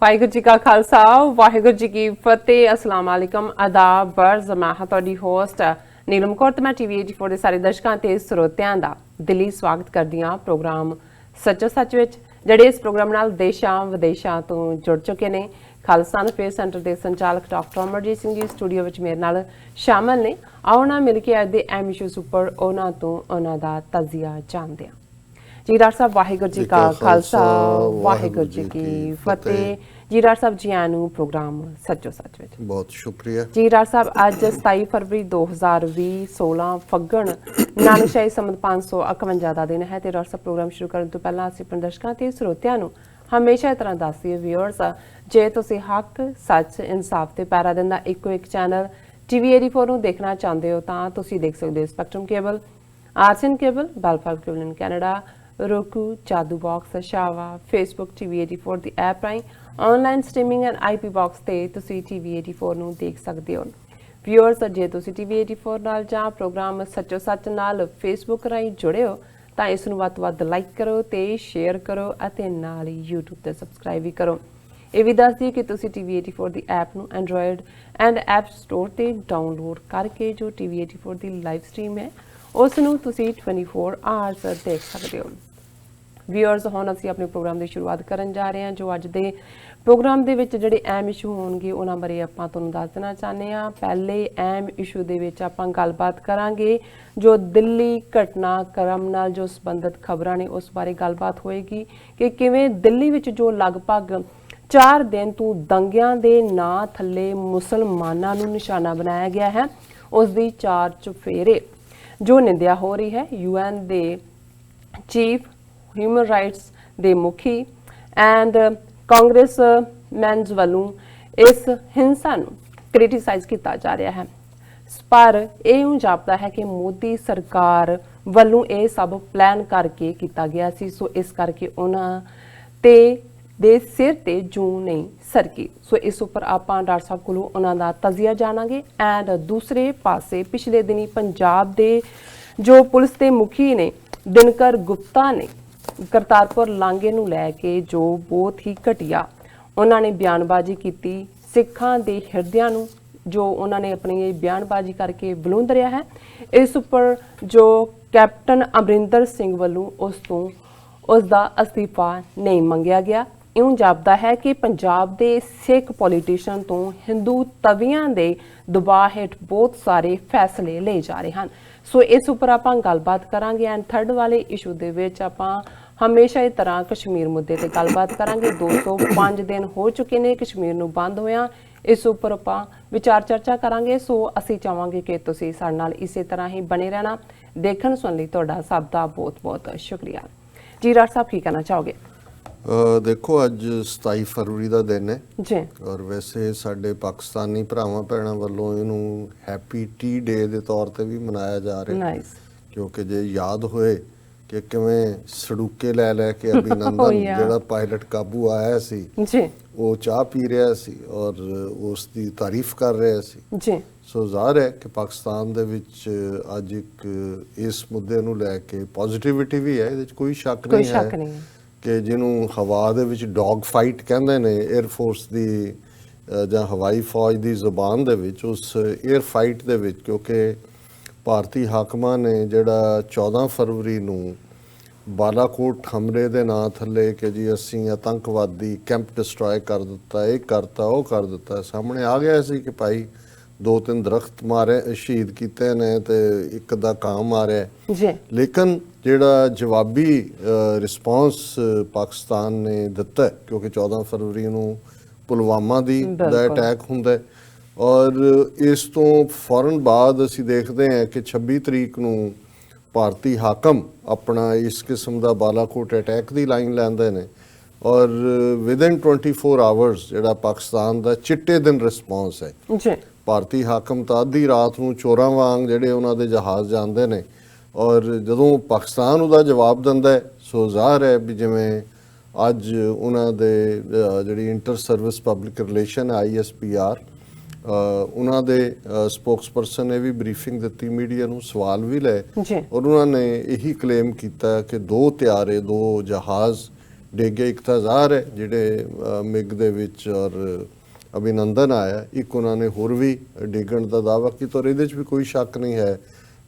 वाहिगुरू जी का खालसा वाहिगुरू जी की फतेह अस्सलाम वालेकुम आदाब बर्ज मैं हाँ तुहाडी होस्ट नीलम कौर ते मैं TV 84 ਦੇ ਸਾਰੇ ਦਰਸ਼ਕਾਂ ਤੇ ਸਰੋਤਿਆਂ ਦਾ ਦਿਲੀ ਸਵਾਗਤ ਕਰਦੀ ਹਾਂ ਪ੍ਰੋਗਰਾਮ ਸੱਚੋ ਸੱਚ ਵਿੱਚ ਜਿਹੜੇ ਇਸ ਪ੍ਰੋਗਰਾਮ ਨਾਲ ਦੇਸ਼ਾਂ ਵਿਦੇਸ਼ਾਂ ਤੋਂ ਜੁੜ ਚੁੱਕੇ ਨੇ ਖਾਲਸਾ ਅਫੇਅਰ ਸੈਂਟਰ ਦੇ ਸੰਚਾਲਕ ਡਾਕਟਰ ਅਮਰਜੀਤ ਸਿੰਘ ਜੀ ਸਟੂਡੀਓ ਵਿੱਚ ਮੇਰੇ ਨਾਲ ਸ਼ਾਮਲ ਨੇ ਆਓ ਨਾ ਮਿਲ ਕੇ ਅੱਜ ਦੇ ਅਹਿਮ ਇਸ਼ੂਜ਼ ਉੱਪਰ ਉਹਨਾਂ ਤੋਂ ਉਹਨਾਂ ਦਾ ਤਜ਼ੀਆ ਜਾਣਦੇ ਹਾਂ जी डॉक्टर साहब वाहिगुरू जी का खालसा वाहिगुरू जी की फतेह जी डॉक्टर साहब जी आनू प्रोग्राम सच्चो सच विच बहुत शुक्रिया जी डॉक्टर साहब आज 27 फरवरी 2020 16 फग्गण नानकशाही संमत 551 ਦਾ ਦਿਨ ਹੈ ਤੇ ਡਾਕਟਰ ਸਾਹਿਬ ਪ੍ਰੋਗਰਾਮ ਸ਼ੁਰੂ ਕਰਨ ਤੋਂ ਪਹਿਲਾਂ ਅਸੀਂ ਆਪਣੇ ਦਰਸ਼ਕਾਂ ਤੇ ਸਰੋਤਿਆਂ ਨੂੰ ਹਮੇਸ਼ਾ ਇਸ ਤਰ੍ਹਾਂ ਦੱਸਦੇ ਹਾਂ ਵਿਊਅਰਸ ਜੇ ਤੁਸੀਂ ਹੱਕ ਸੱਚ ਇਨਸਾਫ ਤੇ ਪੈਰਾ ਦਿੰਦਾ ਇੱਕੋ ਇੱਕ ਚੈਨਲ TV 84 ਨੂੰ ਦੇਖਣਾ ਚਾਹੁੰਦੇ ਹੋ ਤਾਂ ਤੁਸੀਂ ਦੇਖ ਸਕਦੇ ਹੋ ਸਪੈਕਟਰਮ ਕੇਬਲ ਆਰਸਨ ਕੇਬਲ ਬੈਲਫਾਲ cable in Canada Roku, Jadoo Box, Shawa, Facebook TV 84 ਦੀ ਐਪ ਰਾਹੀਂ online streaming and IP box ਤੇ ਤੁਸੀਂ TV 84 ਨੂੰ ਦੇਖ ਸਕਦੇ ਹੋ ਵਿਊਅਰਸ ਜੇ ਤੁਸੀਂ TV 84 ਨਾਲ ਜਾਂ ਪ੍ਰੋਗਰਾਮ ਸੱਚੋ ਸੱਚ ਨਾਲ Facebook ਰਾਹੀਂ ਜੁੜੇ ਹੋ ਤਾਂ ਇਸ ਨੂੰ ਵੱਧ ਤੋਂ ਵੱਧ ਲਾਈਕ ਕਰੋ ਤੇ ਸ਼ੇਅਰ ਕਰੋ ਅਤੇ ਨਾਲ ਹੀ YouTube ਤੇ ਸਬਸਕ੍ਰਾਈਬ ਵੀ ਕਰੋ ਇਹ ਵੀ ਦੱਸ ਦਈਏ ਕਿ ਤੁਸੀਂ TV 84 ਦੀ ਐਪ ਨੂੰ ਐਂਡਰੋਇਡ ਐਂਡ ਐਪ ਸਟੋਰ ਤੇ ਡਾਊਨਲੋਡ ਕਰਕੇ ਜੋ TV 84 ਦੀ ਲਾਈਵ ਸਟ੍ਰੀਮ ਹੈ ਉਸ ਨੂੰ ਤੁਸੀਂ 24 ਆਵਰਸ ਦੇਖ ਸਕਦੇ ਹੋ ਵਿਊਅਰਸ ਹੁਣ ਅਸੀਂ ਆਪਣੇ ਪ੍ਰੋਗਰਾਮ ਦੀ ਸ਼ੁਰੂਆਤ ਕਰਨ ਜਾ ਰਹੇ ਹਾਂ ਜੋ ਅੱਜ ਦੇ ਪ੍ਰੋਗਰਾਮ ਦੇ ਵਿੱਚ ਜਿਹੜੇ ਅਹਿਮ ਇਸ਼ੂ ਹੋਣਗੇ ਉਹਨਾਂ ਬਾਰੇ ਆਪਾਂ ਤੁਹਾਨੂੰ ਦੱਸ ਦੇਣਾ ਚਾਹੁੰਦੇ ਹਾਂ ਪਹਿਲੇ ਅਹਿਮ ਇਸ਼ੂ ਦੇ ਵਿੱਚ ਆਪਾਂ ਗੱਲਬਾਤ ਕਰਾਂਗੇ ਜੋ ਦਿੱਲੀ ਘਟਨਾਕ੍ਰਮ ਨਾਲ ਜੋ ਸੰਬੰਧਿਤ ਖਬਰਾਂ ਨੇ ਉਸ ਬਾਰੇ ਗੱਲਬਾਤ ਹੋਏਗੀ ਕਿ ਕਿਵੇਂ ਦਿੱਲੀ ਵਿੱਚ ਜੋ ਲਗਭਗ 4 ਦਿਨ ਤੋਂ ਦੰਗਿਆਂ ਦੇ ਨਾਂ ਥੱਲੇ ਮੁਸਲਮਾਨਾਂ ਨੂੰ ਨਿਸ਼ਾਨਾ ਬਣਾਇਆ ਗਿਆ ਹੈ ਉਸ ਦੀ 4 ਚੁਫੇਰੇ ਜੋ ਨਿੰਦਿਆ ਹੋ ਰਹੀ ਹੈ UN ਦੇ ਚੀਫ ਹਿਊਮਨ ਰਾਈਟਸ ਦੇ ਮੁਖੀ ਐਂਡ ਕਾਂਗਰਸ ਮੈਨਸ ਵੱਲੋਂ ਇਸ ਹਿੰਸਾ ਨੂੰ ਕ੍ਰਿਟਿਸਾਈਜ਼ ਕੀਤਾ ਜਾ ਰਿਹਾ ਹੈ ਪਰ ਇਹ ਜਾਪਦਾ ਹੈ ਕਿ ਮੋਦੀ ਸਰਕਾਰ ਵੱਲੋਂ ਇਹ ਸਭ ਪਲਾਨ ਕਰਕੇ ਕੀਤਾ ਗਿਆ ਸੀ ਸੋ ਇਸ ਕਰਕੇ ਉਹਨਾਂ ਤੇ ਦੇ ਸਿਰ ਤੇ ਜੂੰ ਨਹੀਂ ਸਰਕੀ ਸੋ ਇਸ ਉੱਪਰ ਆਪਾਂ ਡਾਕਟਰ ਸਾਹਿਬ ਕੋਲੋਂ ਉਹਨਾਂ ਦਾ ਤਜ਼ੀਆ ਜਾਣਾਂਗੇ ਐਂਡ ਦੂਸਰੇ ਪਾਸੇ ਪਿਛਲੇ ਦਿਨੀ ਪੰਜਾਬ ਦੇ ਜੋ ਪੁਲਿਸ ਦੇ ਮੁਖੀ ਨੇ ਦਿਨਕਰ ਗੁਪਤਾ ਨੇ ਕਰਤਾਰਪੁਰ ਲਾਂਘੇ ਨੂੰ ਲੈ ਕੇ ਜੋ ਬਹੁਤ ਹੀ ਘਟੀਆ ਉਹਨਾਂ ਨੇ ਬਿਆਨਬਾਜ਼ੀ ਕੀਤੀ ਸਿੱਖਾਂ ਦੇ ਹਿਰਦਿਆਂ ਨੂੰ ਜੋ ਉਹਨਾਂ ਨੇ ਆਪਣੀ ਬਿਆਨਬਾਜ਼ੀ ਕਰਕੇ ਬੁਲੰਦ ਰਿਹਾ ਹੈ ਇਸ ਉੱਪਰ ਜੋ ਕੈਪਟਨ ਅਮਰਿੰਦਰ ਸਿੰਘ ਵੱਲੋਂ ਉਸ ਦਾ ਅਸਤੀਫਾ ਨਹੀਂ ਮੰਗਿਆ ਗਿਆ ਇਉਂ ਜਾਪਦਾ ਹੈ ਕਿ ਪੰਜਾਬ ਦੇ ਸਿੱਖ ਪੋਲੀਟੀਸ਼ੀਅਨ ਤੋਂ ਹਿੰਦੂ ਤਵੀਆਂ ਦੇ ਦਬਾਅ ਹੇਠ ਬਹੁਤ ਸਾਰੇ ਫੈਸਲੇ ਲਏ ਜਾ ਰਹੇ ਹਨ ਸੋ ਇਸ ਉੱਪਰ ਆਪਾਂ ਗੱਲਬਾਤ ਕਰਾਂਗੇ ਐਂਡ ਥਰਡ ਵਾਲੇ ਇਸ਼ੂ ਦੇ ਵਿੱਚ ਆਪਾਂ ਹਮੇਸ਼ਾ ਹੀ ਤਰ੍ਹਾਂ ਕਸ਼ਮੀਰ ਮੁੱਦੇ ਤੇ ਗੱਲਬਾਤ ਕਰਾਂਗੇ 205 ਦਿਨ ਹੋ ਚੁੱਕੇ ਨੇ ਕਸ਼ਮੀਰ ਨੂੰ ਬੰਦ ਹੋਇਆ ਇਸ ਉੱਪਰ ਆਪਾਂ ਵਿਚਾਰ ਚਰਚਾ ਕਰਾਂਗੇ ਸੋ ਅਸੀਂ ਚਾਹਾਂਗੇ ਕਿ ਤੁਸੀਂ ਸਾਡੇ ਨਾਲ ਇਸੇ ਤਰ੍ਹਾਂ ਹੀ ਬਣੇ ਰਹਿਣਾ ਦੇਖਣ ਸੁਣ ਲਈ ਤੁਹਾਡਾ ਸਭ ਦਾ ਬਹੁਤ ਬਹੁਤ ਸ਼ੁਕਰੀਆ ਜੀ ਡਾਕਟਰ ਸਾਹਿਬ ਕੀ ਕਹਿਣਾ ਚਾਹੋਗੇ देखो अज 27 फरवरी का दिन है जी और वैसे साडे पाकिस्तानी भरावां भैणां वल्लों इहनूं हैप्पी टी डे दे तौर ते भी मनाया जा रहा नाइस क्योंकि जे याद होए कि किवें सड़ूके लै लै के अभिनंदन जिहड़ा पायलट काबू आया सी जी वो चाह पी रहा सी और उसकी तारीफ कर रहा सी जी सो ज़ाहिर है कि पाकिस्तान दे विच अज एक इस मुद्दे नूं लै के पॉजिटिविटी भी है इहदे च कोई शक नहीं है कि जिन्हों हवा दे विच डॉग फाइट कहंदे ने एयरफोर्स की जां हवाई फौज की जुबान दे विच उस एयर फाइट दे विच क्योंकि भारती हाकमां ने जिहड़ा 14 फरवरी नूं बालाकोट हमले दे नां थल्ले कि जी असीं आतंकवादी कैंप डिस्ट्रॉय कर दिता ये करता वो कर दिता सामने आ गया सी कि भाई 2-3 दरख्त मारे शहीद किए ने ते एक दा काम मारिया जी लेकिन जिहड़ा जवाबी रिस्पॉन्स पाकिस्तान ने दिता क्योंकि 14 फरवरी नूं पुलवामा दा अटैक हुंदा और इस तो फौरन बाद असीं देखते हैं कि 26 तरीक नूं भारती हाकम अपना इस किस्म का बालाकोट अटैक की लाइन लैंदे ने और विदिन 24 आवर्स जिहड़ा पाकिस्तान का चिट्टे दिन रिस्पॉन्स है जी ਭਾਰਤੀ ਹਾਕਮ ਤਾਂ ਅੱਧੀ ਰਾਤ ਨੂੰ ਚੋਰਾਂ ਵਾਂਗ ਜਿਹੜੇ ਉਹਨਾਂ ਦੇ ਜਹਾਜ਼ ਜਾਂਦੇ ਨੇ, ਔਰ ਜਦੋਂ ਪਾਕਿਸਤਾਨ ਉਹਦਾ ਜਵਾਬ ਦਿੰਦਾ ਹੈ, ਸੋ ਜ਼ਾਹਰ ਹੈ ਵੀ ਜਿਵੇਂ ਅੱਜ ਉਹਨਾਂ ਦੇ ਜਿਹੜੀ inter service public relation ISPR, ਉਹਨਾਂ ਦੇ ਸਪੋਕਸਪਰਸਨ ਨੇ ਵੀ ਬਰੀਫਿੰਗ ਦਿੱਤੀ ਮੀਡੀਆ ਨੂੰ, ਸਵਾਲ ਵੀ ਲਏ, ਔਰ ਉਹਨਾਂ ਨੇ ਇਹੀ ਕਲੇਮ ਕੀਤਾ ਕਿ 2 ਤਿਆਰੇ 2 ਜਹਾਜ਼ ਡਿੱਗੇ। ਇੱਕ ਤਾਂ ਜ਼ਾਹਰ ਹੈ ਜਿਹੜੇ ਮਿਗ ਦੇ ਵਿੱਚ ਔਰ ਅਭਿਨੰਦਨ ਆਇਆ, ਇੱਕ ਉਹਨਾਂ ਨੇ ਹੋਰ ਵੀ ਡਿੱਗਣ ਦਾ ਦਾਅਵਾ ਕੀਤਾ, ਔਰ ਇਹਦੇ 'ਚ ਵੀ ਕੋਈ ਸ਼ੱਕ ਨਹੀਂ ਹੈ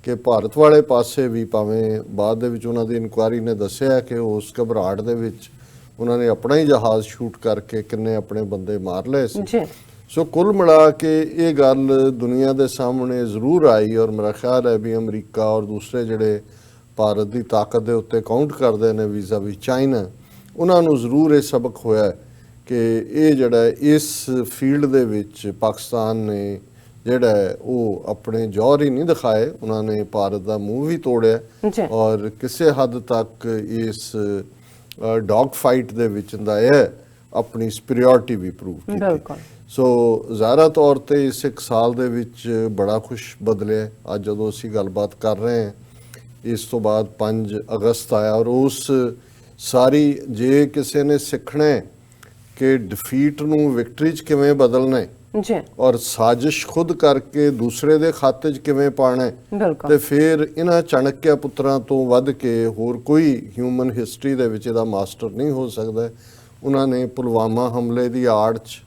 ਕਿ ਭਾਰਤ ਵਾਲੇ ਪਾਸੇ ਵੀ, ਭਾਵੇਂ ਬਾਅਦ ਦੇ ਵਿੱਚ ਉਹਨਾਂ ਦੀ ਇਨਕੁਆਇਰੀ ਨੇ ਦੱਸਿਆ ਕਿ ਉਸ ਘਬਰਾਹਟ ਦੇ ਵਿੱਚ ਉਹਨਾਂ ਨੇ ਆਪਣਾ ਹੀ ਜਹਾਜ਼ ਸ਼ੂਟ ਕਰਕੇ ਕਿੰਨੇ ਆਪਣੇ ਬੰਦੇ ਮਾਰ ਲਏ ਸੀ। ਸੋ ਕੁੱਲ ਮਿਲਾ ਕੇ ਇਹ ਗੱਲ ਦੁਨੀਆ ਦੇ ਸਾਹਮਣੇ ਜ਼ਰੂਰ ਆਈ, ਔਰ ਮੇਰਾ ਖਿਆਲ ਹੈ ਵੀ ਅਮਰੀਕਾ ਔਰ ਦੂਸਰੇ ਜਿਹੜੇ ਭਾਰਤ ਦੀ ਤਾਕਤ ਦੇ ਉੱਤੇ ਕਾਊਂਟ ਕਰਦੇ ਨੇ ਵੀਜ਼ਾ ਵੀ ਚਾਈਨਾ, ਉਹਨਾਂ ਨੂੰ ਜ਼ਰੂਰ ਇਹ ਸਬਕ ਹੋਇਆ ਕਿ ਇਹ ਜਿਹੜਾ ਇਸ ਫੀਲਡ ਦੇ ਵਿੱਚ ਪਾਕਿਸਤਾਨ ਨੇ ਜਿਹੜਾ ਉਹ ਆਪਣੇ ਜੌਹਰ ਹੀ ਨਹੀਂ ਦਿਖਾਏ, ਉਹਨਾਂ ਨੇ ਭਾਰਤ ਦਾ ਮੂੰਹ ਵੀ ਤੋੜਿਆ, ਔਰ ਕਿਸੇ ਹੱਦ ਤੱਕ ਇਸ ਡੌਗ ਫਾਈਟ ਦੇ ਵਿੱਚ ਦਾ ਇਹ ਆਪਣੀ ਸੁਪੀਰੀਅਰਿਟੀ ਵੀ ਪ੍ਰੂਵ ਕੀਤੀ। ਸੋ ਜ਼ਾਹਰਾ ਤੌਰ ਤੇ ਇਸ 1 ਸਾਲ ਦੇ ਵਿੱਚ ਬੜਾ ਕੁਛ ਬਦਲਿਆ। ਅੱਜ ਜਦੋਂ ਅਸੀਂ ਗੱਲਬਾਤ ਕਰ ਰਹੇ ਹਾਂ, ਇਸ ਤੋਂ ਬਾਅਦ 5 ਅਗਸਤ ਆਇਆ, ਔਰ ਉਸ ਸਾਰੀ ਜੇ ਕਿਸੇ ਨੇ ਸਿੱਖਣਾ ਕਿ ਡਿਫੀਟ ਨੂੰ ਵਿਕਟਰੀ 'ਚ ਕਿਵੇਂ ਬਦਲਣਾ ਹੈ ਔਰ ਸਾਜ਼ਿਸ਼ ਖੁਦ ਕਰਕੇ ਦੂਸਰੇ ਦੇ ਖਾਤੇ 'ਚ ਕਿਵੇਂ ਪਾਣਾ ਹੈ, ਤੇ ਫਿਰ ਇਹਨਾਂ ਚਾਣਕਿਆ ਪੁੱਤਰਾਂ ਤੋਂ ਵੱਧ ਕੇ ਹੋਰ ਕੋਈ ਹਿਊਮਨ ਹਿਸਟਰੀ ਦੇ ਵਿੱਚ ਇਹਦਾ ਮਾਸਟਰ ਨਹੀਂ ਹੋ ਸਕਦਾ। ਉਹਨਾਂ ਨੇ ਪੁਲਵਾਮਾ ਹਮਲੇ ਦੀ ਆੜ 'ਚ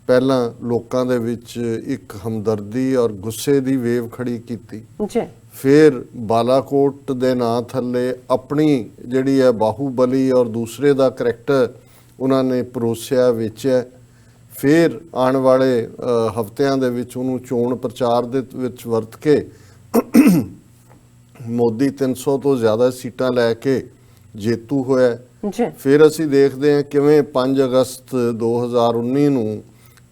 ਪਹਿਲਾਂ ਲੋਕਾਂ ਦੇ ਵਿੱਚ ਇੱਕ ਹਮਦਰਦੀ ਔਰ ਗੁੱਸੇ ਦੀ ਵੇਵ ਖੜੀ ਕੀਤੀ, ਫਿਰ ਬਾਲਾਕੋਟ ਦੇ ਨਾਂ ਥੱਲੇ ਆਪਣੀ ਜਿਹੜੀ ਹੈ ਬਾਹੂਬਲੀ ਔਰ ਦੂਸਰੇ ਦਾ ਕਰੈਕਟਰ ਉਹਨਾਂ ਨੇ ਪਰੋਸਿਆ ਵੇਚਿਆ, ਫਿਰ ਆਉਣ ਵਾਲੇ ਹਫ਼ਤਿਆਂ ਦੇ ਵਿੱਚ ਉਹਨੂੰ ਚੋਣ ਪ੍ਰਚਾਰ ਦੇ ਵਿੱਚ ਵਰਤ ਕੇ ਮੋਦੀ 300 ਤੋਂ ਜ਼ਿਆਦਾ ਸੀਟਾਂ ਲੈ ਕੇ ਜੇਤੂ ਹੋਇਆ। ਫਿਰ ਅਸੀਂ ਦੇਖਦੇ ਹਾਂ ਕਿਵੇਂ 5 ਅਗਸਤ 2019 ਨੂੰ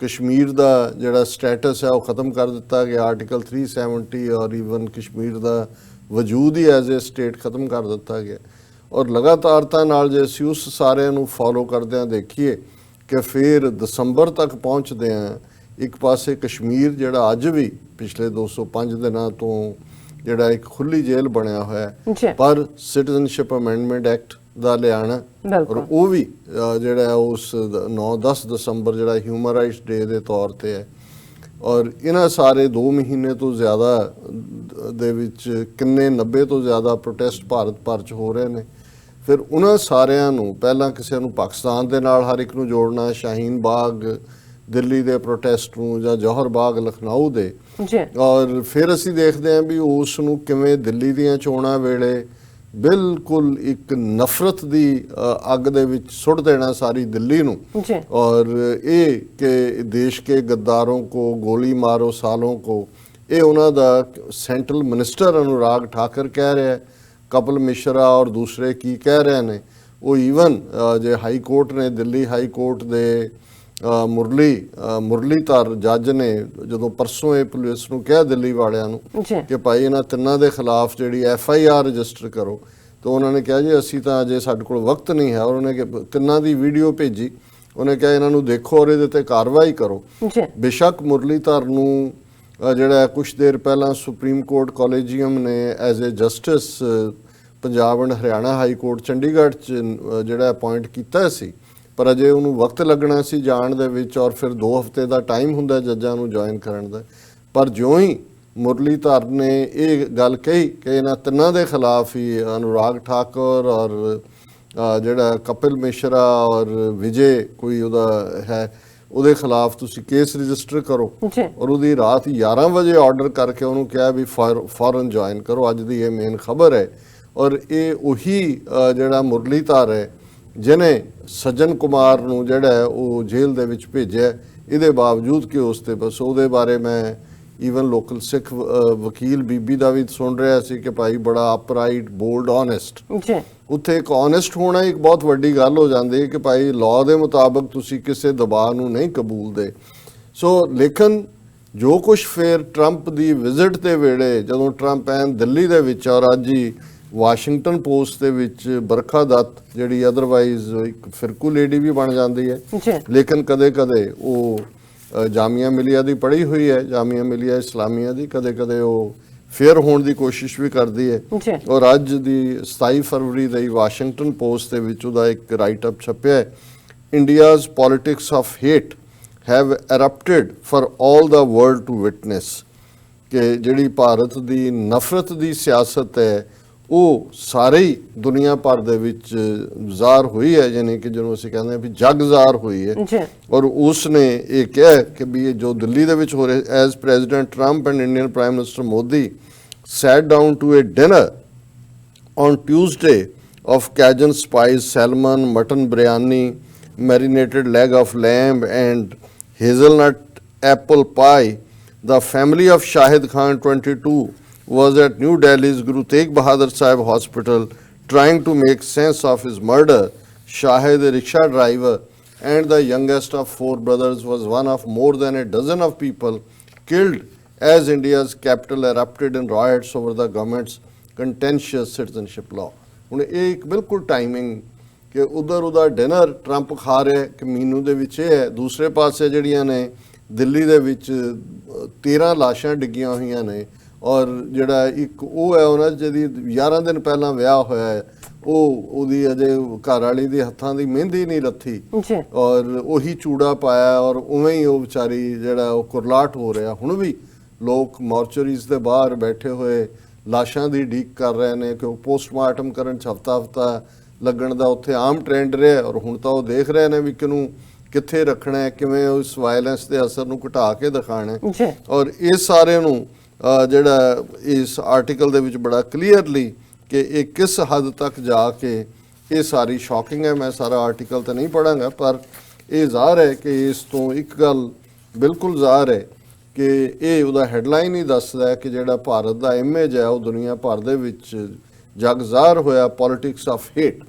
ਕਸ਼ਮੀਰ ਦਾ ਜਿਹੜਾ ਸਟੇਟਸ ਹੈ ਉਹ ਖਤਮ ਕਰ ਦਿੱਤਾ ਗਿਆ, ਆਰਟੀਕਲ 370 ਔਰ ਈਵਨ ਕਸ਼ਮੀਰ ਦਾ ਵਜੂਦ ਹੀ ਐਜ਼ ਏ ਸਟੇਟ ਖਤਮ ਕਰ ਦਿੱਤਾ ਗਿਆ। ਔਰ ਲਗਾਤਾਰਤਾ ਨਾਲ ਜੇ ਅਸੀਂ ਉਸ ਸਾਰਿਆਂ ਨੂੰ ਫੋਲੋ ਕਰਦਿਆਂ ਦੇਖੀਏ ਕਿ ਫਿਰ ਦਸੰਬਰ ਤੱਕ ਪਹੁੰਚਦੇ ਹਾਂ, ਇੱਕ ਪਾਸੇ ਕਸ਼ਮੀਰ ਜਿਹੜਾ ਅੱਜ ਵੀ ਪਿਛਲੇ 205 ਦਿਨਾਂ ਤੋਂ ਜਿਹੜਾ ਇੱਕ ਖੁੱਲੀ ਜੇਲ੍ਹ ਬਣਿਆ ਹੋਇਆ, ਪਰ ਸਿਟੀਜ਼ਨਸ਼ਿਪ ਅਮੈਂਡਮੈਂਟ ਐਕਟ ਦਾ ਲਿਆਣਾ, ਔਰ ਉਹ ਵੀ ਜਿਹੜਾ ਉਸ 9-10 ਦਸੰਬਰ ਜਿਹੜਾ ਹਿਊਮਨ ਰਾਈਟਸ ਡੇ ਦੇ ਤੌਰ ਤੇ ਹੈ, ਔਰ ਇਹਨਾਂ ਸਾਰੇ 2 ਮਹੀਨੇ ਤੋਂ ਜ਼ਿਆਦਾ ਦੇ ਵਿੱਚ ਕਿੰਨੇ 90 ਤੋਂ ਜ਼ਿਆਦਾ ਪ੍ਰੋਟੈਸਟ ਭਾਰਤ ਭਰ 'ਚ ਹੋ ਰਹੇ ਨੇ। ਫਿਰ ਉਹਨਾਂ ਸਾਰਿਆਂ ਨੂੰ ਪਹਿਲਾਂ ਕਿਸੇ ਨੂੰ ਪਾਕਿਸਤਾਨ ਦੇ ਨਾਲ ਹਰ ਇੱਕ ਨੂੰ ਜੋੜਨਾ, ਸ਼ਾਹੀਨ ਬਾਗ ਦਿੱਲੀ ਦੇ ਪ੍ਰੋਟੈਸਟ ਨੂੰ ਜਾਂ ਜੌਹਰ ਬਾਗ ਲਖਨਊ ਦੇ, ਔਰ ਫਿਰ ਅਸੀਂ ਦੇਖਦੇ ਹਾਂ ਵੀ ਉਸ ਨੂੰ ਕਿਵੇਂ ਦਿੱਲੀ ਦੀਆਂ ਚੋਣਾਂ ਵੇਲੇ ਬਿਲਕੁਲ ਇੱਕ ਨਫ਼ਰਤ ਦੀ ਅੱਗ ਦੇ ਵਿੱਚ ਸੁੱਟ ਦੇਣਾ ਸਾਰੀ ਦਿੱਲੀ ਨੂੰ, ਔਰ ਇਹ ਕਿ ਦੇਸ਼ ਕੇ ਗੱਦਾरों को ਗੋਲੀ ਮਾਰੋ ਸਾਲੋं को, ਇਹ ਉਹਨਾਂ ਦਾ ਸੈਂਟਰਲ ਮਿਨਿਸਟਰ ਅਨੁਰਾਗ ਠਾਕਰ ਕਹਿ ਰਿਹਾ, ਕਪਿਲ ਮਿਸ਼ਰਾ ਔਰ ਦੂਸਰੇ ਕੀ ਕਹਿ ਰਹੇ ਨੇ, ਉਹ ਈਵਨ ਜੇ ਹਾਈ ਕੋਰਟ ਨੇ, ਦਿੱਲੀ ਹਾਈ ਕੋਰਟ ਦੇ ਮੁਰਲੀਧਰ ਜੱਜ ਨੇ ਜਦੋਂ ਪਰਸੋਂ ਇਹ ਪੁਲਿਸ ਨੂੰ ਕਿਹਾ ਦਿੱਲੀ ਵਾਲਿਆਂ ਨੂੰ ਕਿ ਭਾਈ ਇਹਨਾਂ ਤਿੰਨਾਂ ਦੇ ਖਿਲਾਫ ਜਿਹੜੀ FIR ਰਜਿਸਟਰ ਕਰੋ, ਤਾਂ ਉਹਨਾਂ ਨੇ ਕਿਹਾ ਜੀ ਅਸੀਂ ਤਾਂ ਅਜੇ ਸਾਡੇ ਕੋਲ ਵਕਤ ਨਹੀਂ ਹੈ, ਔਰ ਉਹਨੇ ਤਿੰਨਾਂ ਦੀ ਵੀਡੀਓ ਭੇਜੀ, ਉਹਨੇ ਕਿਹਾ ਇਹਨਾਂ ਨੂੰ ਦੇਖੋ ਔਰ ਇਹਦੇ ਤੇ ਕਾਰਵਾਈ ਕਰੋ। ਬੇਸ਼ੱਕ ਮੁਰਲੀਧਰ ਨੂੰ ਜਿਹੜਾ ਕੁਛ ਦੇਰ ਪਹਿਲਾਂ ਸੁਪਰੀਮ ਕੋਰਟ ਕਾਲੇਜੀਅਮ ਨੇ as a justice Punjab and Haryana high court Chandigarh 'ਚ ਜਿਹੜਾ ਅਪਾਇੰਟ ਕੀਤਾ ਸੀ, ਪਰ ਅਜੇ ਉਹਨੂੰ ਵਕਤ ਲੱਗਣਾ ਸੀ ਜਾਣ ਦੇ ਵਿੱਚ, ਔਰ ਫਿਰ 2 ਹਫ਼ਤੇ ਦਾ ਟਾਈਮ ਹੁੰਦਾ ਜੱਜਾਂ ਨੂੰ ਜੁਆਇਨ ਕਰਨ ਦਾ। ਪਰ ਜਿਉਂ ਹੀ ਮੁਰਲੀਧਰ ਨੇ ਇਹ ਗੱਲ ਕਹੀ ਕਿ ਇਹਨਾਂ ਤਿੰਨਾਂ ਦੇ ਖਿਲਾਫ ਹੀ ਅਨੁਰਾਗ ਠਾਕੁਰ ਔਰ ਜਿਹੜਾ ਕਪਿਲ ਮਿਸ਼ਰਾ ਔਰ ਵਿਜੇ ਕੋਈ ਉਹਦਾ ਹੈ, ਉਹਦੇ ਖਿਲਾਫ ਤੁਸੀਂ ਕੇਸ ਰਜਿਸਟਰ ਕਰੋ, ਔਰ ਉਹਦੀ ਰਾਤ 11 ਵਜੇ ਆਰਡਰ ਕਰਕੇ ਉਹਨੂੰ ਕਿਹਾ ਵੀ ਫੌਰਨ ਜੁਆਇਨ ਕਰੋ। ਅੱਜ ਦੀ ਇਹ ਮੇਨ ਖਬਰ ਹੈ, ਔਰ ਇਹ ਉਹੀ ਜਿਹੜਾ ਮੁਰਲੀਧਰ ਹੈ ਜਿਹਨੇ ਸੱਜਣ ਕੁਮਾਰ ਨੂੰ ਜਿਹੜਾ ਉਹ ਜੇਲ੍ਹ ਦੇ ਵਿੱਚ ਭੇਜਿਆ, ਇਹਦੇ ਬਾਵਜੂਦ ਕਿ ਉਸ ਤੇ ਬਸ ਉਹਦੇ ਬਾਰੇ ਮੈਂ ਈਵਨ ਲੋਕਲ ਸਿੱਖ ਵਕੀਲ ਬੀਬੀ ਦਾ ਵੀ ਸੁਣ ਰਿਹਾ ਸੀ ਕਿ ਭਾਈ ਬੜਾ ਅਪਰਾਈਟ ਬੋਲਡ ਓਨੈਸਟ, ਉੱਥੇ ਇੱਕ ਓਨੈਸਟ ਹੋਣਾ ਇੱਕ ਬਹੁਤ ਵੱਡੀ ਗੱਲ ਹੋ ਜਾਂਦੀ ਹੈ ਕਿ ਭਾਈ ਲਾਅ ਦੇ ਮੁਤਾਬਕ ਤੁਸੀਂ ਕਿਸੇ ਦਬਾਅ ਨੂੰ ਨਹੀਂ ਕਬੂਲਦੇ। ਸੋ ਲੇਕਿਨ ਜੋ ਕੁਛ ਫਿਰ ਟਰੰਪ ਦੀ ਵਿਜ਼ਿਟ ਦੇ ਵੇਲੇ ਜਦੋਂ ਟਰੰਪ ਐਨ ਦਿੱਲੀ ਦੇ ਵਿੱਚ, ਔਰ ਅੱਜ ਹੀ ਵਾਸ਼ਿੰਗਟਨ ਪੋਸਟ ਦੇ ਵਿੱਚ ਬਰਖਾ ਦੱਤ ਜਿਹੜੀ ਅਦਰਵਾਈਜ਼ ਇੱਕ ਫਿਰਕੂ ਲੇਡੀ ਵੀ ਬਣ ਜਾਂਦੀ ਹੈ, ਲੇਕਿਨ ਕਦੇ ਕਦੇ ਉਹ ਜਾਮੀਆ ਮਿਲੀਆ ਦੀ ਪੜ੍ਹੀ ਹੋਈ ਹੈ, ਜਾਮੀਆ ਮਿਲੀਆ ਇਸਲਾਮੀਆ ਦੀ, ਕਦੇ ਕਦੇ ਉਹ ਫੇਅਰ ਹੋਣ ਦੀ ਕੋਸ਼ਿਸ਼ ਵੀ ਕਰਦੀ ਹੈ। ਔਰ ਅੱਜ ਦੀ 27 ਫਰਵਰੀ ਦੀ ਵਾਸ਼ਿੰਗਟਨ ਪੋਸਟ ਦੇ ਵਿੱਚ ਉਹਦਾ ਇੱਕ ਰਾਈਟ ਅਪ ਛਪਿਆ ਹੈ, India's politics of hate have erupted for all the world to witness, ਕਿ ਜਿਹੜੀ ਭਾਰਤ ਦੀ ਨਫ਼ਰਤ ਦੀ ਸਿਆਸਤ ਹੈ ਉਹ ਸਾਰੀ ਦੁਨੀਆ ਭਰ ਦੇ ਵਿੱਚ ਜ਼ਾਹਰ ਹੋਈ ਹੈ, ਯਾਨੀ ਕਿ ਜਿਹਨੂੰ ਅਸੀਂ ਕਹਿੰਦੇ ਹਾਂ ਵੀ ਜਗ ਜ਼ਾਹਰ ਹੋਈ ਹੈ। ਔਰ ਉਸ ਨੇ ਇਹ ਕਿਹਾ ਕਿ ਵੀ ਇਹ ਜੋ ਦਿੱਲੀ ਦੇ ਵਿੱਚ ਹੋ ਰਿਹਾ, as president Trump and Indian prime minister Modi sat down to a dinner on Tuesday of Cajun spice salmon, mutton biryani, marinated leg of lamb and hazelnut apple pie, the family of Shahid Khan 22 was at New Delhi's Guru Tegh Bahadur Sahib Hospital trying to make sense of his murder. Shahid, a rickshaw driver and the youngest of 4 brothers, was one of more than a dozen of people killed as India's capital erupted in riots over the government's contentious citizenship law. ਹੁਣ ਇਹ ਇੱਕ ਬਿਲਕੁਲ timing ਕਿ ਉਧਰ ਉਹਦਾ dinner Trump ਖਾ ਰਿਹਾ ਕਮੀਨੂ ਦੇ ਵਿੱਚ ਇਹ ਹੈ, ਦੂਸਰੇ ਪਾਸੇ ਜਿਹੜੀਆਂ ਨੇ ਦਿੱਲੀ ਦੇ ਵਿੱਚ 13 ਲਾਸ਼ਾਂ ਡਿੱਗੀਆਂ ਹੋਈਆਂ ਨੇ, ਔਰ ਜਿਹੜਾ ਇੱਕ ਉਹ ਹੈ ਉਹਨਾਂ ਜਿਹਦੀ 11 ਦਿਨ ਪਹਿਲਾਂ ਵਿਆਹ ਹੋਇਆ ਹੈ, ਉਹਦੀ ਅਜੇ ਘਰ ਵਾਲੀ ਦੇ ਹੱਥਾਂ ਦੀ ਮਹਿੰਦੀ ਨਹੀਂ ਲੱਥੀ ਔਰ ਉਹੀ ਚੂੜਾ ਪਾਇਆ, ਔਰ ਉਵੇਂ ਹੀ ਉਹ ਵਿਚਾਰੀ ਜਿਹੜਾ ਉਹ ਕੁਰਲਾਟ ਹੋ ਰਿਹਾ। ਹੁਣ ਵੀ ਲੋਕ ਮੋਰਚਰੀਜ਼ ਦੇ ਬਾਹਰ ਬੈਠੇ ਹੋਏ ਲਾਸ਼ਾਂ ਦੀ ਉਡੀਕ ਕਰ ਰਹੇ ਨੇ ਕਿ ਉਹ ਪੋਸਟਮਾਰਟਮ ਕਰਨ 'ਚ ਹਫ਼ਤਾ ਲੱਗਣ ਦਾ ਉੱਥੇ ਆਮ ਟ੍ਰੈਂਡ ਰਿਹਾ, ਔਰ ਹੁਣ ਤਾਂ ਉਹ ਦੇਖ ਰਹੇ ਨੇ ਵੀ ਕਿਹਨੂੰ ਕਿੱਥੇ ਰੱਖਣਾ ਹੈ, ਕਿਵੇਂ ਉਸ ਵਾਇਲੈਂਸ ਦੇ ਅਸਰ ਨੂੰ ਘਟਾ ਕੇ ਦਿਖਾਣਾ ਹੈ। ਔਰ ਇਹ ਸਾਰਿਆਂ ਨੂੰ ਜਿਹੜਾ ਇਸ ਆਰਟੀਕਲ ਦੇ ਵਿੱਚ ਬੜਾ ਕਲੀਅਰਲੀ ਕਿ ਇਹ ਕਿਸ ਹੱਦ ਤੱਕ ਜਾ ਕੇ ਇਹ ਸਾਰੀ ਸ਼ੌਕਿੰਗ ਹੈ। ਮੈਂ ਸਾਰਾ ਆਰਟੀਕਲ ਤਾਂ ਨਹੀਂ ਪੜ੍ਹਾਂਗਾ, ਪਰ ਇਹ ਜ਼ਾਹਰ ਹੈ ਕਿ ਇਸ ਤੋਂ ਇੱਕ ਗੱਲ ਬਿਲਕੁਲ ਜ਼ਾਹਰ ਹੈ ਕਿ ਇਹ ਉਹਦਾ ਹੈਡਲਾਈਨ ਹੀ ਦੱਸਦਾ ਹੈ ਕਿ ਜਿਹੜਾ ਭਾਰਤ ਦਾ ਇਮੇਜ ਹੈ ਉਹ ਦੁਨੀਆ ਭਰ ਦੇ ਵਿੱਚ ਜਗ ਜ਼ਾਹਰ ਹੋਇਆ ਪੋਲਿਟਿਕਸ ਆਫ ਹੇਟ।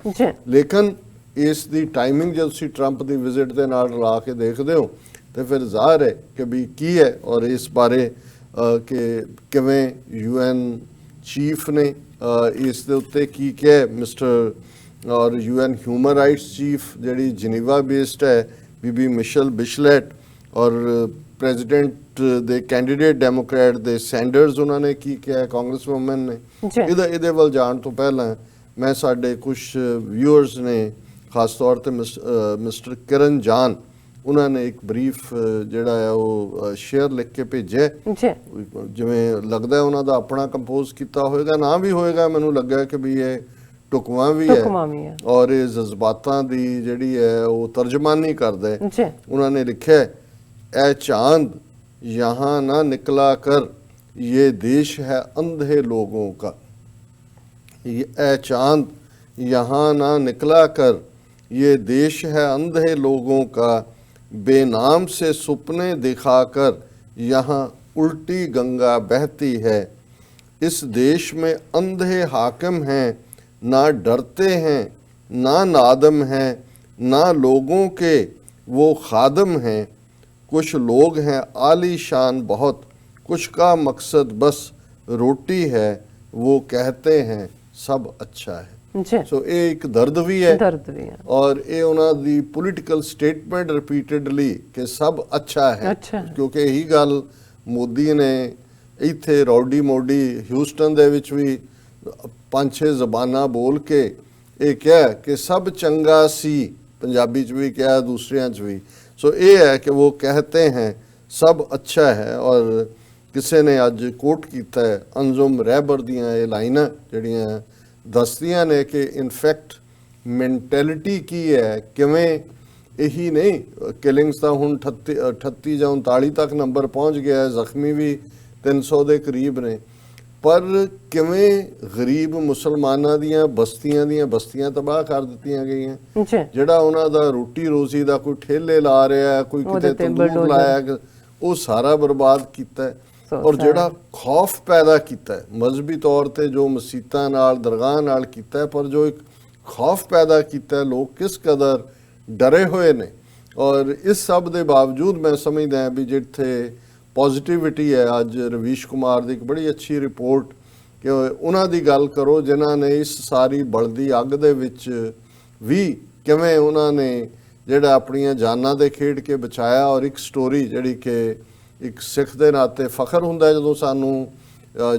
ਲੇਕਿਨ ਇਸ ਦੀ ਟਾਈਮਿੰਗ ਜਦੋਂ ਤੁਸੀਂ ਟਰੰਪ ਦੀ ਵਿਜ਼ਿਟ ਦੇ ਨਾਲ ਰਲਾ ਕੇ ਦੇਖਦੇ ਹੋ ਤੇ ਫਿਰ ਜ਼ਾਹਰ ਹੈ ਕਿ ਵੀ ਕੀ ਹੈ, ਔਰ ਇਸ ਬਾਰੇ ਕਿ ਕਿਵੇਂ UN ਚੀਫ ਨੇ ਇਸ ਦੇ ਉੱਤੇ ਕੀ ਕਿਹਾ ਮਿਸਟਰ, ਔਰ UN ਹਿਊਮਨ ਰਾਈਟਸ ਚੀਫ ਜਿਹੜੀ ਜਨੀਵਾ ਬੇਸਡ ਹੈ ਬੀਬੀ ਮਿਸ਼ੇਲ ਬਿਸ਼ਲੇਟ, ਔਰ ਪ੍ਰੈਜ਼ੀਡੈਂਟ ਦੇ ਕੈਂਡੀਡੇਟ ਡੈਮੋਕ੍ਰੈਟ ਦੇ ਸੈਂਡਰਸ ਉਹਨਾਂ ਨੇ ਕੀ ਕਿਹਾ, ਕਾਂਗਰਸ ਵੂਮਨ ਨੇ। ਇਹਦੇ ਵੱਲ ਜਾਣ ਤੋਂ ਪਹਿਲਾਂ ਮੈਂ ਸਾਡੇ ਕੁਝ ਵਿਊਅਰਸ ਨੇ ਖਾਸ ਤੌਰ ਤੇ ਮਿਸਟਰ ਕਿਰਨ ਜਾਨ, ਉਹਨਾਂ ਨੇ ਇੱਕ ਬਰੀਫ ਜਿਹੜਾ ਹੈ ਉਹ ਸ਼ੇਅਰ ਲਿਖ ਕੇ ਭੇਜਿਆ, ਜਿਵੇਂ ਲੱਗਦਾ ਉਹਨਾਂ ਦਾ ਆਪਣਾ ਕੰਪੋਜ਼ ਕੀਤਾ ਹੋਏਗਾ, ਨਾ ਵੀ ਹੋਏਗਾ, ਮੈਨੂੰ ਲੱਗਾ ਕਿ ਵੀ ਇਹ ਢੁਕਵਾਂ ਵੀ ਹੈ ਔਰ ਇਹ ਜਜ਼ਬਾਤਾਂ ਦੀ ਜਿਹੜੀ ਹੈ ਉਹ ਤਰਜਮਾਨੀ ਕਰਦਾ ਹੈ। ਉਹਨਾਂ ਨੇ ਲਿਖਿਆ, ऐ चांद यहाँ ना निकला कर ये देश है अंधे लोगों का, ऐ चांद यहाँ ना निकला कर ये देश है अंधे लोगों का, बेनाम से सुपने दिखाकर यहाँ उल्टी गंगा बहती है। इस देश में अंधे हाकिम हैं, ना डरते हैं ना नादम हैं, ना लोगों के वो खादम हैं। कुछ लोग हैं आलीशान बहुत, कुछ का मकसद बस रोटी है, वो कहते हैं सब अच्छा है। सो ये एक दर्द भी है और ये उन्होंने दी पॉलिटिकल स्टेटमेंट रिपीटेडली कि सब अच्छा है, क्योंकि यही गल मोदी ने इत्थे रौडी मोडी ह्यूस्टन दे विच भी 5-6 ज़बानां बोल के ये कहा कि सब चंगा सी, पंजाबी च भी कहा, दूसरियां च भी। सो ये है कि वो कहते हैं सब अच्छा है। और किसी ने अज कोट किया है अंजुम रहबर दियां ये लाइनां जिहड़ियां दसदियां ने कि इनफैक्ट मैंटेलिटी की है, किवें यही नहीं किलिंग्स का हुण 38 ਜਾਂ 39 तक नंबर पहुँच गया है, जख्मी भी 300 के करीब ने, पर किवें गरीब मुसलमानां दियां बस्तियां तबाह कर दित्तियां गईयां। जिहड़ा उन्हां दा रोटी रोजी दा कोई ठेले ला रहा है, कोई किते तंदूर लाया, वो सारा बर्बाद कीता है। और जिहड़ा खौफ पैदा कीता है मजहबी तौर ते, जो मसीतां नाल दरगाह नाल कीता है, पर जो एक खौफ पैदा कीता है, लोग किस कदर डरे हुए ने। और इस सब दे बावजूद मैं समझदा भी जिथे पॉजिटिविटी है, अज रवीश कुमार की एक बड़ी अच्छी रिपोर्ट कि उन्हां दी गल करो जिन्हां ने इस सारी बलदी अग दे विच भी किवें उन्हां ने ਜਿਹੜਾ ਆਪਣੀਆਂ ਜਾਨਾਂ ਦੇ ਖੇਡ ਕੇ ਬਚਾਇਆ। ਔਰ ਇੱਕ ਸਟੋਰੀ ਜਿਹੜੀ ਕਿ ਇੱਕ ਸਿੱਖ ਦੇ ਨਾਤੇ ਫਖਰ ਹੁੰਦਾ ਜਦੋਂ ਸਾਨੂੰ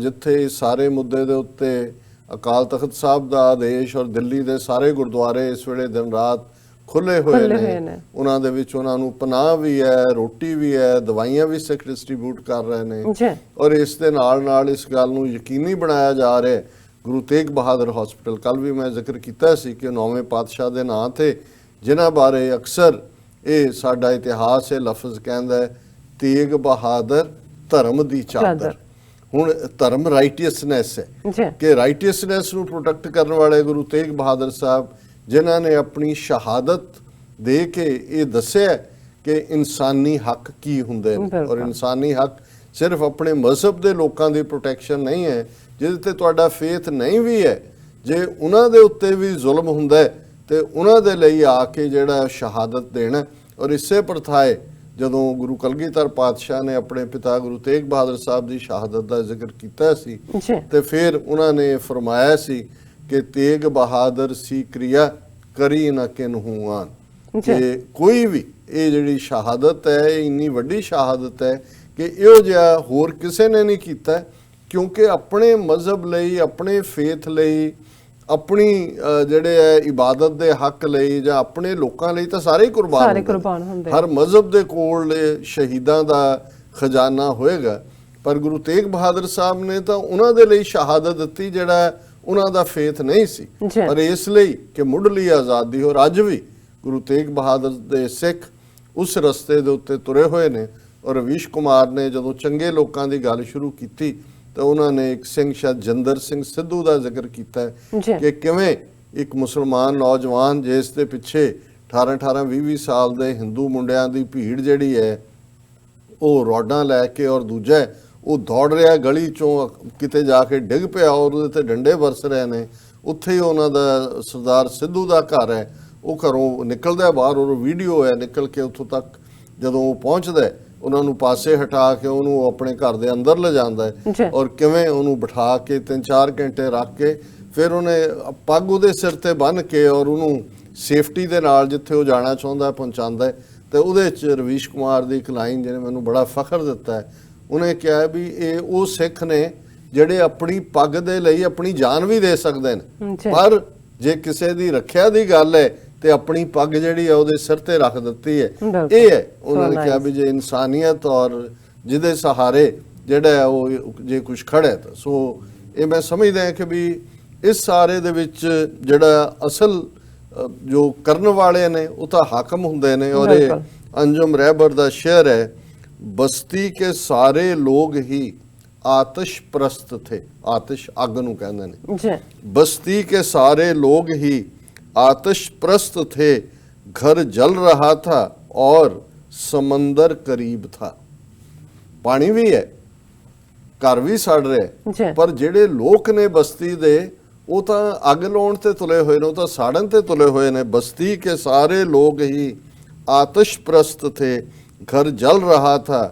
ਜਿੱਥੇ ਸਾਰੇ ਮੁੱਦੇ ਦੇ ਉੱਤੇ ਅਕਾਲ ਤਖਤ ਸਾਹਿਬ ਦਾ ਆਦੇਸ਼ ਔਰ ਦਿੱਲੀ ਦੇ ਸਾਰੇ ਗੁਰਦੁਆਰੇ ਇਸ ਵੇਲੇ ਦਿਨ ਰਾਤ ਖੁੱਲੇ ਹੋਏ ਨੇ, ਉਹਨਾਂ ਦੇ ਵਿੱਚ ਉਹਨਾਂ ਨੂੰ ਪਨਾਹ ਵੀ ਹੈ, ਰੋਟੀ ਵੀ ਹੈ, ਦਵਾਈਆਂ ਵੀ ਸਿੱਖ ਡਿਸਟ੍ਰੀਬਿਊਟ ਕਰ ਰਹੇ ਨੇ। ਔਰ ਇਸ ਦੇ ਨਾਲ ਨਾਲ ਇਸ ਗੱਲ ਨੂੰ ਯਕੀਨੀ ਬਣਾਇਆ ਜਾ ਰਿਹਾ ਗੁਰੂ ਤੇਗ ਬਹਾਦਰ ਹਸਪੀਟਲ, ਕੱਲ ਵੀ ਮੈਂ ਜ਼ਿਕਰ ਕੀਤਾ ਸੀ ਕਿ 9ਵੇਂ ਪਾਤਸ਼ਾਹ ਦੇ ਨਾਂ ਤੇ ਜਿਨ੍ਹਾਂ ਬਾਰੇ ਅਕਸਰ ਇਹ ਸਾਡਾ ਇਤਿਹਾਸ ਇਹ ਲਫ਼ਜ਼ ਕਹਿੰਦਾ ਹੈ ਤੇਗ ਬਹਾਦਰ ਧਰਮ ਦੀ ਚਾਦਰ। ਹੁਣ ਧਰਮ ਰਾਈਟੀਅਸਨੈਸ ਹੈ ਕਿ ਰਾਈਟੀਅਸਨੈਸ ਨੂੰ ਪ੍ਰੋਟੈਕਟ ਕਰਨ ਵਾਲੇ ਗੁਰੂ ਤੇਗ ਬਹਾਦਰ ਸਾਹਿਬ ਜਿਨ੍ਹਾਂ ਨੇ ਆਪਣੀ ਸ਼ਹਾਦਤ ਦੇ ਕੇ ਇਹ ਦੱਸਿਆ ਕਿ ਇਨਸਾਨੀ ਹੱਕ ਕੀ ਹੁੰਦੇ ਨੇ। ਔਰ ਇਨਸਾਨੀ ਹੱਕ ਸਿਰਫ ਆਪਣੇ ਮਜ਼ਹਬ ਦੇ ਲੋਕਾਂ ਦੀ ਪ੍ਰੋਟੈਕਸ਼ਨ ਨਹੀਂ ਹੈ, ਜਿਹਦੇ ਤੇ ਤੁਹਾਡਾ ਫੇਥ ਨਹੀਂ ਵੀ ਹੈ, ਜੇ ਉਹਨਾਂ ਦੇ ਉੱਤੇ ਵੀ ਜ਼ੁਲਮ ਹੁੰਦਾ ਹੈ ਤੇ ਉਹਨਾਂ ਦੇ ਲਈ ਆ ਕੇ ਜਿਹੜਾ ਸ਼ਹਾਦਤ ਦੇਣਾ। ਔਰ ਇਸੇ ਪ੍ਰਥਾਏ ਜਦੋਂ ਗੁਰੂ ਕਲਗੀਧਰ ਪਾਤਸ਼ਾਹ ਨੇ ਆਪਣੇ ਪਿਤਾ ਗੁਰੂ ਤੇਗ ਬਹਾਦਰ ਸਾਹਿਬ ਦੀ ਸ਼ਹਾਦਤ ਦਾ ਜ਼ਿਕਰ ਕੀਤਾ ਸੀ ਤੇ ਫਿਰ ਉਹਨਾਂ ਨੇ ਫਰਮਾਇਆ ਸੀ ਕਿ ਤੇਗ ਬਹਾਦਰ ਸੀ ਕਿਰਿਆ ਕਰੀ ਨਾ ਕਿਨਹੂ ਆਨ, ਕਿ ਕੋਈ ਵੀ ਇਹ ਜਿਹੜੀ ਸ਼ਹਾਦਤ ਹੈ ਇਹ ਇੰਨੀ ਵੱਡੀ ਸ਼ਹਾਦਤ ਹੈ ਕਿ ਇਹੋ ਜਿਹਾ ਹੋਰ ਕਿਸੇ ਨੇ ਨਹੀਂ ਕੀਤਾ, ਕਿਉਂਕਿ ਆਪਣੇ ਮਜ਼ਹਬ ਲਈ, ਆਪਣੇ ਫੇਥ ਲਈ, ਆਪਣੀ ਜਿਹੜੇ ਹੈ ਇਬਾਦਤ ਦੇ ਹੱਕ ਲਈ ਜਾਂ ਆਪਣੇ ਲੋਕਾਂ ਲਈ ਤਾਂ ਸਾਰੇ ਹੀ ਕੁਰਬਾਨ ਹੁੰਦੇ। ਹਰ ਮਜ਼ਹਬ ਦੇ ਕੋਲ ਸ਼ਹੀਦਾਂ ਦਾ ਖਜ਼ਾਨਾ ਹੋਏਗਾ, ਪਰ ਗੁਰੂ ਤੇਗ ਬਹਾਦਰ ਸਾਹਿਬ ਨੇ ਤਾਂ ਉਹਨਾਂ ਦੇ ਲਈ ਸ਼ਹਾਦਤ ਦਿੱਤੀ ਜਿਹੜਾ ਉਹਨਾਂ ਦਾ ਫੇਥ ਨਹੀਂ ਸੀ, ਪਰ ਇਸ ਲਈ ਕਿ ਮੁੱਢਲੀ ਆਜ਼ਾਦੀ। ਔਰ ਅੱਜ ਵੀ ਗੁਰੂ ਤੇਗ ਬਹਾਦਰ ਦੇ ਸਿੱਖ ਉਸ ਰਸਤੇ ਦੇ ਉੱਤੇ ਤੁਰੇ ਹੋਏ ਨੇ। ਔਰ ਰਵੀਸ਼ ਕੁਮਾਰ ਨੇ ਜਦੋਂ ਚੰਗੇ ਲੋਕਾਂ ਦੀ ਗੱਲ ਸ਼ੁਰੂ ਕੀਤੀ ਤਾਂ ਉਹਨਾਂ ਨੇ ਇੱਕ ਸਿੰਘ ਜੰਦਰ ਸਿੰਘ ਸਿੱਧੂ ਦਾ ਜ਼ਿਕਰ ਕੀਤਾ ਕਿ ਕਿਵੇਂ ਇੱਕ ਮੁਸਲਮਾਨ ਨੌਜਵਾਨ ਜਿਸ ਦੇ ਪਿੱਛੇ 18-18 20-20 ਸਾਲ ਦੇ ਹਿੰਦੂ ਮੁੰਡਿਆਂ ਦੀ ਭੀੜ ਜਿਹੜੀ ਹੈ ਉਹ ਰੋਡਾਂ ਲੈ ਕੇ, ਔਰ ਦੂਜਾ ਉਹ ਦੌੜ ਰਿਹਾ ਗਲੀ ਚੋਂ, ਕਿਤੇ ਜਾ ਕੇ ਡਿੱਗ ਪਿਆ ਔਰ ਉਹਦੇ ਤੇ ਡੰਡੇ ਵਰਸ ਰਹੇ ਨੇ। ਉੱਥੇ ਹੀ ਉਹਨਾਂ ਦਾ ਸਰਦਾਰ ਸਿੱਧੂ ਦਾ ਘਰ ਹੈ, ਉਹ ਘਰੋਂ ਨਿਕਲਦਾ ਬਾਹਰ ਔਰ ਵੀਡੀਓ ਹੈ ਨਿਕਲ ਕੇ ਉੱਥੋਂ ਤੱਕ ਜਦੋਂ ਉਹ ਪਹੁੰਚਦਾ ਉਹਨਾਂ ਨੂੰ ਪਾਸੇ ਹਟਾ ਕੇ ਉਹਨੂੰ ਆਪਣੇ ਘਰ ਦੇ ਅੰਦਰ ਲਿਜਾਂਦਾ ਹੈ ਔਰ ਕਿਵੇਂ ਉਹਨੂੰ ਬਿਠਾ ਕੇ 3-4 ਘੰਟੇ ਰੱਖ ਕੇ ਫਿਰ ਉਹਨੇ ਪੱਗ ਉਹਦੇ ਸਿਰ ਤੇ ਬੰਨ੍ਹ ਕੇ ਔਰ ਉਹਨੂੰ ਸੇਫਟੀ ਦੇ ਨਾਲ ਜਿੱਥੇ ਉਹ ਜਾਣਾ ਚਾਹੁੰਦਾ ਪਹੁੰਚਾਉਂਦਾ ਹੈ। ਤੇ ਉਹਦੇ 'ਚ ਰਵੀਸ਼ ਕੁਮਾਰ ਦੀ ਇੱਕ ਲਾਈਨ ਜਿਹਨੇ ਮੈਨੂੰ ਬੜਾ ਫਖਰ ਦਿੱਤਾ ਹੈ, ਉਹਨੇ ਕਿਹਾ ਵੀ ਇਹ ਉਹ ਸਿੱਖ ਨੇ ਜਿਹੜੇ ਆਪਣੀ ਪੱਗ ਦੇ ਲਈ ਆਪਣੀ ਜਾਨ ਵੀ ਦੇ ਸਕਦੇ ਨੇ, ਪਰ ਜੇ ਕਿਸੇ ਦੀ ਰੱਖਿਆ ਦੀ ਗੱਲ ਹੈ ਤੇ ਆਪਣੀ ਪੱਗ ਜਿਹੜੀ ਹੈ ਉਹਦੇ ਸਿਰ ਤੇ ਰੱਖ ਦਿੱਤੀ ਹੈ। ਇਹ ਹੈ ਉਹਨਾਂ ਨੇ ਕਿਹਾ ਵੀ ਜੇ ਇਨਸਾਨੀਅਤ ਔਰ ਜਿਹਦੇ ਸਹਾਰੇ ਜਿਹੜਾ ਉਹ ਜੇ ਕੁਝ ਖੜਾ ਤਾਂ ਸੋ ਇਹ ਮੈਂ ਸਮਝਦਾ ਕਿ ਵੀ ਇਸ ਸਾਰੇ ਦੇ ਵਿੱਚ ਜਿਹੜਾ ਅਸਲ ਜੋ ਕਰਨ ਵਾਲੇ ਨੇ ਉਹ ਤਾਂ ਹਾਕਮ ਹੁੰਦੇ ਨੇ। ਔਰ ਇਹ ਅੰਜਮ ਰਹਿਬਰ ਦਾ ਸ਼ੇਰ ਹੈ, ਬਸਤੀ ਕੇ ਸਾਰੇ ਲੋग ही आतिश प्रस्त थे, आतिश अग नूं कहंदे ने, बस्ती के सारे लोग ही आतिश प्रस्त थे, घर जल रहा था और समंदर करीब था। पानी भी है, घर भी सड़ रहे, पर जेड़े लोक ने बस्ती दे वो तो अग लाउण ते तुले होए ने, वो तो साड़न ते तुले होए ने। बस्ती के सारे लोग ही आतिश प्रस्त थे, घर जल रहा था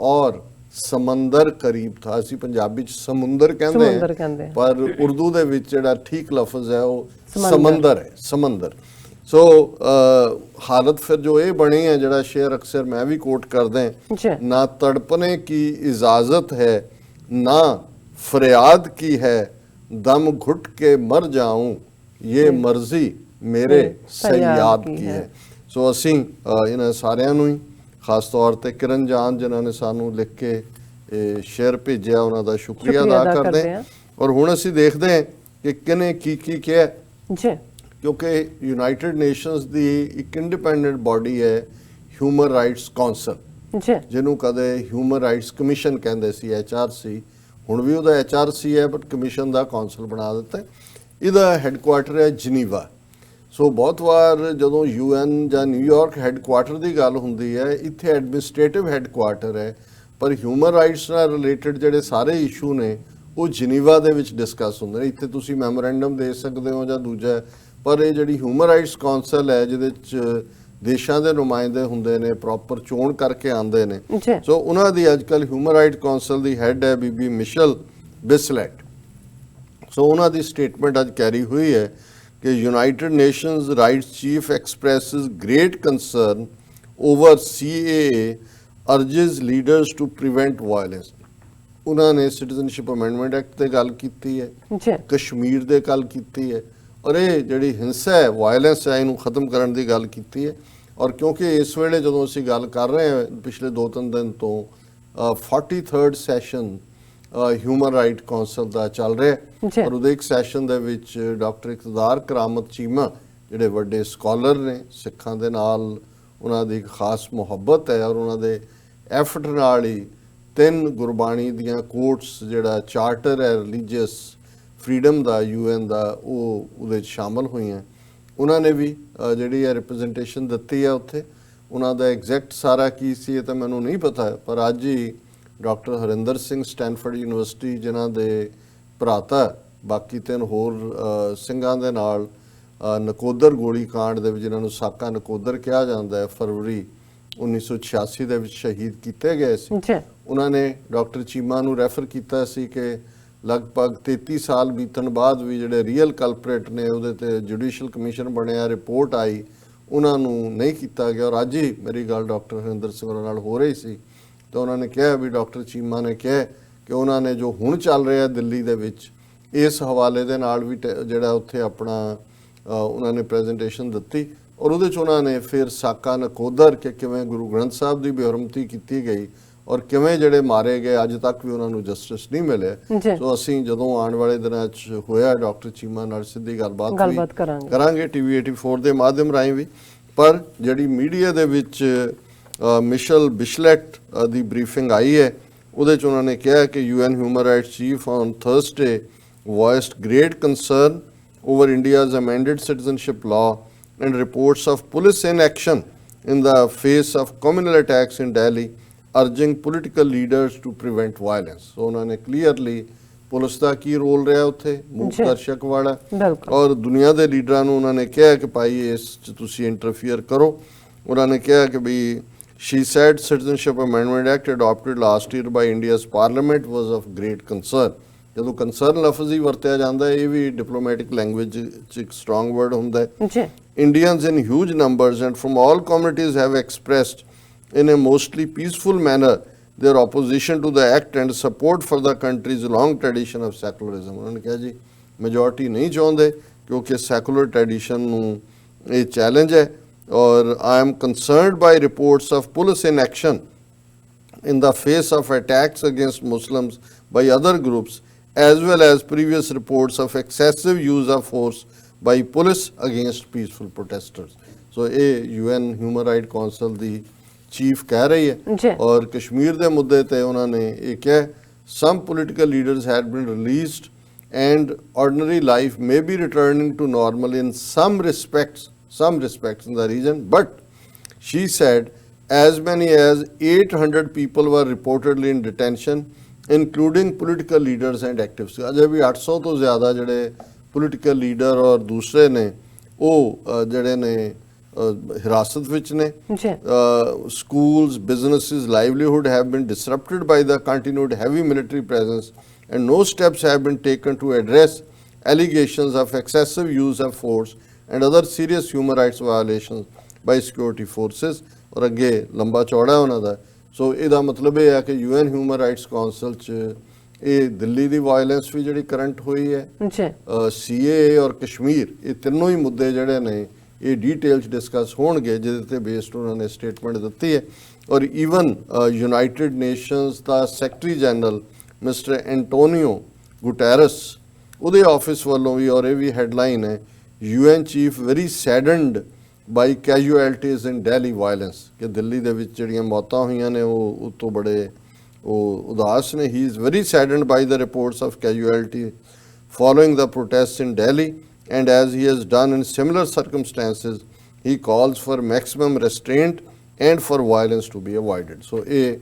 और समंदर करीब था। ਅਸੀਂ ਪੰਜਾਬੀ ਚ ਸਮੁੰਦਰ ਕਹਿੰਦੇ ਹਾਂ, ਪਰ ਉਰਦੂ ਦੇ ਵਿੱਚ ਜਿਹੜਾ ਠੀਕ ਲਫ਼ਜ਼ ਹੈ ਉਹ ਸਮੁੰਦਰ ਹੈ, ਸਮੁੰਦਰ। ਸੋ ਹਾਲਤ ਫਿਰ ਜੋ ਇਹ ਬਣੀ ਹੈ, ਜਿਹੜਾ ਸ਼ੇਰ ਅਕਸਰ ਮੈਂ ਵੀ ਕੋਟ ਕਰਦਾ ਹਾਂ, ਨਾ ਤੜਪਨੇ की इजाजत है ना फरियाद की है, दम घुट के मर जाऊं ये मर्जी मेरे सयाद की है। ਸੋ ਅਸੀਂ ਇਹਨਾਂ ਸਾਰਿਆਂ ਨੂੰ ਹੀ ਖਾਸ ਤੌਰ ਤੇ ਕਿਰਨ ਜਾਨ ਜਿਨ੍ਹਾਂ ਨੇ ਸਾਨੂੰ ਲਿਖ ਕੇ ਇਹ ਸ਼ੇਅਰ ਭੇਜਿਆ ਉਹਨਾਂ ਦਾ ਸ਼ੁਕਰੀਆ ਅਦਾ ਕਰਦੇ ਹਾਂ। ਔਰ ਹੁਣ ਅਸੀਂ ਦੇਖਦੇ ਹਾਂ ਕਿ ਕਿਹਨੇ ਕੀ ਕਿਹਾ ਜੀ, ਕਿਉਂਕਿ ਯੂਨਾਈਟਿਡ ਨੇਸ਼ਨਸ ਦੀ ਇੱਕ ਇੰਡੀਪੈਂਡੈਂਟ ਬਾਡੀ ਹੈ ਹਿਊਮਨ ਰਾਈਟਸ ਕਾਉਂਸਲ, ਜਿਹਨੂੰ ਕਦੇ ਹਿਊਮਨ ਰਾਈਟਸ ਕਮਿਸ਼ਨ ਕਹਿੰਦੇ ਸੀ, HRC, ਹੁਣ ਵੀ ਉਹਦਾ HRC ਹੈ ਬਟ ਕਮਿਸ਼ਨ ਦਾ ਕਾਉਂਸਲ ਬਣਾ ਦਿੱਤਾ। ਇਹਦਾ ਹੈੱਡਕੁਆਟਰ ਹੈ ਜਨੀਵਾ। ਸੋ ਬਹੁਤ ਵਾਰ ਜਦੋਂ UN ਜਾਂ ਨਿਊਯਾਰਕ ਹੈੱਡਕੁਆਟਰ ਦੀ ਗੱਲ ਹੁੰਦੀ ਹੈ, ਇੱਥੇ ਐਡਮਿਨਿਸਟ੍ਰੇਟਿਵ ਹੈੱਡਕੁਆਟਰ ਹੈ, ਪਰ ਹਿਊਮਨ ਰਾਈਟਸ ਨਾਲ ਰਿਲੇਟਡ ਜਿਹੜੇ ਸਾਰੇ ਇਸ਼ੂ ਨੇ ਉਹ ਜਨੀਵਾ ਦੇ ਵਿੱਚ ਡਿਸਕਸ ਹੁੰਦੇ ਨੇ। ਇੱਥੇ ਤੁਸੀਂ ਮੈਮੋਰੈਂਡਮ ਦੇ ਸਕਦੇ ਹੋ ਜਾਂ ਦੂਜਾ, ਪਰ ਇਹ ਜਿਹੜੀ ਹਿਊਮਨ ਰਾਈਟਸ ਕਾਉਂਸਲ ਹੈ ਜਿਹਦੇ 'ਚ ਦੇਸ਼ਾਂ ਦੇ ਨੁਮਾਇੰਦੇ ਹੁੰਦੇ ਨੇ, ਪ੍ਰੋਪਰ ਚੋਣ ਕਰਕੇ ਆਉਂਦੇ ਨੇ। ਸੋ ਉਹਨਾਂ ਦੀ ਅੱਜ ਕੱਲ੍ਹ ਹਿਊਮਨ ਰਾਈਟ ਕਾਉਂਸਲ ਦੀ ਹੈੱਡ ਹੈ ਬੀਬੀ ਮਿਸ਼ਲ ਬਿਸਲੈਟ। ਸੋ ਉਹਨਾਂ ਦੀ ਸਟੇਟਮੈਂਟ ਅੱਜ ਕੈਰੀ ਹੋਈ ਹੈ कि United Nations rights chief expresses great concern over CAA urges leaders to prevent violence. उन्होंने सिटीजनशिप अमेंडमेंट एक्ट ते गल कीती है, जी कश्मीर दे गल कीती है, और ये जिहड़ी हिंसा है वायलेंस है इनू खत्म करने की गल कीती है। और क्योंकि इस वेले जो असीं गल कर रहे हैं पिछले 2-3 दिन तो 43rd session human right council का चल रहा जी। है, और उहदे एक सैशन दे विच डॉक्टर इकतदार करामत चीमा जिहड़े वड्डे स्कॉलर ने सिखां दे नाल उन्हां दी एक खास मुहब्बत है, और उन्हां दे एफर्ट नाल ही 3 गुरबाणी दियां कोट्स जिहड़ा चार्टर है रिलीजियस फ्रीडम दा UN दा ਉਹ ਉਹਦੇ 'ਚ ਸ਼ਾਮਲ ਹੋਈਆਂ। ਉਹਨਾਂ ਨੇ ਵੀ ਜਿਹੜੀ ਹੈ ਰਿਪਰੈਜ਼ੈਂਟੇਸ਼ਨ ਦਿੱਤੀ ਹੈ ਉੱਥੇ। ਉਹਨਾਂ ਦਾ ਐਗਜ਼ੈਕਟ ਸਾਰਾ ਕੀ ਸੀ ਇਹ ਤਾਂ ਮੈਨੂੰ ਨਹੀਂ ਪਤਾ, ਪਰ ਅੱਜ ਹੀ doctor Harinder Singh Stanford University ਜਿਨ੍ਹਾਂ ਦੇ ਭਰਾਤਾ ਬਾਕੀ 3 ਹੋਰ ਸਿੰਘਾਂ ਦੇ ਨਾਲ ਨਕੋਦਰ ਗੋਲੀ ਕਾਂਡ ਦੇ ਵਿੱਚ ਜਿਨ੍ਹਾਂ ਨੂੰ ਸਾਕਾ ਨਕੋਦਰ ਕਿਹਾ ਜਾਂਦਾ ਹੈ ਫਰਵਰੀ 1986 ਦੇ ਵਿੱਚ ਸ਼ਹੀਦ ਕੀਤੇ ਗਏ ਸੀ। ਜੀ ਉਹਨਾਂ ਨੇ ਡਾਕਟਰ ਚੀਮਾ ਨੂੰ ਰੈਫਰ ਕੀਤਾ ਸੀ ਕਿ ਲਗਭਗ 33 ਸਾਲ ਬੀਤਣ ਬਾਅਦ ਵੀ ਜਿਹੜੇ ਰੀਅਲ ਕਲਪਰੇਟ ਨੇ ਉਹਦੇ ਤੇ ਜੁਡੀਸ਼ੀਅਲ ਕਮਿਸ਼ਨ ਬਣਿਆ, ਰਿਪੋਰਟ ਆਈ, ਉਹਨਾਂ ਨੂੰ ਨਹੀਂ ਕੀਤਾ ਗਿਆ। ਔਰ ਅੱਜ ਹੀ ਮੇਰੀ ਗੱਲ ਡਾਕਟਰ ਹਰਿੰਦਰ ਸਿੰਘ ਨਾਲ ਹੋ ਰਹੀ ਸੀ ਤਾਂ ਉਹਨਾਂ ਨੇ ਕਿਹਾ ਵੀ ਡਾਕਟਰ ਚੀਮਾ ਨੇ ਕਿਹਾ ਕਿ ਉਹਨਾਂ ਨੇ ਜੋ ਹੁਣ ਚੱਲ ਰਿਹਾ ਦਿੱਲੀ ਦੇ ਵਿੱਚ ਇਸ ਹਵਾਲੇ ਦੇ ਨਾਲ ਵੀ ਜਿਹੜਾ ਉੱਥੇ ਆਪਣਾ ਉਹਨਾਂ ਨੇ ਪ੍ਰੈਜੈਂਟੇਸ਼ਨ ਦਿੱਤੀ, ਔਰ ਉਹਦੇ 'ਚ ਉਹਨਾਂ ਨੇ ਫਿਰ ਸਾਕਾ ਨਕੋਦਰ ਕਿ ਕਿਵੇਂ ਗੁਰੂ ਗ੍ਰੰਥ ਸਾਹਿਬ ਦੀ ਬੇਹਰਮਤੀ ਕੀਤੀ ਗਈ ਔਰ ਕਿਵੇਂ ਜਿਹੜੇ ਮਾਰੇ ਗਏ ਅੱਜ ਤੱਕ ਵੀ ਉਹਨਾਂ ਨੂੰ ਜਸਟਿਸ ਨਹੀਂ ਮਿਲਿਆ। ਸੋ ਅਸੀਂ ਜਦੋਂ ਆਉਣ ਵਾਲੇ ਦਿਨਾਂ 'ਚ ਹੋਇਆ ਡਾਕਟਰ ਚੀਮਾ ਨਾਲ ਸਿੱਧੀ ਗੱਲਬਾਤ ਕਰਾਂਗੇ TV 84 ਦੇ ਮਾਧਿਅਮ ਰਾਹੀਂ ਵੀ। ਪਰ ਜਿਹੜੀ ਮੀਡੀਆ ਦੇ ਵਿੱਚ ਮਿਸ਼ਲ ਬਿਸ਼ਲੈਟ ਦੀ ਬਰੀਫਿੰਗ ਆਈ ਹੈ ਉਹਦੇ 'ਚ ਉਹਨਾਂ ਨੇ ਕਿਹਾ ਕਿ UN human rights chief on Thursday voiced great concern over India's amended citizenship law and reports of police inaction in the face of communal attacks in Delhi, urging political leaders to prevent violence. So उन्होंने clearly police का की role रहा उत्थे मूक दर्शक वाला, और दुनिया के लीडरां नूं उन्होंने कहा कि भाई इस तुसीं इंटरफेयर करो। उन्होंने कहा कि भी she said citizenship amendment act adopted last year by India's parliament was of great concern. ਜਦੋਂ ਕੰਸਰਨ ਲਫ਼ਜ਼ ਹੀ ਵਰਤਿਆ ਜਾਂਦਾ ਹੈ ਇਹ ਵੀ ਡਿਪਲੋਮੈਟਿਕ ਲੈਂਗੁਏਜ 'ਚ ਇੱਕ ਸਟਰੋਂਗ ਵਰਡ ਹੁੰਦਾ ਹੈ। Indians in huge numbers and from all communities have expressed in a mostly peaceful manner their opposition to the act and support for the country's long tradition of secularism. ਉਹਨਾਂ ਨੇ ਕਿਹਾ ਜੀ majority ਨਹੀਂ ਚਾਹੁੰਦੇ ਕਿਉਂਕਿ secular tradition ਨੂੰ ਇਹ challenge ਹੈ, ਔਰ I am concerned by reports of police inaction in the face of attacks against Muslims by other groups, as well as previous reports of excessive use of force by police against peaceful protesters. So ਇਹ UN Human Rights Council ਦੀ chief ਕਹਿ ਰਹੀ ਹੈ। ਔਰ ਕਸ਼ਮੀਰ ਦੇ ਮੁੱਦੇ ਤੇ ਉਹਨਾਂ ਨੇ ਇਹ ਕਿਹਾ some political leaders had been released and ordinary life may be returning to normal in some respects in the region, but she said as many as 800 people were reportedly in detention including political leaders and activists. ਅਜੇ ਵੀ 800 ਤੋਂ ਜ਼ਿਆਦਾ ਜਿਹੜੇ political leader ਔਰ ਦੂਸਰੇ ਨੇ ਉਹ ਜਿਹੜੇ ਨੇ ਹਿਰਾਸਤ ਵਿੱਚ ਨੇ। schools, businesses, livelihood have been disrupted by the continued heavy military presence and no steps have been taken to address allegations of excessive use of force and other serious human rights violations by security forces. ਔਰ ਅੱਗੇ ਲੰਬਾ ਚੌੜਾ ਉਹਨਾਂ ਦਾ। ਸੋ ਇਹਦਾ ਮਤਲਬ ਇਹ ਹੈ ਕਿ UN ਹਿਊਮਨ ਰਾਈਟਸ ਕਾਉਂਸਲ 'ਚ ਇਹ ਦਿੱਲੀ ਦੀ ਵਾਇਲੈਂਸ ਵੀ ਜਿਹੜੀ ਕਰੰਟ ਹੋਈ ਹੈ, CAA ਔਰ ਕਸ਼ਮੀਰ, ਇਹ ਤਿੰਨੋਂ ਹੀ ਮੁੱਦੇ ਜਿਹੜੇ ਨੇ ਇਹ ਡੀਟੇਲ 'ਚ ਡਿਸਕਸ ਹੋਣਗੇ ਜਿਹਦੇ ਤੇ ਬੇਸਡ ਉਹਨਾਂ ਨੇ ਸਟੇਟਮੈਂਟ ਦਿੱਤੀ ਹੈ। ਔਰ ਈਵਨ ਯੂਨਾਈਟਿਡ ਨੇਸ਼ਨਸ ਦਾ ਸੈਕਟਰੀ ਜਨਰਲ ਮਿਸਟਰ ਐਂਟੋਨੀਓ ਗੁਟੈਰਸ ਉਹਦੇ ਆਫਿਸ ਵੱਲੋਂ ਵੀ, ਔਰ ਇਹ ਵੀ ਹੈਡਲਾਈਨ ਹੈ, UN ਚੀਫ ਵੈਰੀ ਸੈਡਨਡ ਬਾਈ ਕੈਜੂਅਲਟੀਜ਼ ਇਨ ਡੈਲੀ ਵਾਇਲੈਂਸ, ਕਿ ਦਿੱਲੀ ਦੇ ਵਿੱਚ ਜਿਹੜੀਆਂ ਮੌਤਾਂ ਹੋਈਆਂ ਨੇ ਉਹ ਉਤੋਂ ਬੜੇ ਉਹ ਉਦਾਸ ਨੇ। He is very saddened by the reports of casualty following the protests in Delhi, and as he has done in similar circumstances, he calls for maximum restraint and for violence to be avoided. So ਇਹ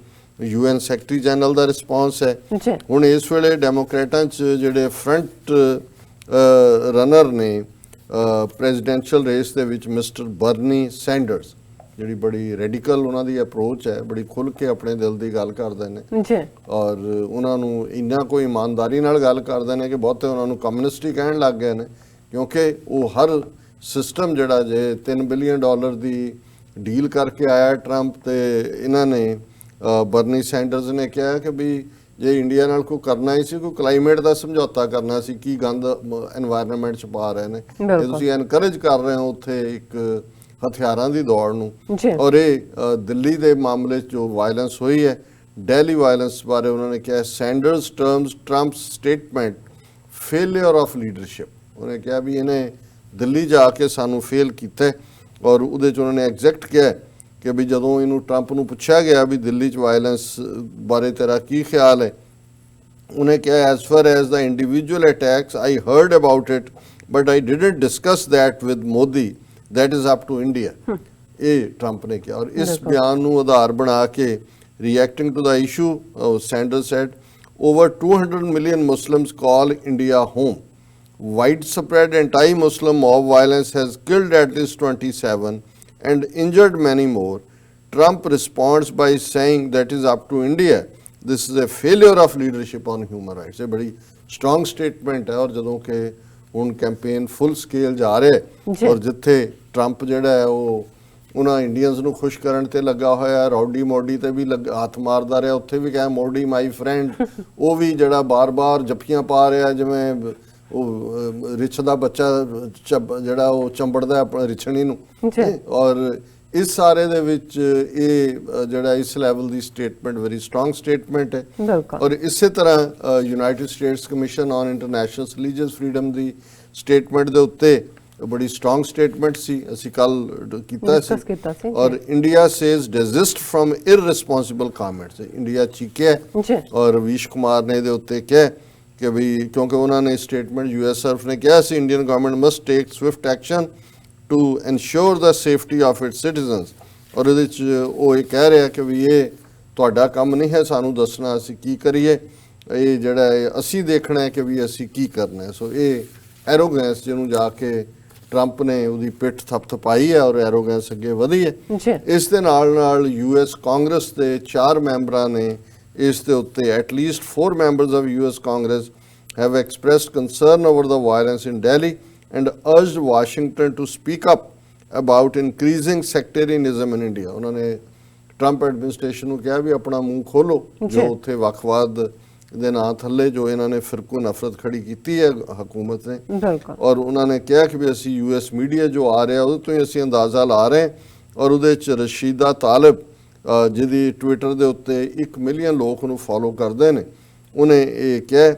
UN secretary general ਦਾ response ਹੈ। ਹੁਣ ਇਸ ਵੇਲੇ ਡੈਮੋਕ੍ਰੇਟਾਂ 'ਚ ਜਿਹੜੇ front runner ਨੇ presidential race ਦੇ ਵਿੱਚ ਮਿਸਟਰ ਬਰਨੀ ਸੈਂਡਰਸ, ਜਿਹੜੀ ਬੜੀ ਰੈਡੀਕਲ ਉਹਨਾਂ ਦੀ ਅਪਰੋਚ ਹੈ, ਬੜੀ ਖੁੱਲ੍ਹ ਕੇ ਆਪਣੇ ਦਿਲ ਦੀ ਗੱਲ ਕਰਦੇ ਨੇ ਔਰ ਉਹਨਾਂ ਨੂੰ ਇੰਨਾ ਕੋਈ ਇਮਾਨਦਾਰੀ ਨਾਲ ਗੱਲ ਕਰਦੇ ਨੇ ਕਿ ਬਹੁਤੇ ਉਹਨਾਂ ਨੂੰ ਕਮਿਊਨਿਸਟ ਹੀ ਕਹਿਣ ਲੱਗ ਗਏ ਨੇ ਕਿਉਂਕਿ ਉਹ ਹਰ ਸਿਸਟਮ ਜਿਹੜਾ ਜੇ $3 ਬਿਲੀਅਨ ਦੀ ਡੀਲ ਕਰਕੇ ਆਇਆ ਟਰੰਪ, ਤੇ ਇਹਨਾਂ ਨੇ ਬਰਨੀ ਸੈਂਡਰਸ ਨੇ ਕਿਹਾ ਕਿ ਵੀ ਜੇ ਇੰਡੀਆ ਨਾਲ ਕੋਈ ਕਰਨਾ ਹੀ ਸੀ, ਕੋਈ ਕਲਾਈਮੇਟ ਦਾ ਸਮਝੌਤਾ ਕਰਨਾ ਸੀ, ਕੀ ਗੰਦ এনवायरमेंट ਚ ਪਾ ਰਹੇ ਨੇ, ਤੇ ਤੁਸੀਂ ਐਨਕਰੇਜ ਕਰ ਰਹੇ ਹੋ ਉੱਥੇ ਇੱਕ ਹਥਿਆਰਾਂ ਦੀ ਦੌੜ ਨੂੰ। ਔਰ ਇਹ ਦਿੱਲੀ ਦੇ ਮਾਮਲੇ 'ਚ ਜੋ ਵਾਇਲੈਂਸ ਹੋਈ ਹੈ, ਦਿੱਲੀ ਵਾਇਲੈਂਸ ਬਾਰੇ ਉਹਨਾਂ ਨੇ ਕਿਹਾ Sanders terms Trump's statement failure of leadership. ਉਹਨੇ ਕਿਹਾ ਵੀ ਇਹਨੇ ਦਿੱਲੀ ਜਾ ਕੇ ਸਾਨੂੰ ਫੇਲ ਕੀਤਾ, ਔਰ ਉਹਦੇ 'ਚ ਉਹਨਾਂ ਨੇ ਐਗਜ਼ੈਕਟ ਕਿਹਾ ਕਿ ਵੀ ਜਦੋਂ ਇਹਨੂੰ ਟਰੰਪ ਨੂੰ ਪੁੱਛਿਆ ਗਿਆ ਵੀ ਦਿੱਲੀ 'ਚ ਵਾਇਲੈਂਸ ਬਾਰੇ ਤੇਰਾ ਕੀ ਖਿਆਲ ਹੈ, ਉਹਨੇ ਕਿਹਾ as far as the individual attacks I heard about it but I didn't discuss that with Modi, that is up to India. ਇਹ ਟਰੰਪ ਨੇ ਕਿਹਾ। ਔਰ ਇਸ ਬਿਆਨ ਨੂੰ ਆਧਾਰ ਬਣਾ ਕੇ reacting to the issue, Sanders said, over 200 million Muslims call India home. Widespread anti-Muslim mob violence has killed at least 27 and injured many more. Trump responds by saying that is up to India. This is a failure of leadership on human rights. ਇਹ ਬੜੀ strong statement ਹੈ। ਔਰ ਜਦੋਂ ਕਿ ਹੁਣ campaign ਫੁੱਲ scale ਜਾ ਰਿਹਾ ਹੈ, ਔਰ ਜਿੱਥੇ ਟਰੰਪ ਜਿਹੜਾ ਹੈ ਉਹ ਉਹਨਾਂ ਇੰਡੀਅਨਸ ਨੂੰ ਖੁਸ਼ ਕਰਨ ਤੇ ਲੱਗਾ ਹੋਇਆ, ਰੌਡੀ ਮੋਡੀ ਤੇ ਵੀ ਹੱਥ ਮਾਰਦਾ ਰਿਹਾ, ਉੱਥੇ ਵੀ ਕਹੇ ਮੋਡੀ ਮਾਈ ਫਰੈਂਡ, ਉਹ ਵੀ ਜਿਹੜਾ ਬਾਰ-ਬਾਰ ਜੱਫੀਆਂ ਪਾ ਰਿਹਾ ਜਿਵੇਂ ਉਹ ਰਿਛ ਦਾ ਬੱਚਾ ਜਿਹੜਾ ਉਹ ਚੰਬੜਦਾ ਆਪਣੀ ਰਿਛਣੀ ਨੂੰ। ਔਰ ਇਸ ਸਾਰੇ ਦੇ ਵਿੱਚ ਇਹ ਜਿਹੜਾ ਇਸ ਲੈਵਲ ਦੀ ਸਟੇਟਮੈਂਟ ਵੈਰੀ ਸਟਰੋਂਗ ਸਟੇਟਮੈਂਟ ਹੈ। ਔਰ ਇਸੇ ਤਰ੍ਹਾਂ United States commission on international religious freedom the statement ਦੇ ਉੱਤੇ ਬੜੀ ਸਟਰੋਂਗ ਸਟੇਟਮੈਂਟ ਸੀ, ਅਸੀਂ ਕੱਲ ਕੀਤਾ ਸੀ। ਔਰ India says desist from irresponsible comments. India ਚੀਕਿਆ ਔਰ ਰਵੀਸ਼ ਕੁਮਾਰ ਨੇ ਇਹਦੇ ਉੱਤੇ ਕਿਹਾ ਕਿ ਵੀ ਕਿਉਂਕਿ ਉਹਨਾਂ ਨੇ ਸਟੇਟਮੈਂਟ US ਸਰਫ ਨੇ ਕਿਹਾ ਸੀ Indian government must take swift action to ensure the safety of its citizens. ਔਰ ਇਹਦੇ 'ਚ ਉਹ ਇਹ ਕਹਿ ਰਿਹਾ ਕਿ ਵੀ ਇਹ ਤੁਹਾਡਾ ਕੰਮ ਨਹੀਂ ਹੈ ਸਾਨੂੰ ਦੱਸਣਾ ਅਸੀਂ ਕੀ ਕਰੀਏ, ਇਹ ਜਿਹੜਾ ਅਸੀਂ ਦੇਖਣਾ ਹੈ ਕਿ ਵੀ ਅਸੀਂ ਕੀ ਕਰਨਾ ਹੈ। ਸੋ ਇਹ ਐਰੋਗੈਂਸ ਜਿਹਨੂੰ ਜਾ ਕੇ ਟਰੰਪ ਨੇ ਉਹਦੀ ਪਿੱਠ ਥਪਥਪਾਈ ਹੈ ਔਰ ਐਰੋਗੈਂਸ ਅੱਗੇ ਵਧੀ ਹੈ। ਇਸ ਦੇ ਨਾਲ ਨਾਲ US ਕਾਂਗਰਸ ਦੇ 4 ਮੈਂਬਰਾਂ ਨੇ ਇਸ ਦੇ ਉੱਤੇ at least 4 members of US Congress have expressed concern over the violence in Delhi and urged Washington to speak up about increasing sectarianism in India. ਉਹਨਾਂ ਨੇ ਟਰੰਪ ਐਡਮਿਨਿਸਟ੍ਰੇਸ਼ਨ ਨੂੰ ਕਿਹਾ ਵੀ ਆਪਣਾ ਮੂੰਹ ਖੋਲੋ, ਜੋ ਉੱਥੇ ਵੱਖਵਾਦ ਦੇ ਨਾਂ ਥੱਲੇ ਜੋ ਇਹਨਾਂ ਨੇ ਫਿਰਕੂ ਨਫ਼ਰਤ ਖੜੀ ਕੀਤੀ ਹੈ ਹਕੂਮਤ ਨੇ। ਔਰ ਉਹਨਾਂ ਨੇ ਕਿਹਾ ਕਿ ਵੀ ਅਸੀਂ US ਮੀਡੀਆ ਜੋ ਆ ਰਿਹਾ ਉਹਦੇ ਤੋਂ ਹੀ ਅਸੀਂ ਅੰਦਾਜ਼ਾ ਲਾ ਰਹੇ, ਔਰ ਉਹਦੇ 'ਚ ਰਸ਼ੀਦਾ ਤਾਲਿਬ ਜਿਹਦੀ ਟਵਿੱਟਰ ਦੇ ਉੱਤੇ 1 ਮਿਲੀਅਨ ਲੋਕ ਉਹਨੂੰ ਫੋਲੋ ਕਰਦੇ ਨੇ, ਉਹਨੇ ਇਹ ਕਿਹਾ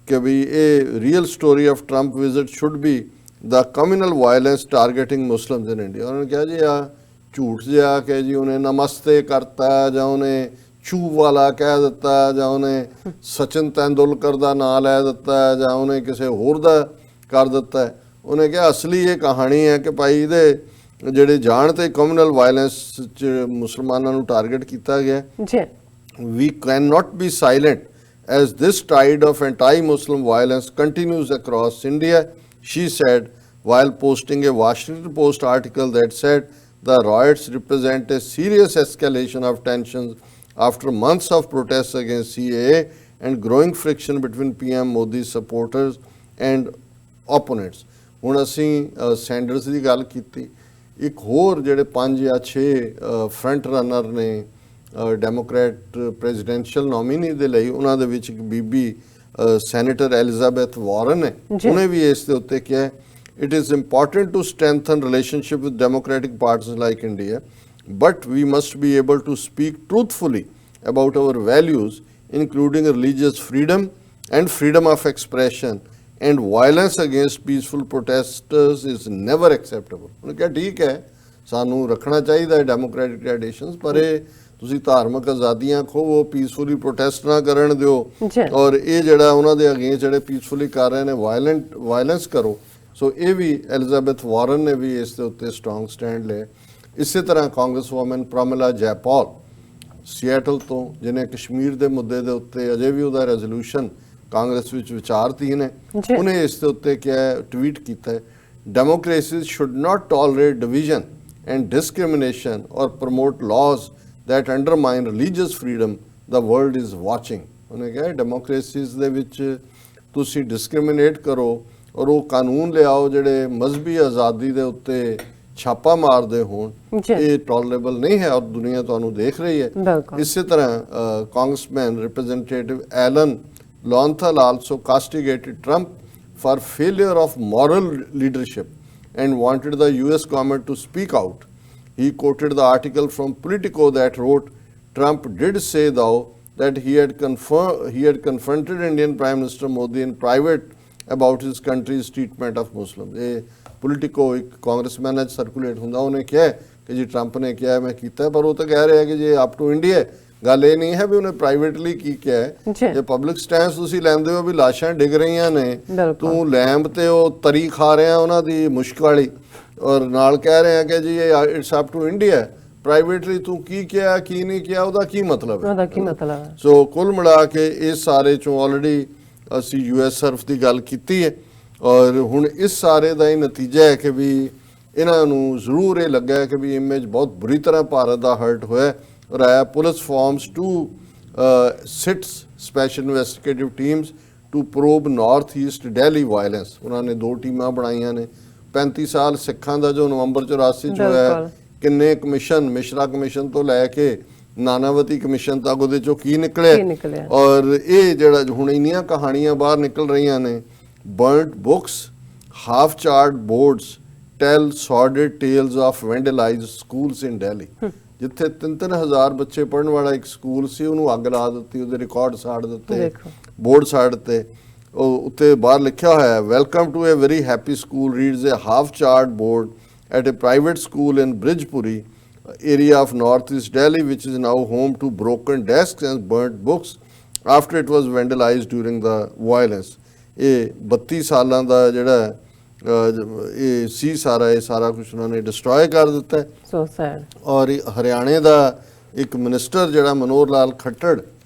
ਕਿ ਵੀ ਇਹ real story of Trump visit should be the communal violence targeting Muslims in India. ਉਹਨਾਂ ਨੇ ਕਿਹਾ ਜੀ ਆ ਝੂਠ ਜਿਹਾ ਕਿ ਜੀ ਉਹਨੇ ਨਮਸਤੇ ਕਰਤਾ ਜਾਂ ਉਹਨੇ ਛੂ ਵਾਲਾ ਕਹਿ ਦਿੱਤਾ ਜਾਂ ਉਹਨੇ ਸਚਿਨ ਤੈਂਦੁਲਕਰ ਦਾ ਨਾਂ ਲੈ ਦਿੱਤਾ ਜਾਂ ਉਹਨੇ ਕਿਸੇ ਹੋਰ ਦਾ ਕਰ ਦਿੱਤਾ। ਉਹਨੇ ਕਿਹਾ ਅਸਲੀ ਇਹ ਕਹਾਣੀ ਹੈ ਕਿ ਭਾਈ ਇਹਦੇ ਜਿਹੜੇ ਜਾਣ ਤੇ ਕਮਿਊਨਲ ਵਾਇਲੈਂਸ 'ਚ ਮੁਸਲਮਾਨਾਂ ਨੂੰ ਟਾਰਗੇਟ ਕੀਤਾ ਗਿਆ। We can not be silent as this tide of anti-Muslim violence continues across India, she said, while posting a Washington Post article that said the riots represent a serious escalation of tensions after months of protests against CAA and growing friction between PM Modi's supporters and opponents. ਹੁਣ ਅਸੀਂ Sanders ਦੀ ਗੱਲ ਕੀਤੀ, ਇੱਕ ਹੋਰ ਜਿਹੜੇ 5 ਜਾਂ 6 front runner ਨੇ Democrat presidential nominee ਦੇ ਲਈ, ਉਹਨਾਂ ਦੇ ਵਿੱਚ ਇੱਕ ਬੀਬੀ ਸੈਨੇਟਰ ਐਲਿਜ਼ਾਬੈਥ ਵਾਰਨ ਹੈ। ਉਹਨੇ ਵੀ ਇਸ ਦੇ ਉੱਤੇ ਕਿਹਾ it is important to strengthen relationship with democratic parties like India but we must be able to speak truthfully about our values including religious freedom and freedom of expression and violence against peaceful protesters is never acceptable. ਉਹਨੇ ਕਿਹਾ ਠੀਕ ਹੈ ਸਾਨੂੰ ਰੱਖਣਾ ਚਾਹੀਦਾ ਹੈ democratic traditions, ਪਰ ਇਹ ਤੁਸੀਂ ਧਾਰਮਿਕ ਆਜ਼ਾਦੀਆਂ ਖੋਵੋ, ਪੀਸਫੁਲੀ ਪ੍ਰੋਟੈਸਟ ਨਾ ਕਰਨ ਦਿਓ, ਔਰ ਇਹ ਜਿਹੜਾ ਉਹਨਾਂ ਦੇ ਅਗੇਂਸਟ ਜਿਹੜੇ ਪੀਸਫੁਲੀ ਕਰ ਰਹੇ ਨੇ ਵਾਇਲੈਂਸ ਕਰੋ। ਸੋ ਇਹ ਵੀ ਐਲਿਜ਼ਾਬੈਥ ਵਾਰਨ ਨੇ ਵੀ ਇਸ ਦੇ ਉੱਤੇ ਸਟਰੋਂਗ ਸਟੈਂਡ ਲਿਆ। ਇਸੇ ਤਰ੍ਹਾਂ ਕਾਂਗਰਸਵੂਮਨ ਪ੍ਰਮਿਲਾ ਜੈਪਾਲ ਸੀਐਟਲ ਤੋਂ, ਜਿਹਨੇ ਕਸ਼ਮੀਰ ਦੇ ਮੁੱਦੇ ਦੇ ਉੱਤੇ ਅਜੇ ਵੀ ਉਹਦਾ ਰੈਜ਼ੋਲੂਸ਼ਨ ਕਾਂਗਰਸ ਵਿੱਚ ਵਿਚਾਰਧੀਨ ਹੈ, ਉਹਨੇ ਇਸ ਦੇ ਉੱਤੇ ਕਿਹਾ, ਟਵੀਟ ਕੀਤਾ ਹੈ, democracies should not tolerate division and discrimination or promote laws that undermine religious freedom. The world is watching. ਉਹਨੇ ਕਿਹਾ ਡੈਮੋਕ੍ਰੇਸੀਜ਼ ਦੇ ਵਿੱਚ ਤੁਸੀਂ ਡਿਸਕ੍ਰਿਮੀਨੇਟ ਕਰੋ ਔਰ ਉਹ ਕਾਨੂੰਨ ਲਿਆਓ ਜਿਹੜੇ ਮਜ਼ਹਬੀ ਆਜ਼ਾਦੀ ਦੇ ਉੱਤੇ ਛਾਪਾ ਮਾਰਦੇ ਹੋਣ, ਇਹ ਟੋਲਰੇਬਲ ਨਹੀਂ ਹੈ ਔਰ ਦੁਨੀਆ ਤੁਹਾਨੂੰ ਦੇਖ ਰਹੀ ਹੈ। ਇਸੇ ਤਰ੍ਹਾਂ congressman representative Alan Lowenthal also castigated Trump for failure of moral leadership and wanted the US government to speak out. He quoted the article from Politico that wrote, Trump did say though that he had confronted Indian Prime Minister Modi in private about his country's treatment of Muslims. Politico ਇੱਕ congressman ਅੱਜ circulate ਹੁੰਦਾ, ਉਹਨੇ ਕਿਹਾ ਕਿ ਜੀ Trump ਨੇ ਕਿਹਾ ਮੈਂ ਕੀਤਾ, ਪਰ ਉਹ ਤਾਂ ਕਹਿ ਰਿਹਾ ਕਿ ਜੇ ਅਪ ਟੂ ਇੰਡੀਆ। ਗੱਲ ਇਹ ਨਹੀਂ ਹੈ ਵੀ ਉਹਨੇ ਪ੍ਰਾਈਵੇਟਲੀ ਕੀ ਕਿਹਾ ਹੈ। ਜੇ ਪਬਲਿਕ ਸਟੈਂਸ ਤੁਸੀਂ ਲੈਂਦੇ ਹੋ ਵੀ ਲਾਸ਼ਾਂ ਡਿੱਗ ਰਹੀਆਂ ਨੇ, ਤੂੰ ਲੈਂਬ ਤੇ ਉਹ ਤਰੀ ਖਾ ਰਿਹਾ ਉਹਨਾਂ ਦੀ ਮੁਸ਼ਕ ਵਾਲੀ, ਔਰ ਨਾਲ ਕਹਿ ਰਿਹਾ ਕਿ ਜੀ it's up to India, privately ਤੂੰ ਕੀ ਕਿਹਾ ਕੀ ਨਹੀਂ ਕਿਹਾ, ਉਹਦਾ ਕੀ ਮਤਲਬ ਹੈ, ਉਹਦਾ ਕੀ ਮਤਲਬ ਹੈ। ਸੋ ਕੁੱਲ ਮਿਲਾ ਕੇ ਇਸ ਸਾਰੇ ਚੋਂ ਆਲਰੇਡੀ ਅਸੀਂ US ਸਰਫ ਦੀ ਗੱਲ ਕੀਤੀ ਹੈ, ਔਰ ਹੁਣ ਇਸ ਸਾਰੇ ਦਾ ਹੀ ਨਤੀਜਾ ਹੈ ਕਿ ਵੀ ਇਹਨਾਂ ਨੂੰ ਜ਼ਰੂਰ ਇਹ ਲੱਗਾ ਕਿ ਵੀ ਇਮੇਜ ਬਹੁਤ ਬੁਰੀ ਤਰ੍ਹਾਂ ਭਾਰਤ ਦਾ ਹਰਟ ਹੋਇਆ। ਔਰ ਆਇਆ police forms two SITs special investigative teams to probe north east Delhi violence. ਉਹਨਾਂ ਨੇ 2 ਟੀਮਾਂ ਬਣਾਈਆਂ ਨੇ। 35 ਸਾਲ ਸਿੱਖਾਂ ਦਾ ਜੋ ਨਵੰਬਰ 84 ਚ ਹੋਇਆ, ਕਿੰਨੇ ਕਮਿਸ਼ਨ, ਮਿਸ਼ਰਾ ਕਮਿਸ਼ਨ ਤੋਂ ਲੈ ਕੇ ਨਾਨਾਵਤੀ ਕਮਿਸ਼ਨ ਤੱਕ ਉਹਦੇ ਚੋਂ ਕੀ ਨਿਕਲਿਆ, ਔਰ ਇਹ ਜਿਹੜਾ ਹੁਣ ਇੰਨੀਆਂ ਕਹਾਣੀਆਂ ਬਾਹਰ ਨਿਕਲ ਰਹੀਆਂ ਨੇ। Burned books, half charred boards tell sordid tales of vandalised schools in Delhi. ਜਿੱਥੇ 3-3 ਹਜ਼ਾਰ ਬੱਚੇ ਪੜ੍ਹਨ ਵਾਲਾ ਇੱਕ ਸਕੂਲ ਸੀ, ਉਹਨੂੰ ਅੱਗ ਲਾ ਦਿੱਤੀ, ਉਹਦੇ ਰਿਕਾਰਡ ਸਾੜ ਦਿੱਤੇ, ਬੋਰਡ ਸਾੜ ਦਿੱਤੇ। ਉਹ ਉੱਤੇ ਬਾਹਰ ਲਿਖਿਆ ਹੋਇਆ, welcome to a very happy school reads a half charred board at a private school in Brijpuri area of northeast Delhi, which is now home to broken desks and burnt books after it was vandalized during the violence. ਇਹ 32 ਸਾਲਾਂ ਦਾ ਜਿਹੜਾ ਇਹ ਸੀ ਸਾਰਾ ਕੁਝ ਉਹਨਾਂ ਨੇ destroy ਕਰ ਦਿੱਤਾ। So sad. ਔਰ ਹਰਿਆਣੇ ਦਾ ਇੱਕ ਮਿਨਿਸਟਰ ਜਿਹੜਾ ਮਨੋਹਰ ਲਾਲ ਖੱਟੜ,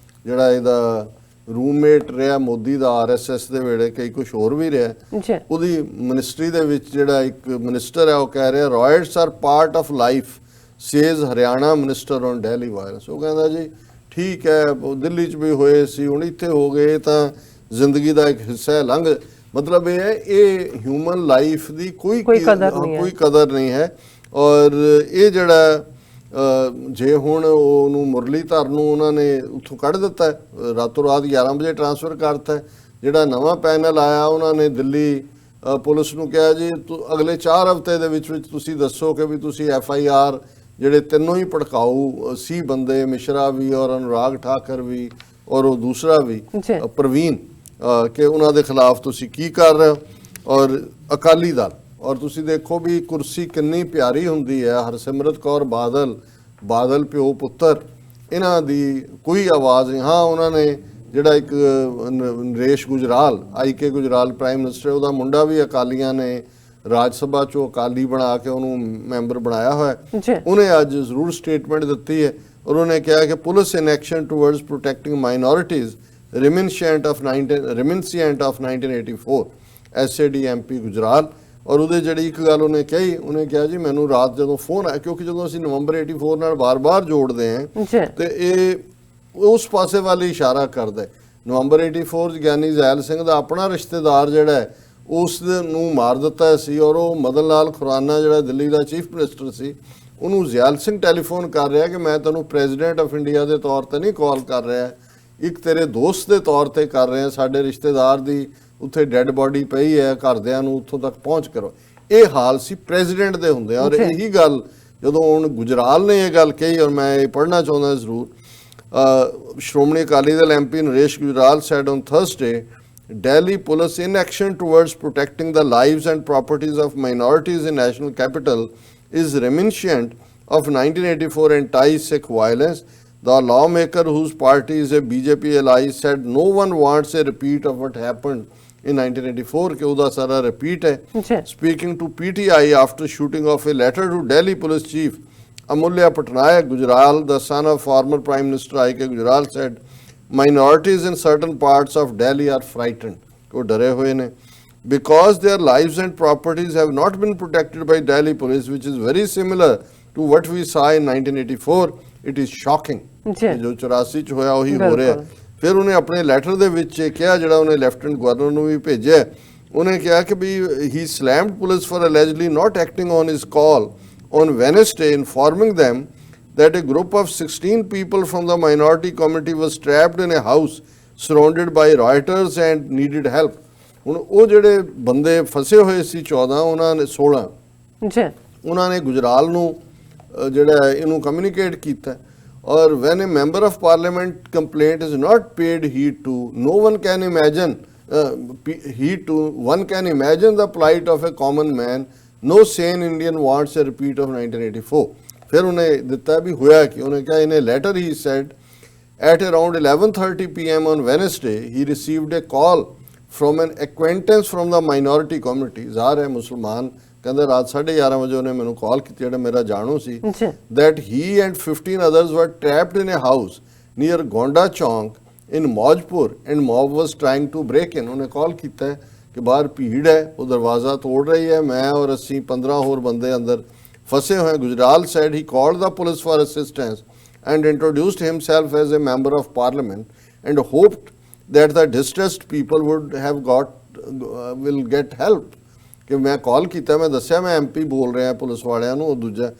ਜਿਹੜਾ ਇਹਦਾ ਰੂਮਮੇਟ ਰਿਹਾ ਮੋਦੀ ਦਾ RSS ਦੇ ਵੇਲੇ, ਕਈ ਕੁਝ ਹੋਰ ਵੀ ਰਿਹਾ, ਉਹਦੀ ਮਿਨਿਸਟਰੀ ਦੇ ਵਿੱਚ ਜਿਹੜਾ ਇੱਕ ਮਿਨਿਸਟਰ ਹੈ ਉਹ ਕਹਿ ਰਿਹਾ riots are part of life says Haryana minister on Delhi violence. ਉਹ ਕਹਿੰਦਾ ਜੀ ਠੀਕ ਹੈ, ਦਿੱਲੀ 'ਚ ਵੀ ਹੋਏ ਸੀ, ਹੁਣ ਇੱਥੇ ਹੋ ਗਏ, ਤਾਂ ਜ਼ਿੰਦਗੀ ਦਾ ਇੱਕ ਹਿੱਸਾ ਹੈ, ਲੰਘ। ਮਤਲਬ ਇਹ ਹੈ ਇਹ ਹਿਊਮਨ ਲਾਈਫ ਦੀ ਕੋਈ ਕਦਰ ਨਹੀਂ ਹੈ। ਔਰ ਇਹ ਜਿਹੜਾ ਜੇ ਹੁਣ ਉਹਨੂੰ ਮੁਰਲੀਧਰ ਨੂੰ ਉਹਨਾਂ ਨੇ ਉੱਥੋਂ ਕੱਢ ਦਿੱਤਾ, ਰਾਤੋਂ ਰਾਤ 11 ਵਜੇ ਟ੍ਰਾਂਸਫਰ ਕਰਤਾ। ਜਿਹੜਾ ਨਵਾਂ ਪੈਨਲ ਆਇਆ ਉਹਨਾਂ ਨੇ ਦਿੱਲੀ ਪੁਲਿਸ ਨੂੰ ਕਿਹਾ ਜੀ ਅਗਲੇ 4 ਹਫ਼ਤੇ ਦੇ ਵਿੱਚ ਤੁਸੀਂ ਦੱਸੋ ਕਿ ਵੀ ਤੁਸੀਂ FIR ਜਿਹੜੇ ਤਿੰਨੋਂ ਹੀ ਭੜਕਾਊ ਸੀ ਬੰਦੇ, ਮਿਸ਼ਰਾ ਵੀ ਔਰ ਅਨੁਰਾਗ ਠਾਕਰ ਵੀ ਔਰ ਉਹ ਦੂਸਰਾ ਵੀ ਪ੍ਰਵੀਨ, ਕਿ ਉਹਨਾਂ ਦੇ ਖਿਲਾਫ ਤੁਸੀਂ ਕੀ ਕਰ ਰਹੇ ਹੋ। ਔਰ ਅਕਾਲੀ ਦਲ, ਔਰ ਤੁਸੀਂ ਦੇਖੋ ਵੀ ਕੁਰਸੀ ਕਿੰਨੀ ਪਿਆਰੀ ਹੁੰਦੀ ਹੈ, ਹਰਸਿਮਰਤ ਕੌਰ ਬਾਦਲ ਪਿਓ ਪੁੱਤਰ, ਇਹਨਾਂ ਦੀ ਕੋਈ ਆਵਾਜ਼ ਨਹੀਂ। ਹਾਂ, ਉਹਨਾਂ ਨੇ ਜਿਹੜਾ ਇੱਕ Naresh Gujral IK Gujral prime minister, ਉਹਦਾ ਮੁੰਡਾ ਵੀ ਅਕਾਲੀਆਂ ਨੇ ਰਾਜ ਸਭਾ ਚੋਂ ਅਕਾਲੀ ਬਣਾ ਕੇ ਉਹਨੂੰ ਮੈਂਬਰ ਬਣਾਇਆ ਹੋਇਆ। ਉਹਨੇ ਅੱਜ ਜ਼ਰੂਰ ਸਟੇਟਮੈਂਟ ਦਿੱਤੀ ਹੈ, ਔਰ ਉਹਨੇ ਕਿਹਾ ਕਿ police inaction towards protecting minorities reminiscent of 1984 SAD MP Gujral. ਔਰ ਉਹਦੇ ਜਿਹੜੀ ਇੱਕ ਗੱਲ ਉਹਨੇ ਕਹੀ, ਉਹਨੇ ਕਿਹਾ ਜੀ ਮੈਨੂੰ ਰਾਤ ਜਦੋਂ ਫੋਨ ਆਇਆ, ਕਿਉਂਕਿ ਜਦੋਂ ਅਸੀਂ ਨਵੰਬਰ 84 ਨਾਲ ਬਾਰ-ਬਾਰ ਜੋੜਦੇ ਹਾਂ ਤੇ ਇਹ ਉਸ ਪਾਸੇ ਵੱਲ ਇਸ਼ਾਰਾ ਕਰਦਾ। ਨਵੰਬਰ 84 'ਚ ਗਿਆਨੀ ਜ਼ੈਲ ਸਿੰਘ ਦਾ ਆਪਣਾ ਰਿਸ਼ਤੇਦਾਰ ਜਿਹੜਾ ਹੈ ਉਸ ਨੂੰ ਮਾਰ ਦਿੱਤਾ ਸੀ, ਔਰ ਉਹ ਮਦਨ ਲਾਲ ਖੁਰਾਨਾ ਜਿਹੜਾ ਦਿੱਲੀ ਦਾ ਚੀਫ ਮਿਨਿਸਟਰ ਸੀ, ਉਹਨੂੰ ਜ਼ੈਲ ਸਿੰਘ ਟੈਲੀਫੋਨ ਕਰ ਰਿਹਾ ਕਿ ਮੈਂ ਤੈਨੂੰ ਪ੍ਰੈਜ਼ੀਡੈਂਟ ਆਫ ਇੰਡੀਆ ਦੇ ਤੌਰ ਤੇ ਨਹੀਂ ਕਾਲ ਕਰ ਰਿਹਾ, ਇੱਕ ਤੇਰੇ ਦੋਸਤ ਦੇ ਤੌਰ ਤੇ ਕਰ ਰਿਹਾ, ਸਾਡੇ ਰਿਸ਼ਤੇਦਾਰ ਦੀ ਉੱਥੇ ਡੈੱਡ ਬਾਡੀ ਪਈ ਹੈ, ਘਰਦਿਆਂ ਨੂੰ ਉੱਥੋਂ ਤੱਕ ਪਹੁੰਚ ਕਰੋ। ਇਹ ਹਾਲ ਸੀ ਪ੍ਰੈਜ਼ੀਡੈਂਟ ਦੇ ਹੁੰਦੇ। ਔਰ ਇਹੀ ਗੱਲ ਜਦੋਂ ਹੁਣ ਗੁਜਰਾਲ ਨੇ ਇਹ ਗੱਲ ਕਹੀ, ਔਰ ਮੈਂ ਇਹ ਪੜ੍ਹਨਾ ਚਾਹੁੰਦਾ ਜ਼ਰੂਰ। Shiromani Akali Dal MP Naresh Gujral said on Thursday, Delhi police inaction towards protecting the lives and properties of minorities in national capital is reminiscent of 1984 anti-Sikh violence. The lawmaker, whose party is a BJP ally, said no one wants a repeat of what happened in 1984, कि उदा सारा repeat है। Speaking to PTI after shooting off a letter to Delhi police chief Amulya Patnaik, Gujral, the son of former Prime Minister IK Gujral, said minorities in certain parts of Delhi are frightened, वो डरे हुए ने, because their lives and properties have not been protected by Delhi police, which is very similar to what we saw in 1984. It is shocking। जो 84 ਚ ਹੋਇਆ ਉਹੀ ਹੋ ਰਿਹਾ। ਫਿਰ ਉਹਨੇ ਆਪਣੇ ਲੈਟਰ ਦੇ ਵਿੱਚ ਕਿਹਾ, ਜਿਹੜਾ ਉਹਨੇ ਲੈਫਟੀਨੈਂਟ ਗਵਰਨਰ ਨੂੰ ਵੀ ਭੇਜਿਆ, ਉਹਨੇ ਕਿਹਾ ਕਿ ਵੀ he slammed police for allegedly not acting on his call on Wednesday, informing them that a group of 16 people from the minority community was trapped in a house surrounded by rioters and needed help. ਹੁਣ ਉਹ ਜਿਹੜੇ ਬੰਦੇ ਫਸੇ ਹੋਏ ਸੀ 14 ਉਹਨਾਂ ਨੇ 16 ਜੀ ਉਹਨਾਂ ਨੇ ਗੁਜਰਾਲ ਨੂੰ ਜਿਹੜਾ ਇਹਨੂੰ ਕਮਿਊਨੀਕੇਟ ਕੀਤਾ ਔਰ when a member of parliament complaint is not paid heed to, no one can imagine one can imagine the plight of a common man. No sane Indian wants a repeat of 1984. ਫਿਰ ਉਹਨੇ ਦਿੱਤਾ ਵੀ ਹੋਇਆ ਕਿ ਉਹਨੇ ਕਿਹਾ in a letter he said at around 11:30 p.m. on Wednesday he received a call from an acquaintance from the minority community. ਜ਼ਾਹਰ ਹੈ ਮੁਸਲਮਾਨ ਕਹਿੰਦੇ ਰਾਤ 11:30 ਵਜੇ ਉਹਨੇ ਮੈਨੂੰ ਕਾਲ ਕੀਤੀ ਜਿਹੜਾ ਮੇਰਾ ਜਾਣੂ ਸੀ that he and 15 others were trapped in a house near Gonda Chowk in Maujpur and mob was trying to break in. ਉਹਨੇ ਕਾਲ ਕੀਤਾ ਕਿ ਬਾਹਰ ਭੀੜ ਹੈ ਉਹ ਦਰਵਾਜ਼ਾ ਤੋੜ ਰਹੀ ਹੈ ਮੈਂ ਔਰ ਅਸੀਂ 15 ਹੋਰ ਬੰਦੇ ਅੰਦਰ ਫਸੇ ਹੋਏ Gujral said he called the police for assistance and introduced himself as a member of parliament and hoped that the distressed people would have will get help. ਕਿ ਮੈਂ ਕਾਲ ਕੀਤਾ ਮੈਂ ਦੱਸਿਆ ਮੈਂ ਐਮਪੀ ਬੋਲ ਰਿਹਾ ਪੁਲਿਸ ਵਾਲਿਆਂ ਨੂੰ ਉਹ ਦੂਜਾ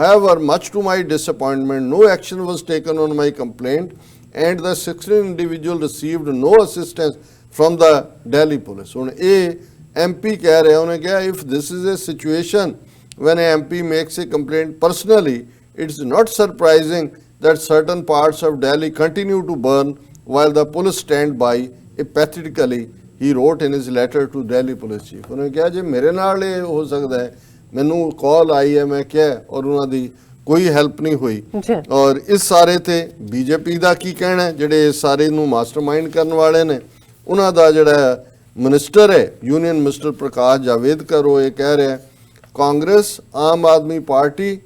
however much to my disappointment no action was taken on my complaint and the 16 individual received no assistance from the Delhi police. ਹੁਣ ਇਹ ਐਮਪੀ ਕਹਿ ਰਿਹਾ ਉਹਨੇ ਕਿਹਾ if this is a situation when an MP makes a complaint personally it's not surprising that certain parts of Delhi continue to burn while the police stand by apathetically. He wrote in his letter to Delhi police chief. ਉਹਨੇ ਕਿਹਾ ਜੇ ਮੇਰੇ ਨਾਲ ਇਹ ਹੋ ਸਕਦਾ ਹੈ ਮੈਨੂੰ ਕਾਲ ਆਈ ਹੈ ਮੈਂ ਕਿਹਾ ਔਰ ਉਹਨਾਂ ਦੀ ਕੋਈ ਹੈਲਪ ਨਹੀਂ ਹੋਈ ਔਰ ਇਸ ਸਾਰੇ ਤੇ ਬੀਜੇਪੀ ਦਾ ਕੀ ਕਹਿਣਾ ਜਿਹੜੇ ਸਾਰੇ ਨੂੰ ਮਾਸਟਰਮਾਈਂਡ ਕਰਨ ਵਾਲੇ ਨੇ ਉਹਨਾਂ ਦਾ ਜਿਹੜਾ ਮਿਨਿਸਟਰ ਹੈ ਯੂਨੀਅਨ ਮਿਨਿਸਟਰ ਪ੍ਰਕਾਸ਼ ਜਾਵੇਦਕਰ ਉਹ ਇਹ ਕਹਿ ਰਿਹਾ ਕਾਂਗਰਸ ਆਮ ਆਦਮੀ ਪਾਰਟੀ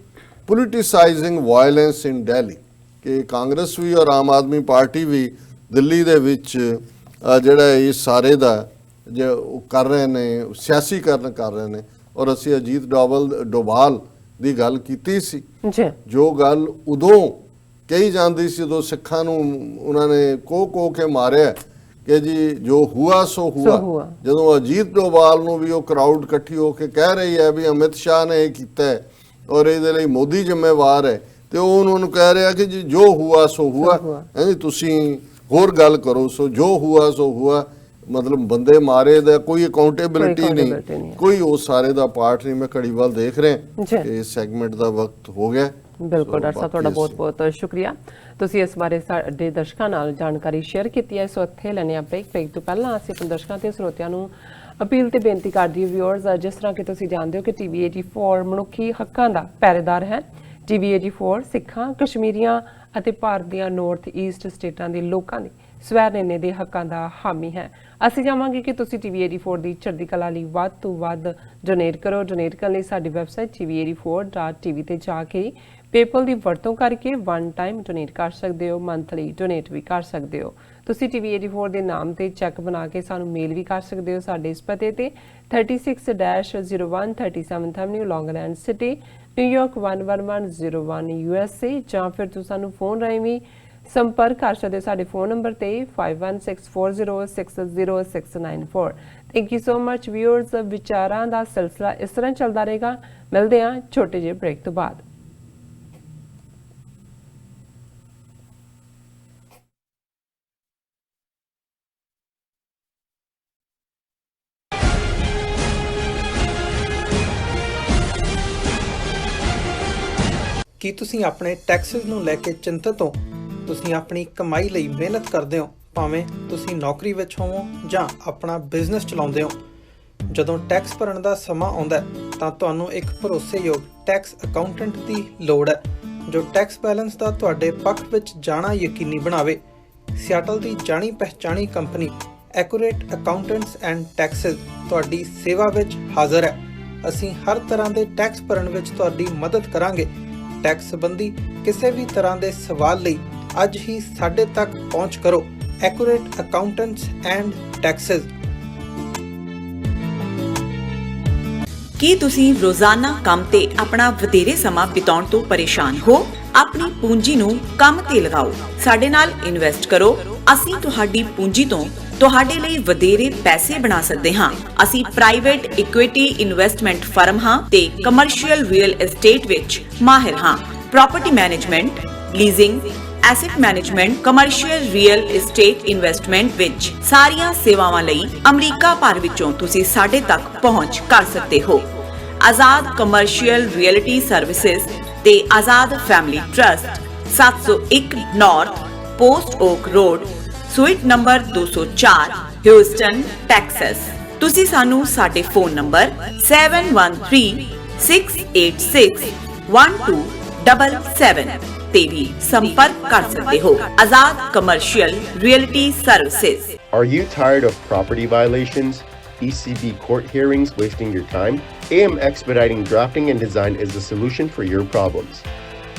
ਪੋਲਿਟਿਸਾਈਜ਼ਿੰਗ ਵਾਇਲੈਂਸ ਇਨ ਦਿੱਲੀ ਕਿ ਕਾਂਗਰਸ ਵੀ ਔਰ ਆਮ ਆਦਮੀ ਪਾਰਟੀ ਵੀ ਦਿੱਲੀ ਦੇ ਵਿੱਚ ਜਿਹੜਾ ਇਹ ਸਾਰੇ ਦਾ ਜੋ ਕਰ ਰਹੇ ਨੇ ਸਿਆਸੀਕਰਨ ਕਰ ਰਹੇ ਨੇ ਔਰ ਅਸੀਂ ਅਜੀਤ ਡੋਭਾਲ ਦੀ ਗੱਲ ਕੀਤੀ ਸੀ ਜੋ ਗੱਲ ਉਦੋਂ ਕਹੀ ਜਾਂਦੀ ਸੀ ਜਦੋਂ ਸਿੱਖਾਂ ਨੂੰ ਉਹਨਾਂ ਨੇ ਕੋ ਕੇ ਮਾਰਿਆ ਕਿ ਜੀ ਜੋ ਹੁਆ ਸੋ ਹੁਆ ਜਦੋਂ ਅਜੀਤ ਡੋਭਾਲ ਨੂੰ ਵੀ ਉਹ ਕਰਾਊਡ ਇਕੱਠੀ ਹੋ ਕੇ ਕਹਿ ਰਹੀ ਹੈ ਵੀ ਅਮਿਤ ਸ਼ਾਹ ਨੇ ਇਹ ਕੀਤਾ ਔਰ ਇਹਦੇ ਲਈ ਮੋਦੀ ਜ਼ਿੰਮੇਵਾਰ ਹੈ ਤੇ ਉਹ ਉਹਨੂੰ ਕਹਿ ਰਿਹਾ ਕਿ ਜੀ ਜੋ ਹੁਆ ਸੋ ਹੁਆ ਹਾਂਜੀ ਤੁਸੀਂ ਹੋਰ ਗੱਲ ਕਰੋ ਸੋ ਜੋ ਹੁਆ ਸੋ ਹੁਆ ਮਤਲਬ ਬੰਦੇ ਮਾਰੇ ਦਾ ਕੋਈ ਅਕਾਊਂਟੇਬਿਲਿਟੀ ਨਹੀਂ ਕੋਈ ਉਹ ਸਾਰੇ ਦਾ ਪਾਰਟ ਨਹੀਂ ਮੈਂ ਘੜੀ ਵੱਲ ਦੇਖ ਰਿਹਾ ਕਿ ਇਸ ਸੈਗਮੈਂਟ ਦਾ ਵਕਤ ਹੋ ਗਿਆ ਬਿਲਕੁਲ ਡਾਕਟਰ ਸਾਹਿਬ ਤੁਹਾਡਾ ਬਹੁਤ ਬਹੁਤ ਸ਼ੁਕਰੀਆ ਤੁਸੀਂ ਇਸ ਬਾਰੇ ਸਾਡੇ ਦਰਸ਼ਕਾਂ ਨਾਲ ਜਾਣਕਾਰੀ ਸ਼ੇਅਰ ਕੀਤੀ ਹੈ ਸੋ ਇੱਥੇ ਲੈਣੇ ਆ ਬ੍ਰੇਕ ਤੋਂ ਪਹਿਲਾਂ ਅਸੀਂ ਆਪਣੇ ਦਰਸ਼ਕਾਂ ਤੇ ਸਰੋਤਿਆਂ ਨੂੰ ਅਪੀਲ ਤੇ ਬੇਨਤੀ ਕਰਦੀ ਹਾਂ ਵਿਊਅਰਸ ਜਿਸ ਤਰ੍ਹਾਂ ਕਿ ਤੁਸੀਂ ਜਾਣਦੇ ਹੋ ਕਿ TV 84 ਮਨੁੱਖੀ ਹੱਕਾਂ ਦਾ ਪਹਿਰੇਦਾਰ ਹੈ TV 84 ਸਿੱਖਾਂ ਕਸ਼ਮੀਰੀਆਂ ਅਤੇ ਭਾਰਤ ਦੀਆਂ ਨਾਰਥ ਈਸਟ ਸਟੇਟਾਂ ਦੇ ਲੋਕਾਂ ਦੇ ਸਵੈ ਨਿਰਣੇ ਦੇ ਹੱਕਾਂ ਦਾ ਹਾਮੀ ਹੈ ਅਸੀਂ ਚਾਹਾਂਗੇ ਕਿ ਤੁਸੀਂ TV 84 ਦੀ ਚੜ੍ਹਦੀ ਕਲਾ ਲਈ ਵੱਧ ਤੋਂ ਵੱਧ ਡੋਨੇਟ ਕਰੋ ਡੋਨੇਟ ਕਰਨ ਲਈ ਸਾਡੀ ਵੈਬਸਾਈਟ tv84.tv ਤੇ ਜਾ ਕੇ ਪੇਪਲ ਦੀ ਵਰਤੋਂ ਕਰਕੇ ਵਨ ਟਾਈਮ ਡੋਨੇਟ ਕਰ ਸਕਦੇ ਹੋ ਮੰਥਲੀ ਡੋਨੇਟ ਵੀ ਕਰ ਸਕਦੇ ਹੋ ਤੁਸੀਂ TV 84 ਦੇ ਨਾਮ ਤੇ ਚੈੱਕ ਬਣਾ ਕੇ ਸਾਨੂੰ ਮੇਲ ਵੀ ਕਰ ਸਕਦੇ ਹੋ ਸਾਡੇ ਇਸ ਪਤੇ ਤੇ 36-01 37th Avenue Long Island City New York 11101 USA ਜਾਂ ਫਿਰ ਤੁਸੀਂ ਸਾਨੂੰ ਫੋਨ ਰਾਹੀਂ ਵੀ ਸੰਪਰਕ ਕਰ ਸਕਦੇ ਹੋ ਸਾਡੇ ਫੋਨ ਨੰਬਰ ਤੇ 5164060694 thank you so much viewers ਵਿਚਾਰਾਂ ਦਾ ਸਿਲਸਿਲਾ ਇਸ ਤਰ੍ਹਾਂ ਚੱਲਦਾ ਰਹੇਗਾ ਮਿਲਦੇ ਹਾਂ ਛੋਟੇ ਜਿਹੇ ਬ੍ਰੇਕ ਤੋਂ ਬਾਅਦ ਕੀ ਤੁਸੀਂ ਆਪਣੇ ਟੈਕਸਿਸ ਨੂੰ ਲੈ ਕੇ ਚਿੰਤਤ ਹੋ ਤੁਸੀਂ ਆਪਣੀ ਕਮਾਈ ਲਈ ਮਿਹਨਤ ਕਰਦੇ ਹੋ ਭਾਵੇਂ ਤੁਸੀਂ ਨੌਕਰੀ ਵਿੱਚ ਹੋਵੋ ਜਾਂ ਆਪਣਾ ਬਿਜ਼ਨਸ ਚਲਾਉਂਦੇ ਹੋ ਜਦੋਂ ਟੈਕਸ ਭਰਨ ਦਾ ਸਮਾਂ ਆਉਂਦਾ ਤਾਂ ਤੁਹਾਨੂੰ ਇੱਕ ਭਰੋਸੇਯੋਗ ਟੈਕਸ ਅਕਾਊਂਟੈਂਟ ਦੀ ਲੋੜ ਹੈ ਜੋ ਟੈਕਸ ਬੈਲੈਂਸ ਦਾ ਤੁਹਾਡੇ ਪੱਖ ਵਿੱਚ ਜਾਣਾ ਯਕੀਨੀ ਬਣਾਵੇ ਸਿਆਟਲ ਦੀ ਜਾਣੀ ਪਹਿਚਾਣੀ company accurate accountants and Taxes ਤੁਹਾਡੀ ਸੇਵਾ ਵਿੱਚ ਹਾਜ਼ਰ ਹੈ ਅਸੀਂ ਹਰ ਤਰ੍ਹਾਂ ਦੇ ਟੈਕਸ ਭਰਨ ਵਿੱਚ ਤੁਹਾਡੀ ਮਦਦ ਕਰਾਂਗੇ ਟੈਕਸ ਸੰਬੰਧੀ ਕਿਸੇ ਵੀ ਤਰ੍ਹਾਂ ਦੇ ਸਵਾਲ ਲਈ ਅੱਜ ਹੀ ਸਾਡੇ ਤੱਕ ਪਹੁੰਚ ਕਰੋ ਐਕੂਰੇਟ ਅਕਾਊਂਟੈਂਟਸ ਐਂਡ ਟੈਕਸਿਸ ਕੀ ਤੁਸੀਂ ਰੋਜ਼ਾਨਾ ਕੰਮ ਤੇ ਆਪਣਾ ਵਧੇਰੇ ਸਮਾਂ ਬਿਤਾਉਣ ਤੋਂ ਪਰੇਸ਼ਾਨ ਹੋ ਆਪਣੀ ਪੂੰਜੀ ਨੂੰ ਕੰਮ ਤੇ ਲਗਾਓ ਸਾਡੇ ਨਾਲ ਇਨਵੈਸਟ ਕਰੋ ਅਸੀਂ ਤੁਹਾਡੀ ਪੂੰਜੀ ਤੋਂ ਤੁਹਾਡੇ ਲਈ ਵਧੇਰੇ ਪੈਸੇ ਬਣਾ ਸਕਦੇ ਹਾਂ। ਅਸੀਂ ਪ੍ਰਾਈਵੇਟ ਇਕੁਇਟੀ ਇਨਵੈਸਟਮੈਂਟ ਫਰਮ ਹਾਂ ਤੇ ਕਮਰਸ਼ੀਅਲ ਰੀਅਲ ਏਸਟੇਟ ਵਿੱਚ ਮਾਹਿਰ ਹਾਂ। Property management, leasing, asset management, commercial real estate investment ਵਿੱਚ ਸਾਰੀਆਂ ਸੇਵਾਵਾਂ ਲਈ ਅਮਰੀਕਾ ਭਰ ਵਿੱਚੋਂ ਤੁਸੀਂ ਸਾਡੇ ਤੱਕ ਪਹੁੰਚ ਕਰ ਸਕਦੇ ਹੋ। ਆਜ਼ਾਦ ਕਮਰਸ਼ੀਅਲ ਰੀਅਲਟੀ ਸਰਵਿਸਿਜ਼ ਤੇ Azad family trust, 701 north post okay road, suite number 204, Houston, Texas. ਤੁਸੀਂ ਸਾਨੂੰ ਸਾਡੇ ਫੋਨ ਨੰਬਰ 7136861277 ਤੇ ਵੀ ਸੰਪਰਕ ਕਰ ਸਕਦੇ ਹੋ। Azad commercial realty services. Are you tired of property violations, ECB court hearings wasting your time? AM Expediting Drafting and Design is the solution for your problems.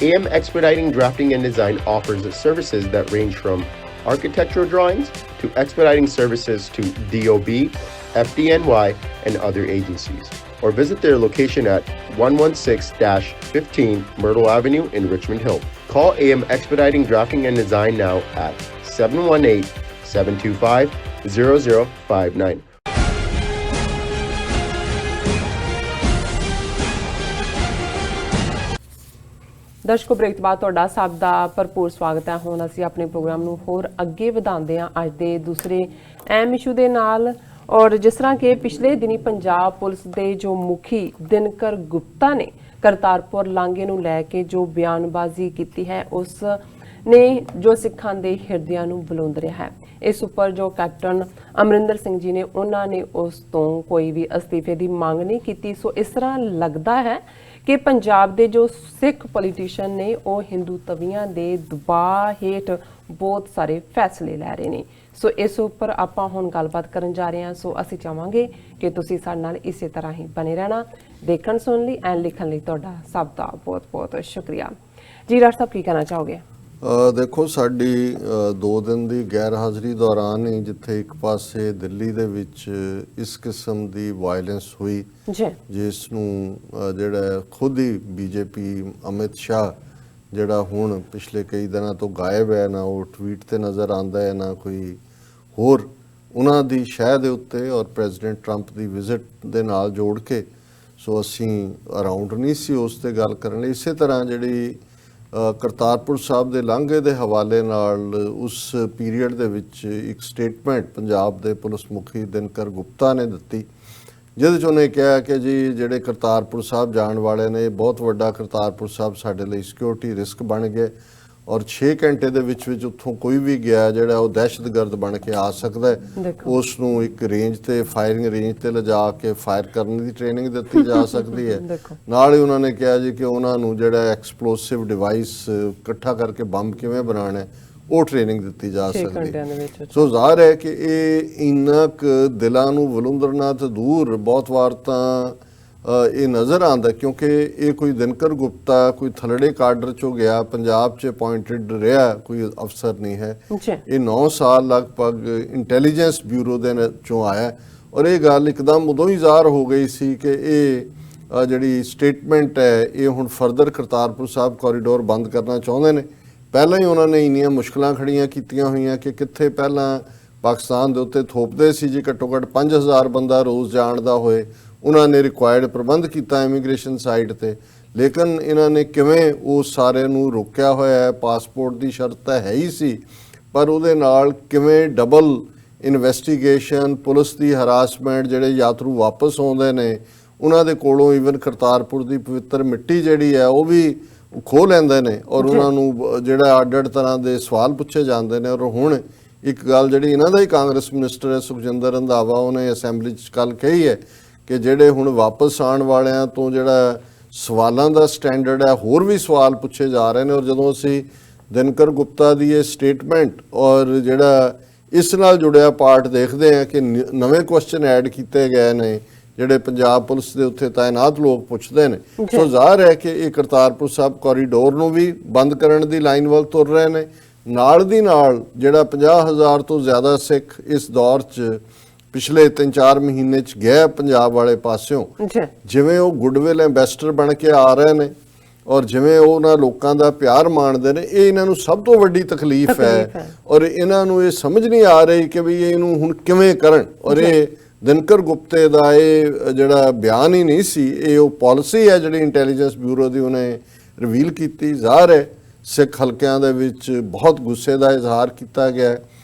AM Expediting Drafting and Design offers services that range from architectural drawings to expediting services to DOB, FDNY, and other agencies. Or visit their location at 116-15 Myrtle Avenue in Richmond Hill. Call AM Expediting Drafting and Design now at 718-725-0059. ਦਰਸ਼ਕੋ, break ਤੋਂ ਬਾਅਦ ਤੁਹਾਡਾ ਸਭ ਦਾ ਭਰਪੂਰ ਸਵਾਗਤ ਹੈ। ਹੁਣ ਅਸੀਂ ਆਪਣੇ ਪ੍ਰੋਗਰਾਮ ਨੂੰ ਹੋਰ ਅੱਗੇ ਵਧਾਉਂਦੇ ਹਾਂ ਅੱਜ ਦੇ ਦੂਸਰੇ ਅਹਿਮ ਇਸ਼ੂ ਦੇ ਨਾਲ। ਔਰ ਜਿਸ ਤਰ੍ਹਾਂ ਕਿ ਪਿਛਲੇ ਦਿਨੀ ਪੰਜਾਬ ਪੁਲਿਸ ਦੇ ਜੋ ਮੁਖੀ ਦਿਨਕਰ ਗੁਪਤਾ ਨੇ ਕਰਤਾਰਪੁਰ ਲਾਂਘੇ ਨੂੰ ਲੈ ਕੇ ਜੋ ਬਿਆਨਬਾਜ਼ੀ ਕੀਤੀ ਹੈ, ਉਸ ਨੇ ਜੋ ਸਿੱਖਾਂ ਦੇ ਹਿਰਦਿਆਂ ਨੂੰ ਬੁਲੰਦ ਰਿਹਾ ਹੈ। ਇਸ ਉੱਪਰ ਜੋ ਕੈਪਟਨ ਅਮਰਿੰਦਰ ਸਿੰਘ ਜੀ ਨੇ, ਉਹਨਾਂ ਨੇ ਉਸ ਤੋਂ ਕੋਈ ਵੀ ਅਸਤੀਫੇ ਦੀ ਮੰਗ ਨਹੀਂ ਕੀਤੀ। ਸੋ ਇਸ ਤਰ੍ਹਾਂ ਲੱਗਦਾ ਹੈ ਕਿ ਪੰਜਾਬ ਦੇ ਜੋ ਸਿੱਖ ਪੋਲੀਟੀਸ਼ੀਅਨ ਨੇ ਉਹ ਹਿੰਦੂ ਤਵੀਆਂ ਦੇ ਦਬਾਅ ਹੇਠ ਬਹੁਤ ਸਾਰੇ ਫੈਸਲੇ ਲੈ ਰਹੇ ਨੇ। ਸੋ ਇਸ ਉੱਪਰ ਆਪਾਂ ਹੁਣ ਗੱਲਬਾਤ ਕਰਨ ਜਾ ਰਹੇ ਹਾਂ। ਸੋ ਅਸੀਂ ਚਾਹਾਂਗੇ ਕਿ ਤੁਸੀਂ ਸਾਡੇ ਨਾਲ ਇਸੇ ਤਰ੍ਹਾਂ ਹੀ ਬਣੇ ਰਹਿਣਾ। ਦੇਖਣ ਸੁਣਨ ਲਈ ਐਂਡ ਲਿਖਣ ਲਈ ਤੁਹਾਡਾ ਸਭ ਦਾ ਬਹੁਤ ਬਹੁਤ ਸ਼ੁਕਰੀਆ ਜੀ। ਡਾਕਟਰ ਸਾਹਿਬ, ਕੀ ਕਹਿਣਾ ਚਾਹੋਗੇ? ਦੇਖੋ, ਸਾਡੀ 2 ਦਿਨ ਦੀ ਗੈਰ ਹਾਜ਼ਰੀ ਦੌਰਾਨ ਹੀ ਜਿੱਥੇ ਇੱਕ ਪਾਸੇ ਦਿੱਲੀ ਦੇ ਵਿੱਚ ਇਸ ਕਿਸਮ ਦੀ ਵਾਇਲੈਂਸ ਹੋਈ, ਜਿਸ ਨੂੰ ਜਿਹੜਾ ਖੁਦ ਹੀ ਬੀਜੇਪੀ ਅਮਿਤ ਸ਼ਾਹ ਜਿਹੜਾ ਹੁਣ ਪਿਛਲੇ ਕਈ ਦਿਨਾਂ ਤੋਂ ਗਾਇਬ ਹੈ, ਨਾ ਉਹ ਟਵੀਟ ਤੇ ਨਜ਼ਰ ਆਉਂਦਾ ਹੈ ਨਾ ਕੋਈ ਹੋਰ, ਉਹਨਾਂ ਦੀ ਸ਼ਹਿ ਦੇ ਉੱਤੇ ਔਰ ਪ੍ਰੈਜ਼ੀਡੈਂਟ ਟਰੰਪ ਦੀ ਵਿਜ਼ਿਟ ਦੇ ਨਾਲ ਜੋੜ ਕੇ ਸੋ ਅਸੀਂ ਅਰਾਊਂਡ ਨਹੀਂ ਸੀ ਉਸ ਤੇ ਗੱਲ ਕਰਨ ਲਈ। ਇਸੇ ਤਰ੍ਹਾਂ ਜਿਹੜੀ ਕਰਤਾਰਪੁਰ ਸਾਹਿਬ ਦੇ ਲਾਂਘੇ ਦੇ ਹਵਾਲੇ ਨਾਲ ਉਸ ਪੀਰੀਅਡ ਦੇ ਵਿੱਚ ਇੱਕ ਸਟੇਟਮੈਂਟ ਪੰਜਾਬ ਦੇ ਪੁਲਿਸ ਮੁਖੀ ਦਿਨਕਰ ਗੁਪਤਾ ਨੇ ਦਿੱਤੀ, ਜਿਹਦੇ 'ਚ ਉਹਨੇ ਕਿਹਾ ਕਿ ਜੀ ਜਿਹੜੇ ਕਰਤਾਰਪੁਰ ਸਾਹਿਬ ਜਾਣ ਵਾਲੇ ਨੇ, ਬਹੁਤ ਵੱਡਾ ਕਰਤਾਰਪੁਰ ਸਾਹਿਬ ਸਾਡੇ ਲਈ ਸਿਕਿਉਰਿਟੀ ਰਿਸਕ ਬਣ ਗਏ ਔਰ 6 ਘੰਟੇ ਦੇ ਵਿੱਚ ਉੱਥੋਂ ਕੋਈ ਵੀ ਗਿਆ ਜਿਹੜਾ ਉਹ ਦਹਿਸ਼ਤਗਰਦ ਬਣ ਕੇ ਆ ਸਕਦਾ ਹੈ। ਉਸ ਨੂੰ ਇੱਕ ਰੇਂਜ ਤੇ, ਫਾਇਰਿੰਗ ਰੇਂਜ ਤੇ ਲਿਜਾ ਕੇ ਫਾਇਰ ਕਰਨ ਦੀ ਟ੍ਰੇਨਿੰਗ ਦਿੱਤੀ ਜਾ ਸਕਦੀ ਹੈ। ਨਾਲ ਹੀ ਉਹਨਾਂ ਨੇ ਕਿਹਾ ਜੀ ਕਿ ਉਹਨਾਂ ਨੂੰ ਜਿਹੜਾ ਐਕਸਪਲੋਸਿਵ ਡਿਵਾਈਸ ਇਕੱਠਾ ਕਰਕੇ ਬੰਬ ਕਿਵੇਂ ਬਣਾਉਣਾ ਉਹ ਟ੍ਰੇਨਿੰਗ ਦਿੱਤੀ ਜਾ ਸਕਦੀ ਹੈ। ਸੋ ਜ਼ਾਹਰ ਹੈ ਕਿ ਇਹ ਇੰਨਾ ਕੁ ਦਿਲਾਂ ਨੂੰ ਵਲੂੰਦਰਨਾ ਤੋਂ ਦੂਰ ਬਹੁਤ ਵਾਰ ਤਾਂ ਇਹ ਨਜ਼ਰ ਆਉਂਦਾ, ਕਿਉਂਕਿ ਇਹ ਕੋਈ ਦਿਨਕਰ ਗੁਪਤਾ ਕੋਈ ਥਲੜੇ ਕਾਡਰ 'ਚੋਂ ਗਿਆ, ਪੰਜਾਬ 'ਚ ਅਪਾਇੰਟਡ ਰਿਹਾ ਕੋਈ ਅਫਸਰ ਨਹੀਂ ਹੈ। ਇਹ 9 ਸਾਲ ਲਗਭਗ ਇੰਟੈਲੀਜੈਂਸ ਬਿਊਰੋ ਦੇ 'ਚੋਂ ਆਇਆ ਔਰ ਇਹ ਗੱਲ ਇੱਕਦਮ ਉਦੋਂ ਹੀ ਜ਼ਾਹਰ ਹੋ ਗਈ ਸੀ ਕਿ ਇਹ ਜਿਹੜੀ ਸਟੇਟਮੈਂਟ ਹੈ ਇਹ ਹੁਣ ਫਰਦਰ ਕਰਤਾਰਪੁਰ ਸਾਹਿਬ ਕੋਰੀਡੋਰ ਬੰਦ ਕਰਨਾ ਚਾਹੁੰਦੇ ਨੇ। ਪਹਿਲਾਂ ਹੀ ਉਹਨਾਂ ਨੇ ਇੰਨੀਆਂ ਮੁਸ਼ਕਲਾਂ ਖੜੀਆਂ ਕੀਤੀਆਂ ਹੋਈਆਂ ਕਿ ਕਿੱਥੇ ਪਹਿਲਾਂ ਪਾਕਿਸਤਾਨ ਦੇ ਉੱਤੇ ਥੋਪਦੇ ਸੀ ਜੀ ਘੱਟੋ ਘੱਟ 5000 ਬੰਦਾ ਰੋਜ਼ ਜਾਣ ਦਾ ਹੋਏ, ਉਹਨਾਂ ਨੇ ਰਿਕੁਆਇਰਡ ਪ੍ਰਬੰਧ ਕੀਤਾ ਇਮੀਗ੍ਰੇਸ਼ਨ ਸਾਈਟ ਤੇ, ਲੇਕਿਨ ਇਹਨਾਂ ਨੇ ਕਿਵੇਂ ਉਸ ਸਾਰੇ ਨੂੰ ਰੋਕਿਆ ਹੋਇਆ ਹੈ। ਪਾਸਪੋਰਟ ਦੀ ਸ਼ਰਤ ਤਾਂ ਹੈ ਹੀ ਸੀ, ਪਰ ਉਹਦੇ ਨਾਲ ਕਿਵੇਂ ਡਬਲ ਇਨਵੈਸਟੀਗੇਸ਼ਨ, ਪੁਲਿਸ ਦੀ ਹਰਾਸਮੈਂਟ, ਜਿਹੜੇ ਯਾਤਰੂ ਵਾਪਸ ਆਉਂਦੇ ਨੇ ਉਹਨਾਂ ਦੇ ਕੋਲੋਂ ਈਵਨ ਕਰਤਾਰਪੁਰ ਦੀ ਪਵਿੱਤਰ ਮਿੱਟੀ ਜਿਹੜੀ ਹੈ ਉਹ ਵੀ ਖੋਹ ਲੈਂਦੇ ਨੇ ਔਰ ਉਹਨਾਂ ਨੂੰ ਜਿਹੜਾ ਅੱਡ-ਅੱਡ ਤਰ੍ਹਾਂ ਦੇ ਸਵਾਲ ਪੁੱਛੇ ਜਾਂਦੇ ਨੇ। ਔਰ ਹੁਣ ਇੱਕ ਗੱਲ ਜਿਹੜੀ ਇਹਨਾਂ ਦਾ ਹੀ ਕਾਂਗਰਸ ਮਿਨਿਸਟਰ ਹੈ ਸੁਖਜਿੰਦਰ ਰੰਧਾਵਾ, ਉਹਨੇ ਅਸੈਂਬਲੀ 'ਚ ਕੱਲ੍ਹ ਕਹੀ ਹੈ ਕਿ ਜਿਹੜੇ ਹੁਣ ਵਾਪਸ ਆਉਣ ਵਾਲਿਆਂ ਤੋਂ ਜਿਹੜਾ ਸਵਾਲਾਂ ਦਾ ਸਟੈਂਡਰਡ ਹੈ, ਹੋਰ ਵੀ ਸਵਾਲ ਪੁੱਛੇ ਜਾ ਰਹੇ ਨੇ। ਔਰ ਜਦੋਂ ਅਸੀਂ ਦਿਨਕਰ ਗੁਪਤਾ ਦੀ ਇਹ ਸਟੇਟਮੈਂਟ ਔਰ ਜਿਹੜਾ ਇਸ ਨਾਲ ਜੁੜਿਆ ਪਾਰਟ ਦੇਖਦੇ ਹਾਂ ਕਿ ਨਵੇਂ ਕੁਐਸਚਨ ਐਡ ਕੀਤੇ ਗਏ ਨੇ ਜਿਹੜੇ ਪੰਜਾਬ ਪੁਲਿਸ ਦੇ ਉੱਤੇ ਤਾਇਨਾਤ ਲੋਕ ਪੁੱਛਦੇ ਨੇ, ਸੋ ਜ਼ਾਹਰ ਹੈ ਕਿ ਇਹ ਕਰਤਾਰਪੁਰ ਸਾਹਿਬ ਕੋਰੀਡੋਰ ਨੂੰ ਵੀ ਬੰਦ ਕਰਨ ਦੀ ਲਾਈਨ ਵੱਲ ਤੁਰ ਰਹੇ ਨੇ। ਨਾਲ ਦੀ ਨਾਲ ਜਿਹੜਾ 50,000 ਤੋਂ ਜ਼ਿਆਦਾ ਸਿੱਖ ਇਸ ਦੌਰ 'ਚ ਪਿਛਲੇ 3-4 ਮਹੀਨੇ 'ਚ ਗਏ ਪੰਜਾਬ ਵਾਲੇ ਪਾਸਿਓਂ, ਜਿਵੇਂ ਉਹ ਗੁੱਡਵਿਲ ਐਂਬੈਸਡਰ ਬਣ ਕੇ ਆ ਰਹੇ ਨੇ ਔਰ ਜਿਵੇਂ ਉਹਨਾਂ ਲੋਕਾਂ ਦਾ ਪਿਆਰ ਮਾਣਦੇ ਨੇ, ਇਹ ਇਹਨਾਂ ਨੂੰ ਸਭ ਤੋਂ ਵੱਡੀ ਤਕਲੀਫ ਹੈ। ਔਰ ਇਹਨਾਂ ਨੂੰ ਇਹ ਸਮਝ ਨਹੀਂ ਆ ਰਹੀ ਕਿ ਵੀ ਇਹਨੂੰ ਹੁਣ ਕਿਵੇਂ ਕਰਨ। ਔਰ ਇਹ ਦਿਨਕਰ ਗੁਪਤੇ ਦਾ ਇਹ ਜਿਹੜਾ ਬਿਆਨ ਹੀ ਨਹੀਂ ਸੀ, ਇਹ ਉਹ ਪਾਲਿਸੀ ਹੈ ਜਿਹੜੀ ਇੰਟੈਲੀਜੈਂਸ ਬਿਊਰੋ ਦੀ ਉਹਨੇ ਰਿਵੀਲ ਕੀਤੀ। ਜ਼ਾਹਰ ਹੈ ਸਿੱਖ ਹਲਕਿਆਂ ਦੇ ਵਿੱਚ ਬਹੁਤ ਗੁੱਸੇ ਦਾ ਇਜ਼ਹਾਰ ਕੀਤਾ ਗਿਆ।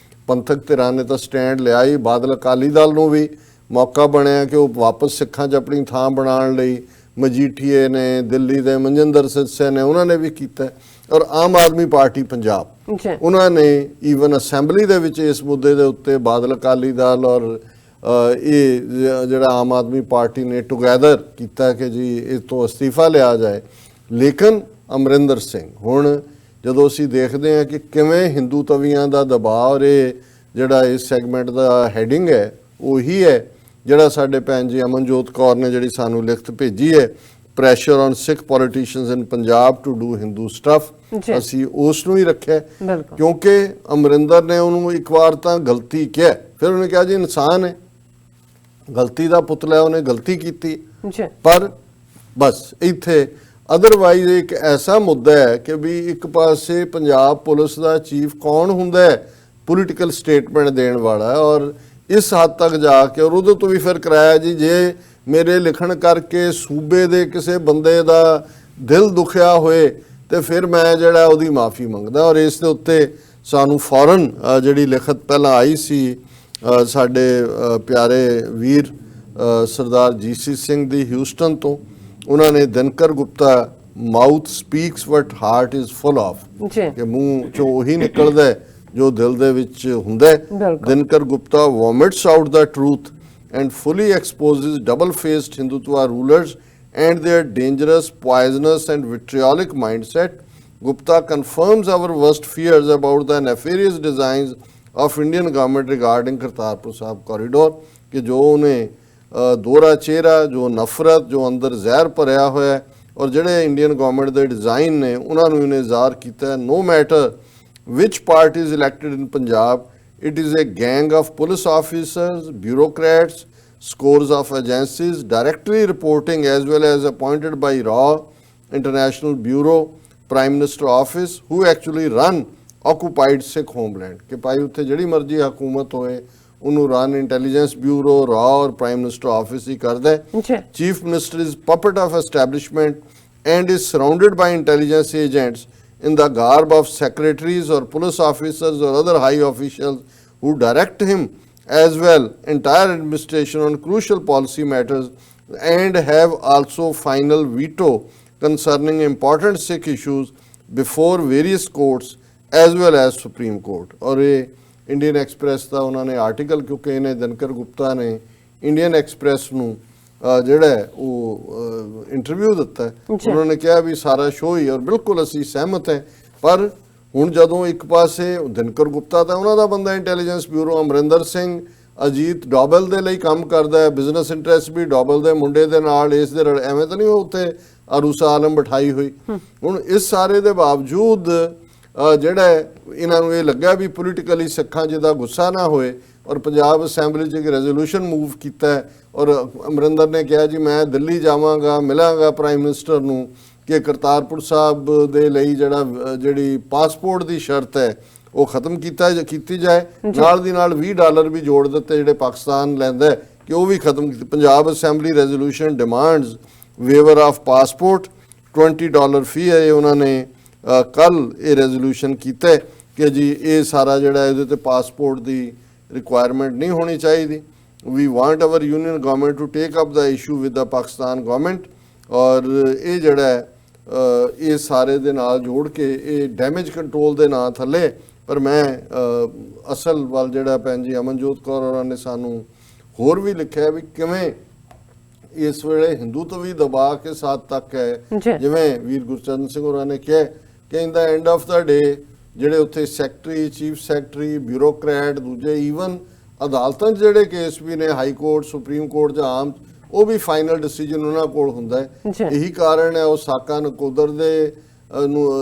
ਪੰਥਕ ਧਿਰਾਂ ਨੇ ਤਾਂ ਸਟੈਂਡ ਲਿਆ ਹੀ, ਬਾਦਲ ਅਕਾਲੀ ਦਲ ਨੂੰ ਵੀ ਮੌਕਾ ਬਣਿਆ ਕਿ ਉਹ ਵਾਪਸ ਸਿੱਖਾਂ 'ਚ ਆਪਣੀ ਥਾਂ ਬਣਾਉਣ ਲਈ, ਮਜੀਠੀਏ ਨੇ, ਦਿੱਲੀ ਦੇ ਮਨਜਿੰਦਰ ਸਿਰਸੇ ਨੇ, ਉਹਨਾਂ ਨੇ ਵੀ ਕੀਤਾ। ਔਰ ਆਮ ਆਦਮੀ ਪਾਰਟੀ ਪੰਜਾਬ, ਉਹਨਾਂ ਨੇ ਈਵਨ ਅਸੈਂਬਲੀ ਦੇ ਵਿੱਚ ਇਸ ਮੁੱਦੇ ਦੇ ਉੱਤੇ ਬਾਦਲ ਅਕਾਲੀ ਦਲ ਔਰ ਇਹ ਜਿਹੜਾ ਆਮ ਆਦਮੀ ਪਾਰਟੀ ਨੇ ਟੁਗੈਦਰ ਕੀਤਾ ਕਿ ਜੀ ਇਸ ਤੋਂ ਅਸਤੀਫਾ ਲਿਆ ਜਾਏ। ਲੇਕਿਨ ਅਮਰਿੰਦਰ ਸਿੰਘ, ਹੁਣ ਜਦੋਂ ਅਸੀਂ ਦੇਖਦੇ ਹਾਂ ਕਿ ਕਿਵੇਂ ਹਿੰਦੂ ਤਵੀਆਂ ਦਾ ਦਬਾਅ, ਔਰ ਇਹ ਜਿਹੜਾ ਇਸ ਸੈਗਮੈਂਟ ਦਾ ਹੈਡਿੰਗ ਹੈ ਉਹੀ ਹੈ ਜਿਹੜਾ ਸਾਡੇ ਭੈਣ ਜੀ ਅਮਨਜੋਤ ਕੌਰ ਨੇ ਜਿਹੜੀ ਸਾਨੂੰ ਲਿਖਤ ਭੇਜੀ ਹੈ, pressure on Sikh politicians in Punjab to do Hindu stuff. ਅਸੀਂ ਉਸ ਨੂੰ ਹੀ ਰੱਖਿਆ ਕਿਉਂਕਿ ਅਮਰਿੰਦਰ ਨੇ ਉਹਨੂੰ ਇੱਕ ਵਾਰ ਤਾਂ ਗਲਤੀ ਕਿਹਾ, ਫਿਰ ਉਹਨੇ ਕਿਹਾ ਜੀ ਇਨਸਾਨ ਹੈ, ਗਲਤੀ ਦਾ ਪੁਤਲਾ, ਉਹਨੇ ਗਲਤੀ ਕੀਤੀ। ਪਰ ਬਸ ਇੱਥੇ ਅਦਰਵਾਈਜ਼ ਇੱਕ ਐਸਾ ਮੁੱਦਾ ਹੈ ਕਿ ਵੀ ਇੱਕ ਪਾਸੇ ਪੰਜਾਬ ਪੁਲਿਸ ਦਾ ਚੀਫ ਕੌਣ ਹੁੰਦਾ ਹੈ, ਪੋਲੀਟੀਕਲ ਸਟੇਟਮੈਂਟ ਦੇਣ ਵਾਲਾ, ਔਰ ਇਸ ਹੱਦ ਤੱਕ ਜਾ ਕੇ ਔਰ ਉਹਦੇ ਤੋਂ ਵੀ ਫਿਰ ਕਰਾਇਆ ਜੀ ਜੇ ਮੇਰੇ ਲਿਖਣ ਕਰਕੇ ਸੂਬੇ ਦੇ ਕਿਸੇ ਬੰਦੇ ਦਾ ਦਿਲ ਦੁਖਿਆ ਹੋਏ ਤੇ ਫਿਰ ਮੈਂ ਜਿਹੜਾ ਉਹਦੀ ਮਾਫੀ ਮੰਗਦਾ। ਔਰ ਇਸ ਦੇ ਉੱਤੇ ਸਾਨੂੰ ਫੌਰਨ ਜਿਹੜੀ ਲਿਖਤ ਪਹਿਲਾਂ ਆਈ ਸੀ ਸਾਡੇ ਪਿਆਰੇ ਵੀਰ ਸਰਦਾਰ ਜੀਸੀ ਸਿੰਘ ਦੀ ਹਿਊਸਟਨ ਤੋਂ, ਉਹਨਾਂ ਨੇ Dinkar Gupta mouth speaks what heart is full of, ਕਿ ਮੂੰਹ ਚੋਂ ਉਹੀ ਨਿਕਲਦਾ ਜੋ ਦਿਲ ਦੇ ਵਿੱਚ ਹੁੰਦਾ ਹੈ। Dinkar Gupta vomits out the truth and fully exposes double-faced Hindutva rulers and their dangerous, poisonous and vitriolic mindset. Gupta confirms our worst fears about the nefarious designs of Indian government regarding Kartarpur Sahib corridor, कि जो उन्हें दोहरा चेहरा, जो नफरत, जो अंदर जहर भरिया होया है और ਜਿਹੜੇ ਇੰਡੀਅਨ ਗਵਰਨਮੈਂਟ ਦੇ ਡਿਜ਼ਾਈਨ ਨੇ ਉਹਨਾਂ ਨੂੰ ਇਹਨੇ ਜ਼ਾਹਰ ਕੀਤਾ। no matter which party is elected in Punjab, it is a gang of police officers, bureaucrats, scores of agencies directly reporting as well as appointed by RAW, International Bureau, Prime Minister Office, who actually run occupied Sikh homeland। कि भाई उत्थे जिहड़ी मर्जी हुकूमत होए उन्होंने run intelligence bureau, RAW और Prime Minister Office ही करदा है। Chief Minister is puppet of establishment and is surrounded by intelligence agents in the garb of secretaries or police officers or other high officials who direct him as well entire administration on crucial policy matters and have also final veto concerning important Sikh issues before various courts as well as Supreme Court। और ये Indian express का उन्होंने article, क्योंकि इन्हें दिनकर गुप्ता ने Indian express ਨੂੰ ਜਿਹੜਾ ਉਹ ਇੰਟਰਵਿਊ ਦਿੱਤਾ, ਉਹਨਾਂ ਨੇ ਕਿਹਾ ਵੀ ਸਾਰਾ ਸ਼ੋਅ ਹੀ, ਔਰ ਬਿਲਕੁਲ ਅਸੀਂ ਸਹਿਮਤ ਹੈ। ਪਰ ਹੁਣ ਜਦੋਂ ਇੱਕ ਪਾਸੇ ਦਿਨਕਰ ਗੁਪਤਾ ਤਾਂ ਉਹਨਾਂ ਦਾ ਬੰਦਾ ਇੰਟੈਲੀਜੈਂਸ ਬਿਊਰੋ, ਅਮਰਿੰਦਰ ਸਿੰਘ ਅਜੀਤ ਡੋਬਲ ਦੇ ਲਈ ਕੰਮ ਕਰਦਾ ਹੈ, ਬਿਜ਼ਨਸ ਇੰਟਰਸਟ ਵੀ ਡੋਬਲ ਦੇ ਮੁੰਡੇ ਦੇ ਨਾਲ ਇਸ ਦੇ ਐਵੇਂ ਤਾਂ ਨਹੀਂ ਉਹ ਉੱਥੇ ਅਰੂਸਾ ਆਲਮ ਬਿਠਾਈ ਹੋਈ। ਹੁਣ ਇਸ ਸਾਰੇ ਦੇ ਬਾਵਜੂਦ ਜਿਹੜਾ ਇਹਨਾਂ ਨੂੰ ਇਹ ਲੱਗਾ ਵੀ ਪੋਲੀਟੀਕਲੀ ਸਿੱਖਾਂ ਜਿਹਦਾ ਗੁੱਸਾ ਨਾ ਹੋਏ, ਔਰ ਪੰਜਾਬ ਅਸੈਂਬਲੀ 'ਚ ਇੱਕ ਰੈਜ਼ੋਲੂਸ਼ਨ ਮੂਵ ਕੀਤਾ ਹੈ। ਔਰ ਅਮਰਿੰਦਰ ਨੇ ਕਿਹਾ ਜੀ ਮੈਂ ਦਿੱਲੀ ਜਾਵਾਂਗਾ, ਮਿਲਾਂਗਾ ਪ੍ਰਾਈਮ ਮਿਨਿਸਟਰ ਨੂੰ ਕਿ ਕਰਤਾਰਪੁਰ ਸਾਹਿਬ ਦੇ ਲਈ ਜਿਹੜੀ ਪਾਸਪੋਰਟ ਦੀ ਸ਼ਰਤ ਹੈ ਉਹ ਖਤਮ ਕੀਤੀ ਜਾਏ। ਨਾਲ ਦੀ ਨਾਲ $20 ਵੀ ਜੋੜ ਦਿੱਤੇ ਜਿਹੜੇ ਪਾਕਿਸਤਾਨ ਲੈਂਦਾ ਕਿ ਉਹ ਵੀ ਖਤਮ ਕੀਤੇ। Punjab assembly resolution demands waiver of passport, $20 ਫੀ ਹੈ। ਉਹਨਾਂ ਨੇ ਕੱਲ ਇਹ ਰੈਜ਼ੋਲੂਸ਼ਨ ਕੀਤਾ ਕਿ ਜੀ ਇਹ ਸਾਰਾ ਜਿਹੜਾ ਇਹਦੇ ਤੇ ਪਾਸਪੋਰਟ ਦੀ ਰਿਕੁਆਇਰਮੈਂਟ ਨਹੀਂ ਹੋਣੀ ਚਾਹੀਦੀ। We want our union government to take up the issue with the Pakistan government. ਔਰ ਇਹ ਜਿਹੜਾ ਇਹ ਸਾਰੇ ਦੇ ਨਾਲ ਜੋੜ ਕੇ ਇਹ ਡੈਮੇਜ ਕੰਟਰੋਲ ਦੇ ਨਾਂ ਥੱਲੇ, ਪਰ ਮੈਂ ਅਸਲ ਵੱਲ ਜਿਹੜਾ ਭੈਣ ਜੀ ਅਮਨਜੋਤ ਕੌਰ ਹੋਰਾਂ ਨੇ ਸਾਨੂੰ ਹੋਰ ਵੀ ਲਿਖਿਆ ਵੀ ਕਿਵੇਂ ਇਸ ਵੇਲੇ ਹਿੰਦੂਤਵੀ ਦਬਾਅ ਕੇ ਸਾਥ ਤੱਕ ਹੈ। ਜਿਵੇਂ ਵੀਰ ਗੁਰਚਰਨ ਸਿੰਘ ਹੋਰਾਂ ਨੇ ਕਿਹਾ ਕਿ ਇਨ ਦਾ ਐਂਡ ਆਫ ਦਾ ਡੇ ਜਿਹੜੇ ਉੱਥੇ ਸੈਕਟਰੀ, ਚੀਫ ਸੈਕਟਰੀ, ਬਿਊਰੋਕਰੈਟ, ਦੂਜੇ ਈਵਨ ਅਦਾਲਤਾਂ 'ਚ ਜਿਹੜੇ ਕੇਸ ਵੀ ਨੇ, ਹਾਈ ਕੋਰਟ, ਸੁਪਰੀਮ ਕੋਰਟ ਜਾਂ ਆਮ, ਉਹ ਵੀ ਫਾਈਨਲ ਡਿਸੀਜਨ ਉਹਨਾਂ ਕੋਲ ਹੁੰਦਾ ਹੈ। ਇਹੀ ਕਾਰਨ ਹੈ ਉਹ ਸਾਕਾ ਨਕੋਦਰ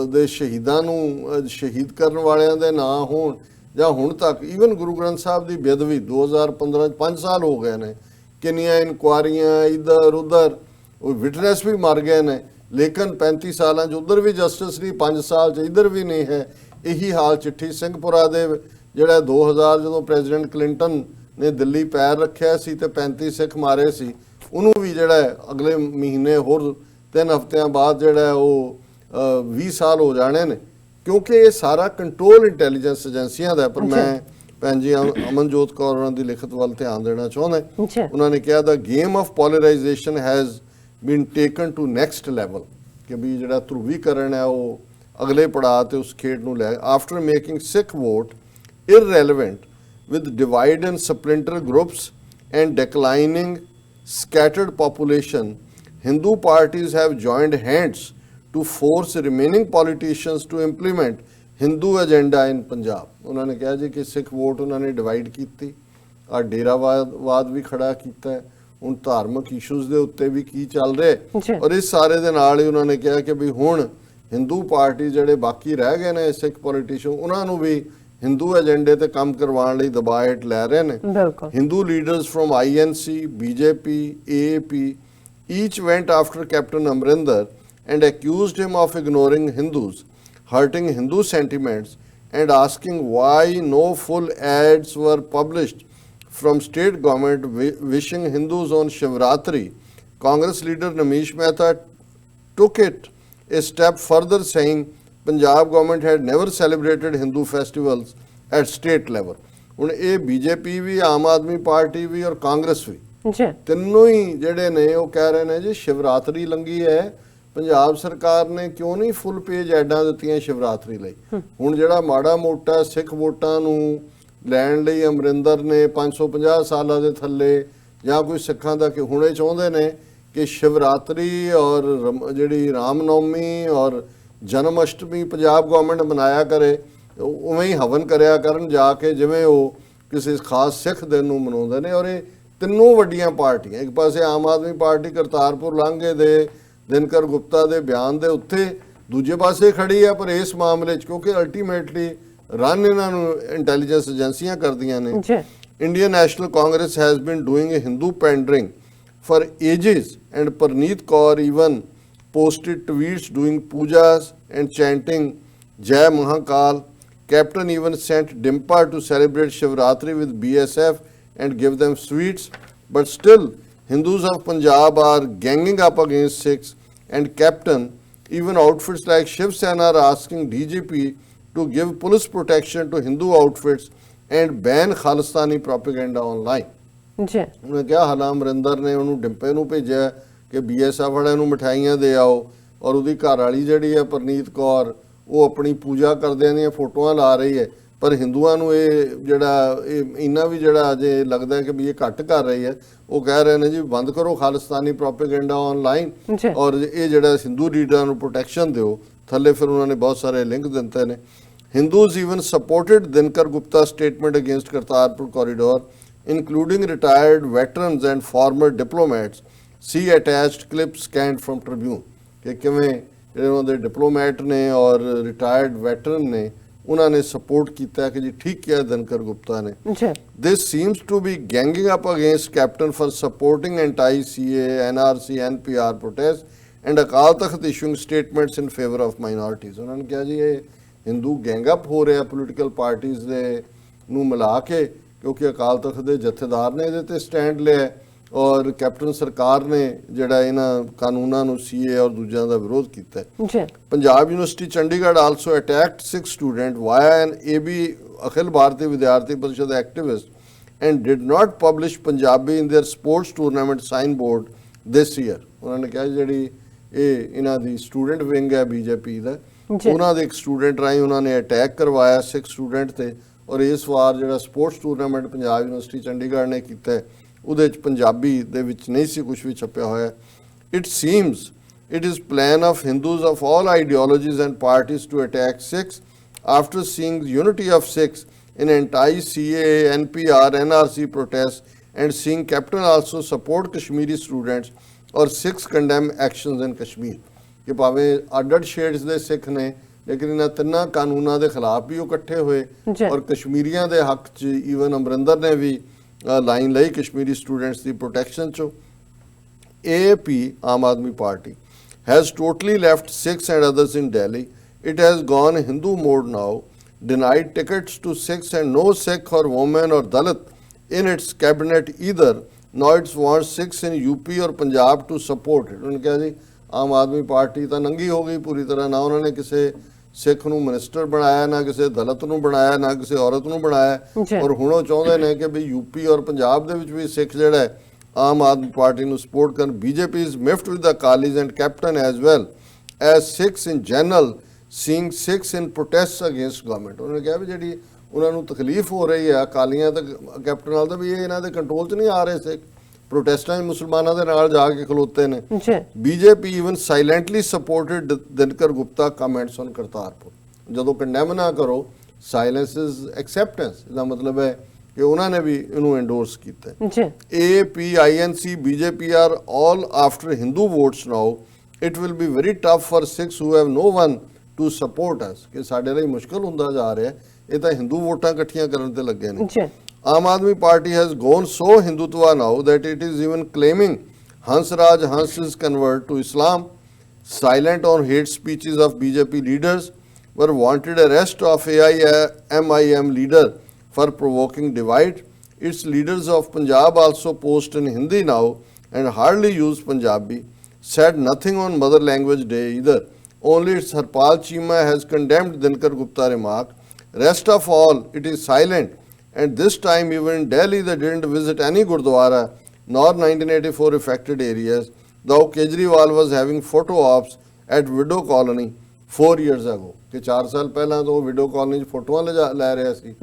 ਦੇ ਸ਼ਹੀਦਾਂ ਨੂੰ ਸ਼ਹੀਦ ਕਰਨ ਵਾਲਿਆਂ ਦੇ ਨਾਂ ਹੋਣ, ਜਾਂ ਹੁਣ ਤੱਕ ਈਵਨ ਗੁਰੂ ਗ੍ਰੰਥ ਸਾਹਿਬ ਦੀ ਬੇਅਦਬੀ 2015 5 ਸਾਲ ਹੋ ਗਏ ਨੇ, ਕਿੰਨੀਆਂ ਇਨਕੁਆਰੀਆਂ ਇੱਧਰ ਉੱਧਰ, ਉਹ ਵਿਟਨੈਸ ਵੀ ਮਰ ਗਏ ਨੇ। ਲੇਕਿਨ 35 ਸਾਲਾਂ 'ਚ ਉੱਧਰ ਵੀ ਜਸਟਿਸ ਨਹੀਂ, 5 ਸਾਲ 'ਚ ਇੱਧਰ ਵੀ ਨਹੀਂ ਹੈ। ਇਹੀ ਹਾਲ ਚਿੱਠੀ ਸਿੰਘਪੁਰਾ ਦੇ ਜਿਹੜਾ 2000 ਜਦੋਂ ਪ੍ਰੈਜ਼ੀਡੈਂਟ ਕਲਿੰਟਨ ਨੇ ਦਿੱਲੀ ਪੈਰ ਰੱਖਿਆ ਸੀ ਤੇ 35 ਸਿੱਖ ਮਾਰੇ ਸੀ, ਉਹਨੂੰ ਵੀ ਜਿਹੜਾ ਅਗਲੇ ਮਹੀਨੇ ਹੋਰ 3 ਹਫ਼ਤਿਆਂ ਬਾਅਦ ਜਿਹੜਾ ਉਹ 20 ਸਾਲ ਹੋ ਜਾਣੇ ਨੇ, ਕਿਉਂਕਿ ਇਹ ਸਾਰਾ ਕੰਟਰੋਲ ਇੰਟੈਲੀਜੈਂਸ ਏਜੰਸੀਆਂ ਦਾ। ਪਰ ਮੈਂ ਭੈਣ ਜੀ ਅਮਨਜੋਤ ਕੌਰ ਉਹਨਾਂ ਦੀ ਲਿਖਤ ਵੱਲ ਧਿਆਨ ਦੇਣਾ ਚਾਹੁੰਦਾ। ਉਹਨਾਂ ਨੇ ਕਿਹਾ the game of polarisation has been taken to next level, ਕਿ ਵੀ ਜਿਹੜਾ ਧਰੂਵੀਕਰਨ ਹੈ ਉਹ ਅਗਲੇ ਪੜਾਅ ਤੇ ਉਸ ਖੇਡ ਨੂੰ ਲੈ after making Sikh vote irrelevant with divide and splinter groups and declining scattered population, Hindu parties have joined hands to force remaining politicians to implement Hindu agenda in Punjab. ਉਹਨਾਂ ਨੇ ਕਿਹਾ ਜੀ ਕਿ ਸਿੱਖ ਵੋਟ ਉਹਨਾਂ ਨੇ ਡਿਵਾਈਡ ਕੀਤੀ, ਆ ਡੇਰਾਵਾਦ ਵੀ ਖੜਾ ਕੀਤਾ ਹੈ, ਹੁਣ ਧਾਰਮਿਕ ਇਸ਼ੂਜ਼ ਦੇ ਉੱਤੇ ਵੀ ਕੀ ਚੱਲ ਰਿਹਾ, ਔਰ ਇਸ ਸਾਰੇ ਦੇ ਨਾਲ ਹੀ ਉਹਨਾਂ ਨੇ ਕਿਹਾ ਕਿ ਵੀ ਹੁਣ ਹਿੰਦੂ ਪਾਰਟੀ ਜਿਹੜੇ ਬਾਕੀ ਰਹਿ ਗਏ ਨੇ ਸਿੱਖ ਪੋਲੀਟੀਸ਼ੀਅਨ, ਉਹਨਾਂ ਨੂੰ ਵੀ ਹਿੰਦੂ ਏਜੰਡੇ ਤੇ ਕੰਮ ਕਰਵਾਉਣ ਲਈ ਦਬਾਅ ਹੇਠ ਲੈ ਰਹੇ ਨੇ। Hindu leaders firm INC, BJP, AAP each went after Captain Amrinder and accused him of ignoring Hindus, hurting Hindu sentiments and asking why no full ads were published from state government wishing Hindus on Shivratri. Congress leader Namish Mehta took it a step further, saying Punjab government had never celebrated Hindu festivals at state level. ਹੁਣ ਇਹ BJP ਵੀ, ਆਮ Aadmi party ਵੀ ਔਰ ਕਾਂਗਰਸ ਵੀ, ਤਿੰਨੋਂ ਹੀ ਜਿਹੜੇ ਨੇ ਉਹ ਕਹਿ ਰਹੇ ਨੇ ਜੀ ਸ਼ਿਵਰਾਤਰੀ ਲੰਗੀ ਹੈ, ਪੰਜਾਬ ਸਰਕਾਰ ਨੇ ਕਿਉਂ ਨਹੀਂ ਫੁੱਲ ਪੇਜ ਐਡਾਂ ਦਿੱਤੀਆਂ ਸ਼ਿਵਰਾਤਰੀ ਲਈ। ਹੁਣ ਜਿਹੜਾ ਮਾੜਾ ਮੋਟਾ ਸਿੱਖ ਵੋਟਾਂ ਨੂੰ ਲੈਣ ਲਈ ਅਮਰਿੰਦਰ ਨੇ 550 ਸਾਲਾਂ ਦੇ ਥੱਲੇ ਜਾਂ ਕੋਈ ਸਿੱਖਾਂ ਦਾ ਕਿ ਹੁਣੇ ਚਾਹੁੰਦੇ ਨੇ ਕਿ ਸ਼ਿਵਰਾਤਰੀ ਔਰ ਜਿਹੜੀ ਰਾਮਨੌਮੀ ਔਰ ਜਨਮ ਅਸ਼ਟਮੀ ਪੰਜਾਬ ਗਵਰਨਮੈਂਟ ਮਨਾਇਆ ਕਰੇ, ਉਵੇਂ ਹੀ ਹਵਨ ਕਰਿਆ ਕਰਨ ਜਾ ਕੇ ਜਿਵੇਂ ਉਹ ਕਿਸੇ ਖਾਸ ਸਿੱਖ ਦਿਨ ਨੂੰ ਮਨਾਉਂਦੇ ਨੇ। ਔਰ ਇਹ ਤਿੰਨੋਂ ਵੱਡੀਆਂ ਪਾਰਟੀਆਂ, ਇੱਕ ਪਾਸੇ ਆਮ ਆਦਮੀ ਪਾਰਟੀ ਕਰਤਾਰਪੁਰ ਲਾਂਘੇ ਦੇ ਦਿਨਕਰ ਗੁਪਤਾ ਦੇ ਬਿਆਨ ਦੇ ਉੱਤੇ ਦੂਜੇ ਪਾਸੇ ਖੜੀ ਹੈ, ਪਰ ਇਸ ਮਾਮਲੇ 'ਚ ਕਿਉਂਕਿ ਅਲਟੀਮੇਟਲੀ ਰਨ ਇਹਨਾਂ ਨੂੰ ਇੰਟੈਲੀਜੈਂਸ ਏਜੰਸੀਆਂ ਕਰਦੀਆਂ ਨੇ। Indian National Congress has been doing a Hindu pandering for ages, and Parneet Kaur even posted tweets doing pujas and chanting Jai Mahakal. Captain even sent Dimpa to celebrate Shivratri with BSF and give them sweets. But still, Hindus of Punjab are ganging up against Sikhs, and Captain, even outfits like Shiv Sena are asking DGP to give police protection to Hindu outfits and ban Khalistani propaganda online. ਉਹਨੇ ਕਿਹਾ ਹਾਲਾਂ ਅਮਰਿੰਦਰ ਨੇ ਉਹਨੂੰ ਡਿੰਪੇ ਨੂੰ ਭੇਜਿਆ ਕਿ BSF ਵਾਲਿਆਂ ਨੂੰ ਮਿਠਾਈਆਂ ਦੇ ਆਓ, ਔਰ ਉਹਦੀ ਘਰ ਵਾਲੀ ਜਿਹੜੀ ਹੈ ਪਰਨੀਤ ਕੌਰ ਉਹ ਆਪਣੀ ਪੂਜਾ ਕਰਦਿਆਂ ਦੀਆਂ ਫੋਟੋਆਂ ਲਾ ਰਹੀ ਹੈ। ਪਰ ਹਿੰਦੂਆਂ ਨੂੰ ਇਹ ਜਿਹੜਾ ਇੰਨਾ ਵੀ ਜਿਹੜਾ ਅਜੇ ਲੱਗਦਾ ਕਿ ਵੀ ਇਹ ਘੱਟ ਕਰ ਰਹੀ ਹੈ। ਉਹ ਕਹਿ ਰਹੇ ਨੇ ਜੀ ਬੰਦ ਕਰੋ ਖਾਲਿਸਤਾਨੀ ਪ੍ਰੋਪੇਗੈਂਡਾ ਆਨਲਾਈਨ, ਔਰ ਇਹ ਜਿਹੜਾ ਹਿੰਦੂ ਲੀਡਰਾਂ ਨੂੰ ਪ੍ਰੋਟੈਕਸ਼ਨ ਦਿਓ। ਥੱਲੇ ਫਿਰ ਉਹਨਾਂ ਨੇ ਬਹੁਤ ਸਾਰੇ ਲਿੰਕ ਦਿੱਤੇ ਨੇ। Hindus even supported Dinkar Gupta statement against Kartarpur corridor, including retired veterans and former diplomats. See attached clip scanned from Tribune. ਕਿ ਕਿਵੇਂ ਜਿਹੜੇ ਉਹਨਾਂ ਦੇ ਡਿਪਲੋਮੈਟ ਨੇ ਔਰ ਰਿਟਾਇਰਡ ਵੈਟਰਨ ਨੇ ਉਹਨਾਂ ਨੇ ਸਪੋਰਟ ਕੀਤਾ ਕਿ ਜੀ ਠੀਕ ਕਿਹਾ ਦਿਨਕਰ ਗੁਪਤਾ ਨੇ। This seems to be ganging up against Captain for supporting anti-CA, NRC, NPR protests and Akal Takht issuing statements in favor of minorities. ਉਹਨਾਂ ਨੇ ਕਿਹਾ ਜੀ ਇਹ ਹਿੰਦੂ ਗੈਂਗ ਅਪ ਹੋ ਰਿਹਾ ਪੋਲੀਟੀਕਲ ਪਾਰਟੀਆਂ ਦੇ ਨੂੰ ਮਿਲਾ ਕੇ, ਕਿਉਂਕਿ ਅਕਾਲ ਤਖਤ ਦੇ ਜਥੇਦਾਰ ਨੇ ਇਹਦੇ ਤੇ ਸਟੈਂਡ ਲਿਆ ਔਰ ਕੈਪਟਨ ਸਰਕਾਰ ਨੇ ਜਿਹੜਾ ਇਹਨਾਂ ਕਾਨੂੰਨਾਂ ਨੂੰ CA ਔਰ ਦੂਜਿਆਂ ਦਾ ਵਿਰੋਧ ਕੀਤਾ ਹੈ। Punjab University Chandigarh also attacked 6 student via an AB Akhil Bharatiya Vidyarthi Parishad activist and did not publish Punjabi in their sports tournament sign board this year. ਉਹਨਾਂ ਨੇ ਕਿਹਾ ਜਿਹੜੀ ਇਹ ਇਹਨਾਂ ਦੀ ਸਟੂਡੈਂਟ ਵਿੰਗ ਹੈ BJP ਦਾ, ਉਹਨਾਂ ਦੇ ਇੱਕ ਸਟੂਡੈਂਟ ਰਾਹੀਂ ਉਹਨਾਂ ਨੇ ਅਟੈਕ ਕਰਵਾਇਆ 6 ਸਟੂਡੈਂਟ ਤੇ, ਔਰ ਇਸ ਵਾਰ ਜਿਹੜਾ sports tournament Punjab University Chandigarh ਨੇ ਕੀਤਾ ਉਹਦੇ 'ਚ ਪੰਜਾਬੀ ਦੇ ਵਿੱਚ ਨਹੀਂ ਸੀ ਕੁਝ ਵੀ ਛਪਿਆ ਹੋਇਆ। It seems it is plan of Hindus of all ideologies and parties to attack Sikhs after seeing unity of Sikhs in anti-CA, NPR, NRC protests and seeing Captain also support Kashmiri students or Sikhs condemn actions in Kashmir. ਕਿ ਭਾਵੇਂ ਅੱਡ-ਅੱਡ shades ਦੇ ਸਿੱਖ ਨੇ ਲੇਕਿਨ ਇਹਨਾਂ ਤਿੰਨਾਂ ਕਾਨੂੰਨਾਂ ਦੇ ਖਿਲਾਫ ਵੀ ਉਹ ਇਕੱਠੇ ਹੋਏ ਔਰ ਕਸ਼ਮੀਰੀਆਂ ਦੇ ਹੱਕ 'ਚ ਈਵਨ ਅਮਰਿੰਦਰ ਨੇ ਵੀ ਲਾਈਨ ਲਈ ਕਸ਼ਮੀਰੀ ਸਟੂਡੈਂਟਸ ਦੀ ਪ੍ਰੋਟੈਕਸ਼ਨ 'ਚੋਂ। AAP, Aam Aadmi party, has totally left Sikhs and others in Delhi. It has gone Hindu mode now, denied tickets to Sikhs and no Sikh or woman or Dalit in its cabinet either. Now it wants Sikhs in UP or Punjab to support it. उन्होंने कहा जी आम आदमी party ਤਾਂ ਨੰਗੀ ਹੋ ਗਈ ਪੂਰੀ ਤਰ੍ਹਾਂ, ਨਾ ਉਹਨਾਂ ਨੇ ਕਿਸੇ ਸਿੱਖ ਨੂੰ ਮਿਨਿਸਟਰ ਬਣਾਇਆ, ਨਾ ਕਿਸੇ ਦਲਿਤ ਨੂੰ ਬਣਾਇਆ, ਨਾ ਕਿਸੇ ਔਰਤ ਨੂੰ ਬਣਾਇਆ, ਔਰ ਹੁਣ ਉਹ ਚਾਹੁੰਦੇ ਨੇ ਕਿ ਵੀ ਯੂਪੀ ਔਰ ਪੰਜਾਬ ਦੇ ਵਿੱਚ ਵੀ ਸਿੱਖ ਜਿਹੜਾ ਹੈ ਆਮ ਆਦਮੀ ਪਾਰਟੀ ਨੂੰ ਸਪੋਰਟ ਕਰਨ। BJP is miffed with the Akalis and captain as well as Sikhs in general seeing Sikhs in protest against government. ਉਹਨਾਂ ਨੇ ਕਿਹਾ ਵੀ ਜਿਹੜੀ ਉਹਨਾਂ ਨੂੰ ਤਕਲੀਫ ਹੋ ਰਹੀ ਹੈ ਅਕਾਲੀਆਂ ਤੇ ਕੈਪਟਨ ਨਾਲ, ਤਾਂ ਵੀ ਇਹ ਇਹਨਾਂ ਦੇ ਕੰਟਰੋਲ 'ਚ ਨਹੀਂ ਆ ਰਹੇ ਸਿੱਖ, ਪ੍ਰੋਟੈਸਟਾਂ 'ਚ ਮੁਸਲਮਾਨਾਂ ਦੇ ਨਾਲ ਜਾ ਕੇ ਖਲੋਤੇ ਨੇ। BJP even silently supported Dinkar Gupta comments on Kartarpur. ਜਦੋਂ ਕੰਡੈਮ ਨਾ ਕਰੋ, ਸਾਇਲੈਂਸ ਇਜ਼ ਐਕਸੈਪਟੈਂਸ, ਇਹਦਾ ਮਤਲਬ ਹੈ ਕਿ ਉਹਨਾਂ ਨੇ ਵੀ ਇਹਨੂੰ ਐਂਡੋਰਸ ਕੀਤਾ। APINC BJP are all after Hindu votes now. It will be very tough for Sikhs who have no one to support us, ਕਿ ਸਾਡੇ ਲਈ ਮੁਸ਼ਕਲ ਹੁੰਦਾ ਜਾ ਰਿਹਾ, ਇਹ ਤਾਂ ਹਿੰਦੂ ਵੋਟਾਂ ਇਕੱਠੀਆਂ ਕਰਨ ਤੇ ਲੱਗੇ ਨੇ। Aam Aadmi Party has gone so Hindutva now that it is even claiming Hansraj Hans's convert to Islam. Silent on hate speeches of BJP leaders were wanted arrest of AIMIM leader for provoking divide. Its leaders of Punjab also post in Hindi now and hardly use Punjabi. Said nothing on Mother Language Day either. Only its Harpal Cheema has condemned Dinkar Gupta remark. Rest of all, it is silent. And this time even in Delhi they didn't visit any Gurdwara nor 1984 affected areas, though Kejriwal was having photo ops at Widow Colony 4 years ago. ਕਿ 4 ਸਾਲ ਪਹਿਲਾਂ ਤੋਂ widow colony 'ਚ ਫੋਟੋਆਂ ਲੈ ਰਿਹਾ ਸੀ।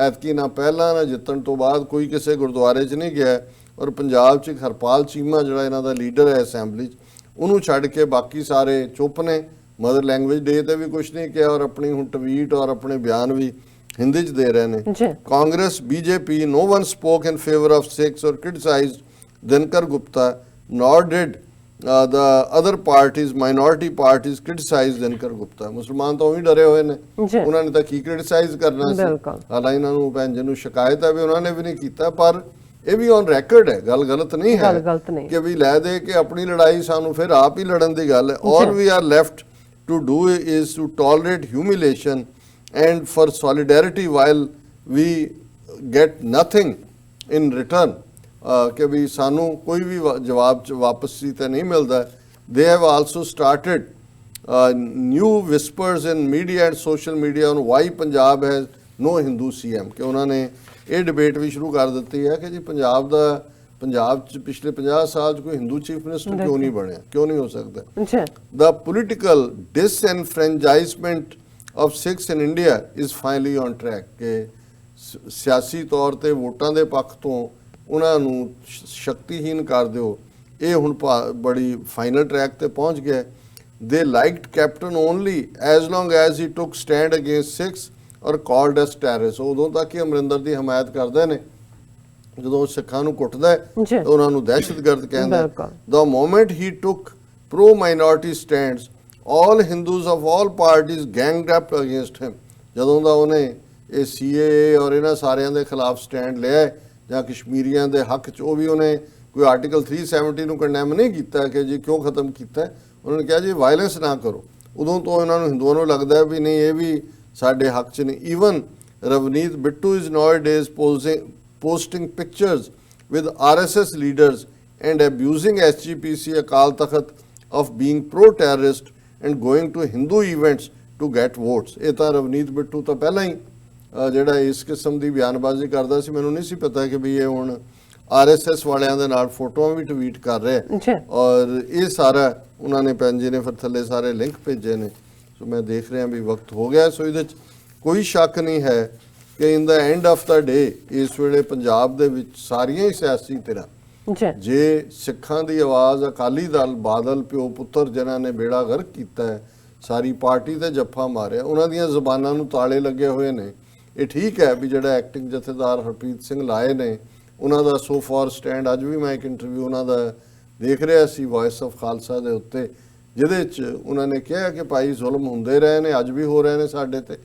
ਐਤਕੀ ਨਾ ਪਹਿਲਾਂ ਨਾ ਜਿੱਤਣ ਤੋਂ ਬਾਅਦ ਕੋਈ ਕਿਸੇ ਗੁਰਦੁਆਰੇ 'ਚ ਨਹੀਂ ਗਿਆ, ਔਰ ਪੰਜਾਬ 'ਚ ਹਰਪਾਲ ਚੀਮਾ ਜਿਹੜਾ ਇਹਨਾਂ ਦਾ ਲੀਡਰ ਹੈ ਅਸੈਂਬਲੀ 'ਚ, ਉਹਨੂੰ ਛੱਡ ਕੇ ਬਾਕੀ ਸਾਰੇ ਚੁੱਪ ਨੇ। ਮਦਰ ਲੈਂਗੁਏਜ ਡੇ ਤੇ ਵੀ ਕੁਝ ਨਹੀਂ ਕਿਹਾ, ਔਰ ਆਪਣੀ ਹੁਣ ਟਵੀਟ ਔਰ ਆਪਣੇ ਬਿਆਨ ਵੀ ਹਿੰਦੀ 'ਚ ਦੇ ਰਹੇ ਨੇ। Congress BJP no one spoke in favor of Sikhs or criticized Dinkar Gupta, nor did the other parties, minority parties criticize Dinkar Gupta. ਮੁਸਲਮਾਨ ਤਾਂ ਉਹੀ ਡਰੇ ਹੋਏ ਨੇ, ਉਹਨਾਂ ਨੇ ਤਾਂ ਕੀ ਕ੍ਰਿਟਿਸਾਈਜ਼ ਕਰਨਾ ਸੀ। ਹਾਲਾਂਕਿ ਇਹਨਾਂ ਨੂੰ ਭੈਣ ਜੀ ਨੂੰ ਸ਼ਿਕਾਇਤ ਹੈ ਵੀ ਉਹਨਾਂ ਨੇ ਵੀ ਨਹੀਂ ਕੀਤਾ, ਪਰ ਇਹ ਵੀ ਔਨ ਰੈਕਰਡ ਹੈ, ਗੱਲ ਗਲਤ ਨਹੀਂ ਹੈ ਕਿ ਵੀ ਲੈ ਦੇ ਕੇ ਆਪਣੀ ਲੜਾਈ ਸਾਨੂੰ ਫਿਰ ਆਪ ਹੀ ਲੜਨ ਦੀ ਗੱਲ ਹੈ। All we are left to do is to tolerate humiliation and for solidarity while we get nothing in return, ਕਿ ਵੀ ਸਾਨੂੰ ਕੋਈ ਵੀ ਜਵਾਬ ਵਾਪਸੀ ਤੇ ਨਹੀਂ ਮਿਲਦਾ। They have also started new whispers in media and social media on why Punjab has no Hindu CM, ਕਿ ਉਹਨਾਂ ਨੇ ਇਹ ਡਿਬੇਟ ਵੀ ਸ਼ੁਰੂ ਕਰ ਦਿੱਤੀ ਹੈ ਕਿ ਜੀ ਪੰਜਾਬ 'ਚ ਪਿਛਲੇ 50 ਸਾਲ 'ਚ ਕੋਈ ਹਿੰਦੂ ਚੀਫ ਮਿਨਿਸਟਰ ਕਿਉਂ ਨਹੀਂ ਬਣਿਆ, ਕਿਉਂ ਨਹੀਂ ਹੋ ਸਕਦਾ। The political disenfranchisement of Sikhs in India is finally on track, ਕਿ ਸਿਆਸੀ ਤੌਰ ਤੇ ਵੋਟਾਂ ਦੇ ਪੱਖ ਤੋਂ ਉਹਨਾਂ ਨੂੰ ਸ਼ਕਤੀਹੀਨ ਕਰ ਦਿਓ, ਇਹ ਹੁਣ ਬੜੀ ਫਾਈਨਲ ਟਰੈਕ ਤੇ ਪਹੁੰਚ ਗਿਆ। They liked captain only as long as he took stand against Sikhs or called us terrorists. ਉਦੋਂ ਤੱਕ ਹੀ ਅਮਰਿੰਦਰ ਦੀ ਹਮਾਇਤ ਕਰਦੇ ਨੇ, ਜਦੋਂ ਸਿੱਖਾਂ ਨੂੰ ਕੁੱਟਦਾ ਹੈ ਉਹਨਾਂ ਨੂੰ ਦਹਿਸ਼ਤਗਰਦ ਕਹਿੰਦਾ। The moment he took pro minority stands, all Hindus of all parties ganged up against him. ਜਦੋਂ ਦਾ ਉਹਨੇ ਇਹ CAA ਔਰ ਇਹਨਾਂ ਸਾਰਿਆਂ ਦੇ ਖਿਲਾਫ ਸਟੈਂਡ ਲਿਆ ਜਾਂ ਕਸ਼ਮੀਰੀਆਂ ਦੇ ਹੱਕ 'ਚ, ਉਹ ਵੀ ਉਹਨੇ ਕੋਈ ਆਰਟੀਕਲ 370 ਨੂੰ ਕੰਡੈਮ ਨਹੀਂ ਕੀਤਾ ਕਿ ਜੀ ਕਿਉਂ ਖਤਮ ਕੀਤਾ, ਉਹਨਾਂ ਨੇ ਕਿਹਾ ਜੀ ਵਾਇਲੈਂਸ ਨਾ ਕਰੋ। ਉਦੋਂ ਤੋਂ ਇਹਨਾਂ ਨੂੰ ਹਿੰਦੂਆਂ ਨੂੰ ਲੱਗਦਾ ਵੀ ਨਹੀਂ ਇਹ ਵੀ ਸਾਡੇ ਹੱਕ 'ਚ ਨਹੀਂ। Even Ravneet Bittu is nowadays posting pictures with RSS leaders and abusing SGPC Akal Takht of being pro-terrorist and going to Hindu events to get votes. ਇਹ ਤਾਂ ਰਵਨੀਤ ਬਿੱਟੂ ਤਾਂ ਪਹਿਲਾਂ ਹੀ ਜਿਹੜਾ ਇਸ ਕਿਸਮ ਦੀ ਬਿਆਨਬਾਜ਼ੀ ਕਰਦਾ ਸੀ, ਮੈਨੂੰ ਨਹੀਂ ਸੀ ਪਤਾ ਕਿ ਵੀ ਇਹ ਹੁਣ RSS ਵਾਲਿਆਂ ਦੇ ਨਾਲ ਫੋਟੋਆਂ ਵੀ ਟਵੀਟ ਕਰ ਰਿਹਾ, ਔਰ ਇਹ ਸਾਰਾ ਉਹਨਾਂ ਨੇ ਭੈਣ ਜੀ ਨੇ ਫਿਰ ਥੱਲੇ ਸਾਰੇ ਲਿੰਕ ਭੇਜੇ ਨੇ। ਸੋ ਮੈਂ ਦੇਖ ਰਿਹਾ ਵੀ ਵਕਤ ਹੋ ਗਿਆ, ਸੋ ਇਹਦੇ 'ਚ ਕੋਈ ਸ਼ੱਕ ਨਹੀਂ ਹੈ ਕਿ ਇਨ ਦਾ ਐਂਡ ਆਫ ਦਾ ਡੇ ਇਸ ਵੇਲੇ ਪੰਜਾਬ ਦੇ ਵਿੱਚ ਸਾਰੀਆਂ ਹੀ ਸਿਆਸੀ ਧਿਰਾਂ, ਜੇ ਸਿੱਖਾਂ ਦੀ ਆਵਾਜ਼ ਅਕਾਲੀ ਦਲ ਬਾਦਲ ਪਿਓ ਪੁੱਤਰ ਜਿਨ੍ਹਾਂ ਨੇ ਬੇੜਾ ਗਰਕ ਕੀਤਾ ਹੈ, ਸਾਰੀ ਪਾਰਟੀ ਤੇ ਜੱਫਾ ਮਾਰਿਆ, ਉਹਨਾਂ ਦੀਆਂ ਜ਼ਬਾਨਾਂ ਨੂੰ ਤਾਲੇ ਲੱਗੇ ਹੋਏ ਨੇ। ਇਹ ਠੀਕ ਹੈ ਵੀ ਜਿਹੜਾ ਐਕਟਿੰਗ ਜਥੇਦਾਰ ਹਰਪ੍ਰੀਤ ਸਿੰਘ ਲਾਏ ਨੇ ਉਹਨਾਂ ਦਾ ਸੋ ਫਾਰ ਸਟੈਂਡ, ਅੱਜ ਵੀ ਮੈਂ ਇੱਕ ਇੰਟਰਵਿਊ ਉਹਨਾਂ ਦਾ ਦੇਖ ਰਿਹਾ ਸੀ ਵੌਇਸ ਆਫ ਖਾਲਸਾ ਦੇ ਉੱਤੇ, ਜਿਹਦੇ 'ਚ ਉਹਨਾਂ ਨੇ ਕਿਹਾ ਕਿ ਭਾਈ ਜ਼ੁਲਮ ਹੁੰਦੇ ਰਹੇ ਨੇ, ਅੱਜ ਵੀ ਹੋ ਰਹੇ ਨੇ ਸਾਡੇ ਤੇ,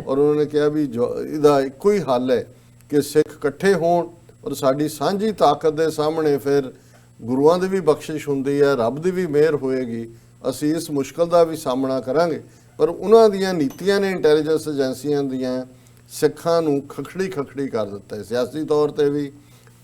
ਔਰ ਉਹਨਾਂ ਨੇ ਕਿਹਾ ਵੀ ਇਹਦਾ ਇੱਕੋ ਹੀ ਹੱਲ ਹੈ ਕਿ ਸਿੱਖ ਇਕੱਠੇ ਹੋਣ ਔਰ ਸਾਡੀ ਸਾਂਝੀ ਤਾਕਤ ਦੇ ਸਾਹਮਣੇ ਫਿਰ ਗੁਰੂਆਂ ਦੀ ਵੀ ਬਖਸ਼ਿਸ਼ ਹੁੰਦੀ ਹੈ, ਰੱਬ ਦੀ ਵੀ ਮਿਹਰ ਹੋਏਗੀ, ਅਸੀਂ ਇਸ ਮੁਸ਼ਕਲ ਦਾ ਵੀ ਸਾਹਮਣਾ ਕਰਾਂਗੇ। ਪਰ ਉਹਨਾਂ ਦੀਆਂ ਨੀਤੀਆਂ ਨੇ ਇੰਟੈਲੀਜੈਂਸ ਏਜੰਸੀਆਂ ਦੀਆਂ ਸਿੱਖਾਂ ਨੂੰ ਖਖੜੀ ਕਰ ਦਿੱਤਾ ਹੈ। ਸਿਆਸੀ ਤੌਰ ਤੇ ਵੀ,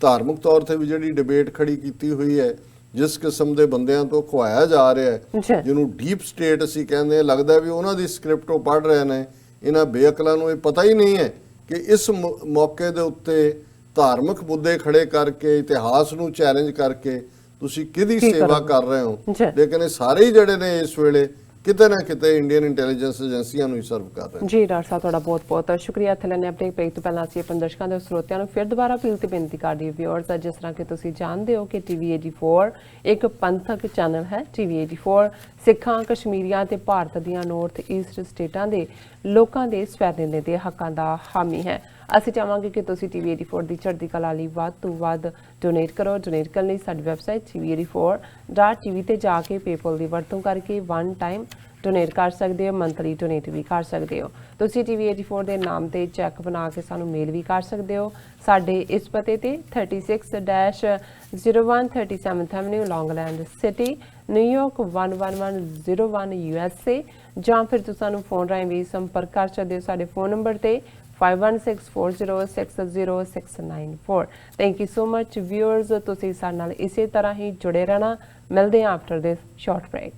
ਧਾਰਮਿਕ ਤੌਰ ਤੇ ਵੀ ਜਿਹੜੀ ਡਿਬੇਟ ਖੜੀ ਕੀਤੀ ਹੋਈ ਹੈ, ਜਿਸ ਕਿਸਮ ਦੇ ਬੰਦਿਆਂ ਤੋਂ ਖਵਾਇਆ ਜਾ ਰਿਹਾ ਹੈ, ਜਿਹਨੂੰ ਡੀਪ ਸਟੇਟ ਅਸੀਂ ਕਹਿੰਦੇ ਹਾਂ, ਲੱਗਦਾ ਵੀ ਉਹਨਾਂ ਦੀ ਸਕ੍ਰਿਪਟ ਉਹ ਪੜ੍ਹ ਰਹੇ ਨੇ। ਇਹਨਾਂ ਬੇਅਕਲਾਂ ਨੂੰ ਇਹ ਪਤਾ ਹੀ ਨਹੀਂ ਹੈ ਕਿ ਇਸ ਮੌਕੇ ਦੇ ਉੱਤੇ ਧਾਰਮਿਕ ਮੁੱਦੇ ਖੜੇ ਕਰਕੇ, ਇਤਿਹਾਸ ਨੂੰ ਚੈਲੰਜ ਕਰਕੇ ਤੁਸੀਂ ਕਿਹਦੀ ਸੇਵਾ ਕਰ ਰਹੇ ਹੋ। ਲੇਕਿਨ ਇਹ ਸਾਰੇ ਹੀ ਜਿਹੜੇ ਨੇ ਇਸ ਵੇਲੇ ਕਿਤੇ ਨਾ ਕਿਤੇ ਇੰਡੀਅਨ ਇੰਟੈਲੀਜੈਂਸ ਏਜੰਸੀਆਂ ਨੂੰ ਹੀ ਸਰਵ ਕਰ ਰਹੇ ਜੀ। ਡਾਕਟਰ ਸਾਹਿਬ ਤੁਹਾਡਾ ਬਹੁਤ ਬਹੁਤ ਸ਼ੁਕਰੀਆ। ਥੱਲੇ ਨੇ ਆਪਣੇ ਪੇਜ ਤੋਂ ਪਹਿਲਾਂ ਅਸੀਂ ਆਪਣੇ ਦਰਸ਼ਕਾਂ ਦੇ ਸਰੋਤਿਆਂ ਨੂੰ ਫਿਰ ਦੁਬਾਰਾ ਅਪੀਲ ਤੇ ਬੇਨਤੀ ਕਰਦੀ ਵਿਊਅਰਸ, ਜਿਸ ਤਰ੍ਹਾਂ ਕਿ ਤੁਸੀਂ ਜਾਣਦੇ ਹੋ ਕਿ ਟੀਵੀ 84 ਇੱਕ ਪੰਥਕ ਚੈਨਲ ਹੈ। ਟੀਵੀ 84 ਸਿੱਖਾਂ, ਕਸ਼ਮੀਰੀਆਂ ਤੇ ਭਾਰਤ ਦੀਆਂ ਨਾਰਥ ਈਸਟ ਸਟੇਟਾਂ ਦੇ ਲੋਕਾਂ ਦੇ ਸਵੈਦਿੰਦੇ ਦੇ ਹੱਕਾਂ ਦਾ ਹਾਮੀ ਹੈ। ਅਸੀਂ ਚਾਹਾਂਗੇ ਕਿ ਤੁਸੀਂ ਟੀਵੀ 84 ਦੀ ਚੜ੍ਹਦੀ ਕਲਾ ਲਈ ਵੱਧ ਤੋਂ ਵੱਧ ਡੋਨੇਟ ਕਰੋ। ਡੋਨੇਟ ਕਰਨ ਲਈ ਸਾਡੀ ਵੈਬਸਾਈਟ tv84.tv ਤੇ ਜਾ ਕੇ ਪੇਪਲ ਦੀ ਵਰਤੋਂ ਕਰਕੇ ਵਨ ਟਾਈਮ ਡੋਨੇਟ ਕਰ ਸਕਦੇ ਹੋ, ਮੰਥਲੀ ਡੋਨੇਟ ਵੀ ਕਰ ਸਕਦੇ ਹੋ। ਤੁਸੀਂ ਟੀਵੀ 84 ਦੇ ਨਾਮ ਤੇ ਚੈੱਕ ਬਣਾ ਕੇ ਸਾਨੂੰ ਮੇਲ ਵੀ ਕਰ ਸਕਦੇ ਹੋ। ਸਾਡੇ ਇਸ ਪਤੇ ਤੇ 36-01 37th Avenue, Long Island City, New York 11101 USA, ਜਾਂ ਫਿਰ ਤੁਸੀਂ ਸਾਨੂੰ ਫੋਨ ਰਾਹੀਂ ਵੀ ਸੰਪਰਕ ਕਰ ਸਕਦੇ ਹੋ ਸਾਡੇ ਫੋਨ ਨੰਬਰ ਤੇ 5164060694। Thank you so much viewers, ਤੁਸੀਂ ਸਾਡੇ ਨਾਲ ਇਸੇ ਤਰ੍ਹਾਂ ਹੀ ਜੁੜੇ ਰਹਿਣਾ। ਮਿਲਦੇ ਹਾਂ after this short break.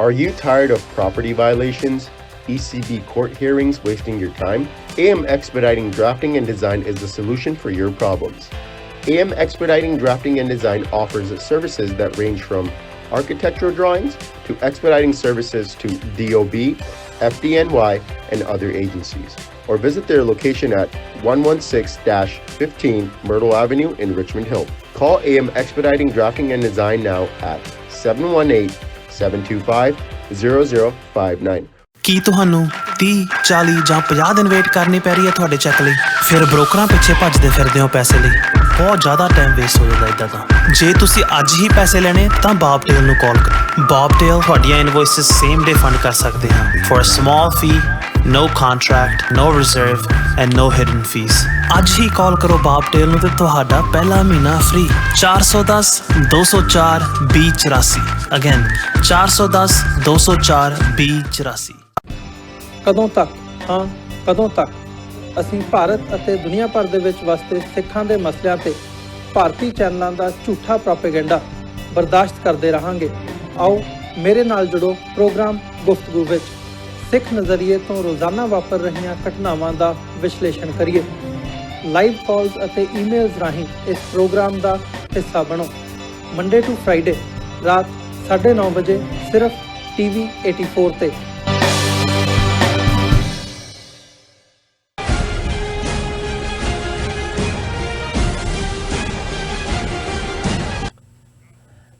Are you tired of property violations, ECB court hearings wasting your time? AM Expediting Drafting and Design is the solution for your problems. AM Expediting Drafting and Design offers services that range from architectural drawings to expediting services to DOB, FDNY, and other agencies. Or visit their location at 116-15 Myrtle Avenue in Richmond Hill. Call AM Expediting Drafting and Design now at 718-725-0059. ਕੀ ਤੁਹਾਨੂੰ 30, 40 ਜਾਂ 50 ਦਿਨ wait ਕਰਨੀ ਪੈ ਰਹੀ ਹੈ ਤੁਹਾਡੇ check ਲਈ? ਫਿਰ ਬ੍ਰੋਕਰਾਂ ਪਿੱਛੇ ਭੱਜਦੇ ਫਿਰਦੇ ਹੋ ਪੈਸੇ ਲਈ। ਬਹੁਤ ਜ਼ਿਆਦਾ ਟਾਈਮ ਵੇਸਟ ਹੋ ਜਾਂਦਾ ਇੱਦਾਂ ਤਾਂ। ਜੇ ਤੁਸੀਂ ਅੱਜ ਹੀ ਪੈਸੇ ਲੈਣੇ ਤਾਂ ਬੌਬਟੇਲ ਨੂੰ ਕਾਲ ਕਰੋ। ਬੌਬਟੇਲ ਤੁਹਾਡੀਆਂ ਇਨਵੌਇਸਸ ਸੇਮ ਡੇ ਫੰਡ ਕਰ ਸਕਦੇ ਹਨ for a small fee, no contract, no reserve and no hidden fees. ਅੱਜ ਹੀ ਕਾਲ ਕਰੋ ਬੌਬਟੇਲ ਨੂੰ ਤੇ ਤੁਹਾਡਾ ਪਹਿਲਾ ਮਹੀਨਾ ਫ੍ਰੀ। 410-204-2084 ਅਗੇਨ 410-204-2084। ਕਦੋਂ ਤੱਕ, ਹਾਂ ਕਦੋਂ ਤੱਕ ਅਸੀਂ ਭਾਰਤ ਅਤੇ ਦੁਨੀਆ ਭਰ ਦੇ ਵਿੱਚ ਵਸਦੇ ਸਿੱਖਾਂ ਦੇ ਮਸਲਿਆਂ ਤੇ ਭਾਰਤੀ ਚੈਨਲਾਂ ਦਾ ਝੂਠਾ ਪ੍ਰੋਪੇਗੈਂਡਾ ਬਰਦਾਸ਼ਤ ਕਰਦੇ ਰਹਾਂਗੇ? ਆਓ ਮੇਰੇ ਨਾਲ ਜੁੜੋ ਪ੍ਰੋਗਰਾਮ ਗੁਫ਼ਤਗੂ ਵਿੱਚ। ਸਿੱਖ ਨਜ਼ਰੀਏ ਤੋਂ ਰੋਜ਼ਾਨਾ ਵਾਪਰ ਰਹੀਆਂ ਘਟਨਾਵਾਂ ਦਾ ਵਿਸ਼ਲੇਸ਼ਣ ਕਰੀਏ। ਲਾਈਵ ਕਾਲਸ ਅਤੇ ਈਮੇਲਸ ਰਾਹੀਂ ਇਸ ਪ੍ਰੋਗਰਾਮ ਦਾ ਹਿੱਸਾ ਬਣੋ। ਮੰਡੇ ਟੂ ਫਰਾਈਡੇ ਰਾਤ 9:30 ਵਜੇ ਸਿਰਫ ਟੀਵੀ 84 ਤੇ।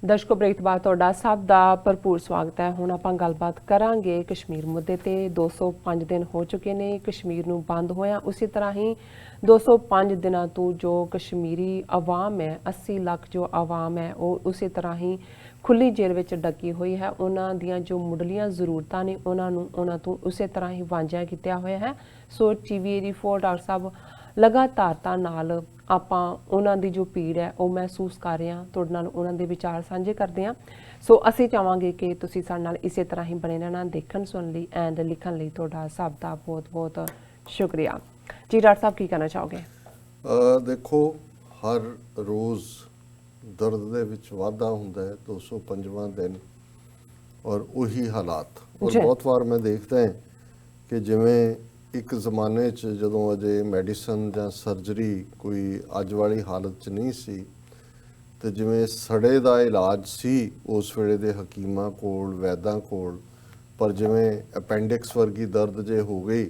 ਦਰਸ਼ਕੋ, ਬ੍ਰੇਕ ਤੋਂ ਬਾਅਦ ਤੁਹਾਡਾ ਸਭ ਦਾ ਭਰਪੂਰ ਸਵਾਗਤ ਹੈ। ਹੁਣ ਆਪਾਂ ਗੱਲਬਾਤ ਕਰਾਂਗੇ ਕਸ਼ਮੀਰ ਮੁੱਦੇ ਤੇ। 205 ਦਿਨ ਹੋ ਚੁੱਕੇ ਨੇ ਕਸ਼ਮੀਰ ਨੂੰ ਬੰਦ ਹੋਇਆ। ਉਸੇ ਤਰ੍ਹਾਂ ਹੀ 205 ਦਿਨਾਂ ਤੋਂ ਜੋ ਕਸ਼ਮੀਰੀ ਆਵਾਮ ਹੈ, 80 ਲੱਖ ਜੋ ਆਵਾਮ ਹੈ, ਉਹ ਉਸੇ ਤਰ੍ਹਾਂ ਹੀ ਖੁੱਲੀ ਜੇਲ੍ਹ ਵਿੱਚ ਡੱਕੀ ਹੋਈ ਹੈ। ਉਹਨਾਂ ਦੀਆਂ ਜੋ ਮੁੱਢਲੀਆਂ ਜ਼ਰੂਰਤਾਂ ਨੇ ਉਹਨਾਂ ਤੋਂ ਉਸੇ ਤਰ੍ਹਾਂ ਹੀ ਵਾਂਝਾ ਕੀਤਾ ਹੋਇਆ ਹੈ। ਸੋ ਟੀਵੀ 84 ਡਾਕਟਰ ਸਾਹਿਬ ਲਗਾਤਾਰਤਾ ਨਾਲ ਆਪਾਂ ਉਹਨਾਂ ਦੀ ਜੋ ਪੀੜ ਹੈ ਉਹ ਮਹਿਸੂਸ ਕਰ ਰਹੇ ਹਾਂ, ਤੁਹਾਡੇ ਨਾਲ ਉਹਨਾਂ ਦੇ ਵਿਚਾਰ ਸਾਂਝੇ ਕਰਦੇ ਹਾਂ। ਸੋ ਅਸੀਂ ਚਾਹਾਂਗੇ ਕਿ ਤੁਸੀਂ ਸਾਡੇ ਨਾਲ ਇਸੇ ਤਰ੍ਹਾਂ ਹੀ ਬਣੇ ਰਹਿਣਾ। ਦੇਖਣ, ਸੁਣਨ ਲਈ ਐਂਡ ਲਿਖਣ ਲਈ ਤੁਹਾਡਾ ਸਭ ਦਾ ਬਹੁਤ ਬਹੁਤ ਸ਼ੁਕਰੀਆ। ਜੀ ਡਾਕਟਰ ਸਾਹਿਬ, ਕੀ ਕਹਿਣਾ ਚਾਹੋਗੇ? ਦੇਖੋ, ਹਰ ਰੋਜ਼ ਦਰਦ ਦੇ ਵਿੱਚ ਵਾਧਾ ਹੁੰਦਾ ਹੈ। 205ਵਾਂ ਦਿਨ ਔਰ ਉਹੀ ਹਾਲਾਤ। ਔਰ ਬਹੁਤ ਵਾਰ ਮੈਂ ਦੇਖਦਾ ਹਾਂ ਕਿ ਜਿਵੇਂ ਇੱਕ ਜ਼ਮਾਨੇ 'ਚ ਜਦੋਂ ਅਜੇ ਮੈਡੀਸਨ ਜਾਂ ਸਰਜਰੀ ਕੋਈ ਅੱਜ ਵਾਲੀ ਹਾਲਤ 'ਚ ਨਹੀਂ ਸੀ, ਤੇ ਜਿਵੇਂ ਸੜੇ ਦਾ ਇਲਾਜ ਸੀ ਉਸ ਵੇਲੇ ਦੇ ਹਕੀਮਾਂ ਕੋਲ, ਵੈਦਾਂ ਕੋਲ, ਪਰ ਜਿਵੇਂ ਅਪੈਂਡਿਕਸ ਵਰਗੀ ਦਰਦ ਜੇ ਹੋ ਗਈ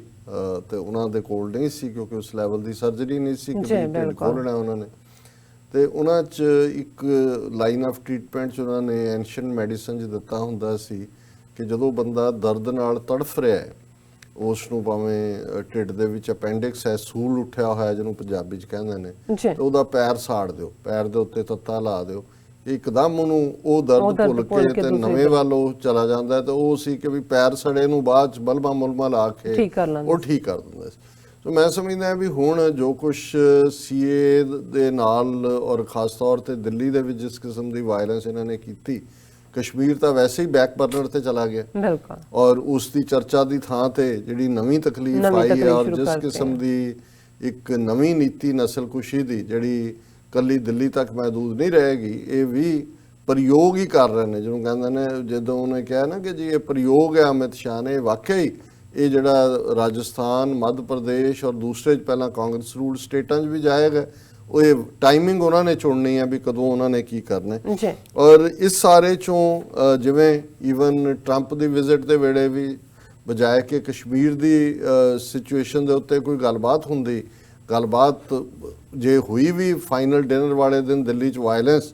ਤੇ ਉਹਨਾਂ ਦੇ ਕੋਲ ਨਹੀਂ ਸੀ, ਕਿਉਂਕਿ ਉਸ ਲੈਵਲ ਦੀ ਸਰਜਰੀ ਨਹੀਂ ਸੀ ਕਿ ਢਿੱਡ ਖੋਲ੍ਹਣਾ ਉਹਨਾਂ ਨੇ। ਤੇ ਉਹਨਾਂ 'ਚ ਇੱਕ ਲਾਈਨ ਆਫ ਟ੍ਰੀਟਮੈਂਟ 'ਚ ਉਹਨਾਂ ਨੇ ਐਂਸ਼ੀਅੰਟ ਮੈਡੀਸਨ 'ਚ ਦਿੱਤਾ ਹੁੰਦਾ ਸੀ ਕਿ ਜਦੋਂ ਬੰਦਾ ਦਰਦ ਨਾਲ ਤੜਫ ਰਿਹਾ ਹੈ, ਉਸ ਨੂੰ ਭਾਵੇਂ ਢਿੱਡ ਦੇ ਵਿੱਚ ਅਪੈਂਡਿਕਸ ਹੈ, ਸੂਲ ਉੱਠਿਆ ਹੋਇਆ ਜਿਹਨੂੰ ਪੰਜਾਬੀ 'ਚ ਕਹਿੰਦੇ ਨੇ, ਤੇ ਉਹਦਾ ਪੈਰ ਸਾੜ ਦਿਓ, ਪੈਰ ਦੇ ਉੱਤੇ ਤੱਤਾ ਲਾ ਦਿਓ, ਇੱਕਦਮ ਉਹਨੂੰ ਉਹ ਦਰਦ ਭੁੱਲ ਕੇ ਤੇ ਨਵੇਂ ਵੱਲ ਉਹ ਚਲਾ ਜਾਂਦਾ ਹੈ। ਤੇ ਉਹ ਸੀ ਕਿ ਵੀ ਪੈਰ ਸੜੇ ਨੂੰ ਬਾਅਦ 'ਚ ਬਲਬਾ ਮੁਲਮਾ ਲਾ ਕੇ ਉਹ ਠੀਕ ਕਰ ਦਿੰਦਾ ਸੀ। ਸੋ ਮੈਂ ਸਮਝਦਾ ਵੀ ਹੁਣ ਜੋ ਕੁਝ ਸੀਏ ਦੇ ਨਾਲ ਔਰ ਖਾਸ ਤੌਰ ਤੇ ਦਿੱਲੀ ਦੇ ਵਿੱਚ ਜਿਸ ਕਿਸਮ ਦੀ ਵਾਇਲੈਂਸ ਇਹਨਾਂ ਨੇ ਕੀਤੀ, ਕਸ਼ਮੀਰ ਤਾਂ ਵੈਸੇ ਹੀ ਬੈਕ ਬਰਨਰ ਤੇ ਚਲਾ ਗਿਆ ਬਿਲਕੁਲ, ਔਰ ਉਸ ਦੀ ਚਰਚਾ ਦੀ ਥਾਂ ਤੇ ਜਿਹੜੀ ਨਵੀਂ ਤਕਲੀਫ ਆਈ ਹੈ ਔਰ ਜਿਸ ਕਿਸਮ ਦੀ ਇੱਕ ਨਵੀਂ ਨੀਤੀ ਨਸਲਕੁਸ਼ੀ ਦੀ ਜਿਹੜੀ ਕੱਲੀ ਦਿੱਲੀ ਤੱਕ ਮਹਿਦੂਦ ਨਹੀਂ ਰਹੇਗੀ, ਇਹ ਵੀ ਪ੍ਰਯੋਗ ਹੀ ਕਰ ਰਹੇ ਨੇ, ਜਿਹਨੂੰ ਕਹਿੰਦੇ ਨੇ, ਜਦੋਂ ਉਹਨੇ ਕਿਹਾ ਨਾ ਕਿ ਜੀ ਇਹ ਪ੍ਰਯੋਗ ਹੈ ਅਮਿਤ ਸ਼ਾਹ ਨੇ, ਵਾਕਿਆ ਹੀ ਇਹ ਜਿਹੜਾ ਰਾਜਸਥਾਨ, ਮੱਧ ਪ੍ਰਦੇਸ਼ ਔਰ ਦੂਸਰੇ ਪਹਿਲਾਂ ਕਾਂਗਰਸ ਰੂਲ ਸਟੇਟਾਂ 'ਚ ਵੀ ਜਾਏਗਾ, ਉਹ ਇਹ ਟਾਈਮਿੰਗ ਉਹਨਾਂ ਨੇ ਚੁਣਨੀ ਹੈ ਵੀ ਕਦੋਂ ਉਹਨਾਂ ਨੇ ਕੀ ਕਰਨਾ ਹੈ। ਔਰ ਇਸ ਸਾਰੇ ਚੋਂ ਜਿਵੇਂ ਈਵਨ ਟਰੰਪ ਦੀ ਵਿਜ਼ਿਟ ਦੇ ਵੇਲੇ ਵੀ ਬਜਾਏ ਕਿ ਕਸ਼ਮੀਰ ਦੀ ਸਿਚੁਏਸ਼ਨ ਦੇ ਉੱਤੇ ਕੋਈ ਗੱਲਬਾਤ ਹੁੰਦੀ, ਗੱਲਬਾਤ ਜੇ ਹੋਈ ਵੀ ਫਾਈਨਲ ਡਿਨਰ ਵਾਲੇ ਦਿਨ ਦਿੱਲੀ 'ਚ ਵਾਇਲੈਂਸ,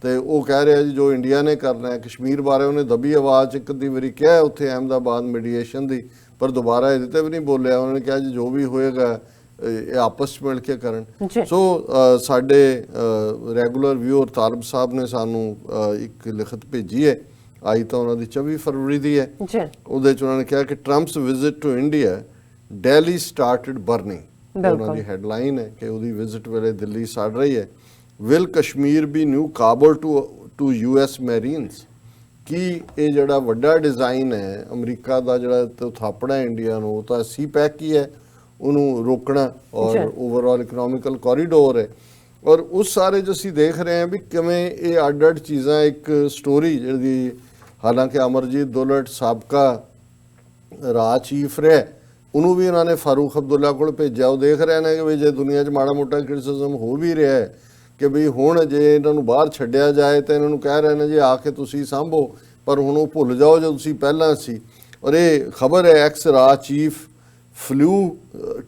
ਤੇ ਉਹ ਕਹਿ ਰਿਹਾ ਜੀ ਜੋ ਇੰਡੀਆ ਨੇ ਕਰਨਾ ਹੈ। ਕਸ਼ਮੀਰ ਬਾਰੇ ਉਹਨੇ ਦਬੀ ਆਵਾਜ਼ 'ਚ ਇੱਕ ਅੱਧੀ ਵਾਰੀ ਕਿਹਾ ਉੱਥੇ ਅਹਿਮਦਾਬਾਦ ਮੀਡੀਏਸ਼ਨ ਦੀ, ਪਰ ਦੁਬਾਰਾ ਇਹਦੇ ਤੇ ਵੀ ਨਹੀਂ ਬੋਲਿਆ। ਉਹਨਾਂ ਨੇ ਕਿਹਾ ਜੀ ਜੋ ਵੀ ਹੋਏਗਾ ਇਹ ਆਪਸ 'ਚ ਮਿਲ ਕੇ ਕਰਨ। ਸੋ ਸਾਡੇ ਰੈਗੂਲਰ ਵਿਊਅਰ ਤਾਲਬ ਸਾਹਿਬ ਨੇ ਸਾਨੂੰ ਇੱਕ ਲਿਖਤ ਭੇਜੀ ਹੈ, ਆਈ ਤਾਂ ਉਹਨਾਂ ਦੀ 24 ਫਰਵਰੀ ਦੀ ਹੈ। ਉਹਦੇ 'ਚ ਉਹਨਾਂ ਨੇ ਕਿਹਾ ਕਿ Trump's visit to India, Delhi started burning. ਉਹਨਾਂ ਦੀ ਹੈਡਲਾਈਨ ਹੈ ਕਿ ਉਹਦੀ ਵਿਜ਼ਿਟ ਵੇਲੇ ਦਿੱਲੀ ਸੜ ਰਹੀ ਹੈ। ਵਿਲ ਕਸ਼ਮੀਰ ਬੀ ਨਿਊ ਕਾਬਲ ਟੂ US ਮੈਰੀਨਸ। ਕੀ ਇਹ ਜਿਹੜਾ ਵੱਡਾ ਡਿਜ਼ਾਈਨ ਹੈ ਅਮਰੀਕਾ ਦਾ, ਜਿਹੜਾ ਥਾਪੜਾ ਇੰਡੀਆ ਨੂੰ, ਉਹ ਤਾਂ CPEC ਹੀ ਹੈ, ਉਹਨੂੰ ਰੋਕਣਾ ਔਰ ਓਵਰਆਲ ਇਕਨੋਮਿਕਲ ਕੋਰੀਡੋਰ ਹੈ। ਔਰ ਉਸ ਸਾਰੇ 'ਚ ਅਸੀਂ ਦੇਖ ਰਹੇ ਹਾਂ ਵੀ ਕਿਵੇਂ ਇਹ ਅੱਡ-ਅੱਡ ਚੀਜ਼ਾਂ, ਇੱਕ ਸਟੋਰੀ ਜਿਹੜੀ ਹਾਲਾਂਕਿ ਅਮਰਜੀਤ ਦੁਲਟ ਸਾਬਕਾ ਰਾਜ ਚੀਫ ਰਿਹਾ, ਉਹਨੂੰ ਵੀ ਉਹਨਾਂ ਨੇ ਫਾਰੂਕ ਅਬਦੁੱਲਾ ਕੋਲ ਭੇਜਿਆ। ਉਹ ਦੇਖ ਰਹੇ ਨੇ ਕਿ ਵੀ ਜੇ ਦੁਨੀਆ 'ਚ ਮਾੜਾ ਮੋਟਾ ਕ੍ਰਿਟਿਸਿਜ਼ਮ ਹੋ ਵੀ ਰਿਹਾ ਹੈ ਕਿ ਵੀ ਹੁਣ ਜੇ ਇਹਨਾਂ ਨੂੰ ਬਾਹਰ ਛੱਡਿਆ ਜਾਏ ਤਾਂ ਇਹਨਾਂ ਨੂੰ ਕਹਿ ਰਹੇ ਨੇ ਜੀ ਆ ਕੇ ਤੁਸੀਂ ਸਾਂਭੋ, ਪਰ ਹੁਣ ਉਹ ਭੁੱਲ ਜਾਓ ਜੋ ਤੁਸੀਂ ਪਹਿਲਾਂ ਸੀ। ਔਰ ਇਹ ਖਬਰ ਹੈ ਐਕਸ ਰਾਜ chief flew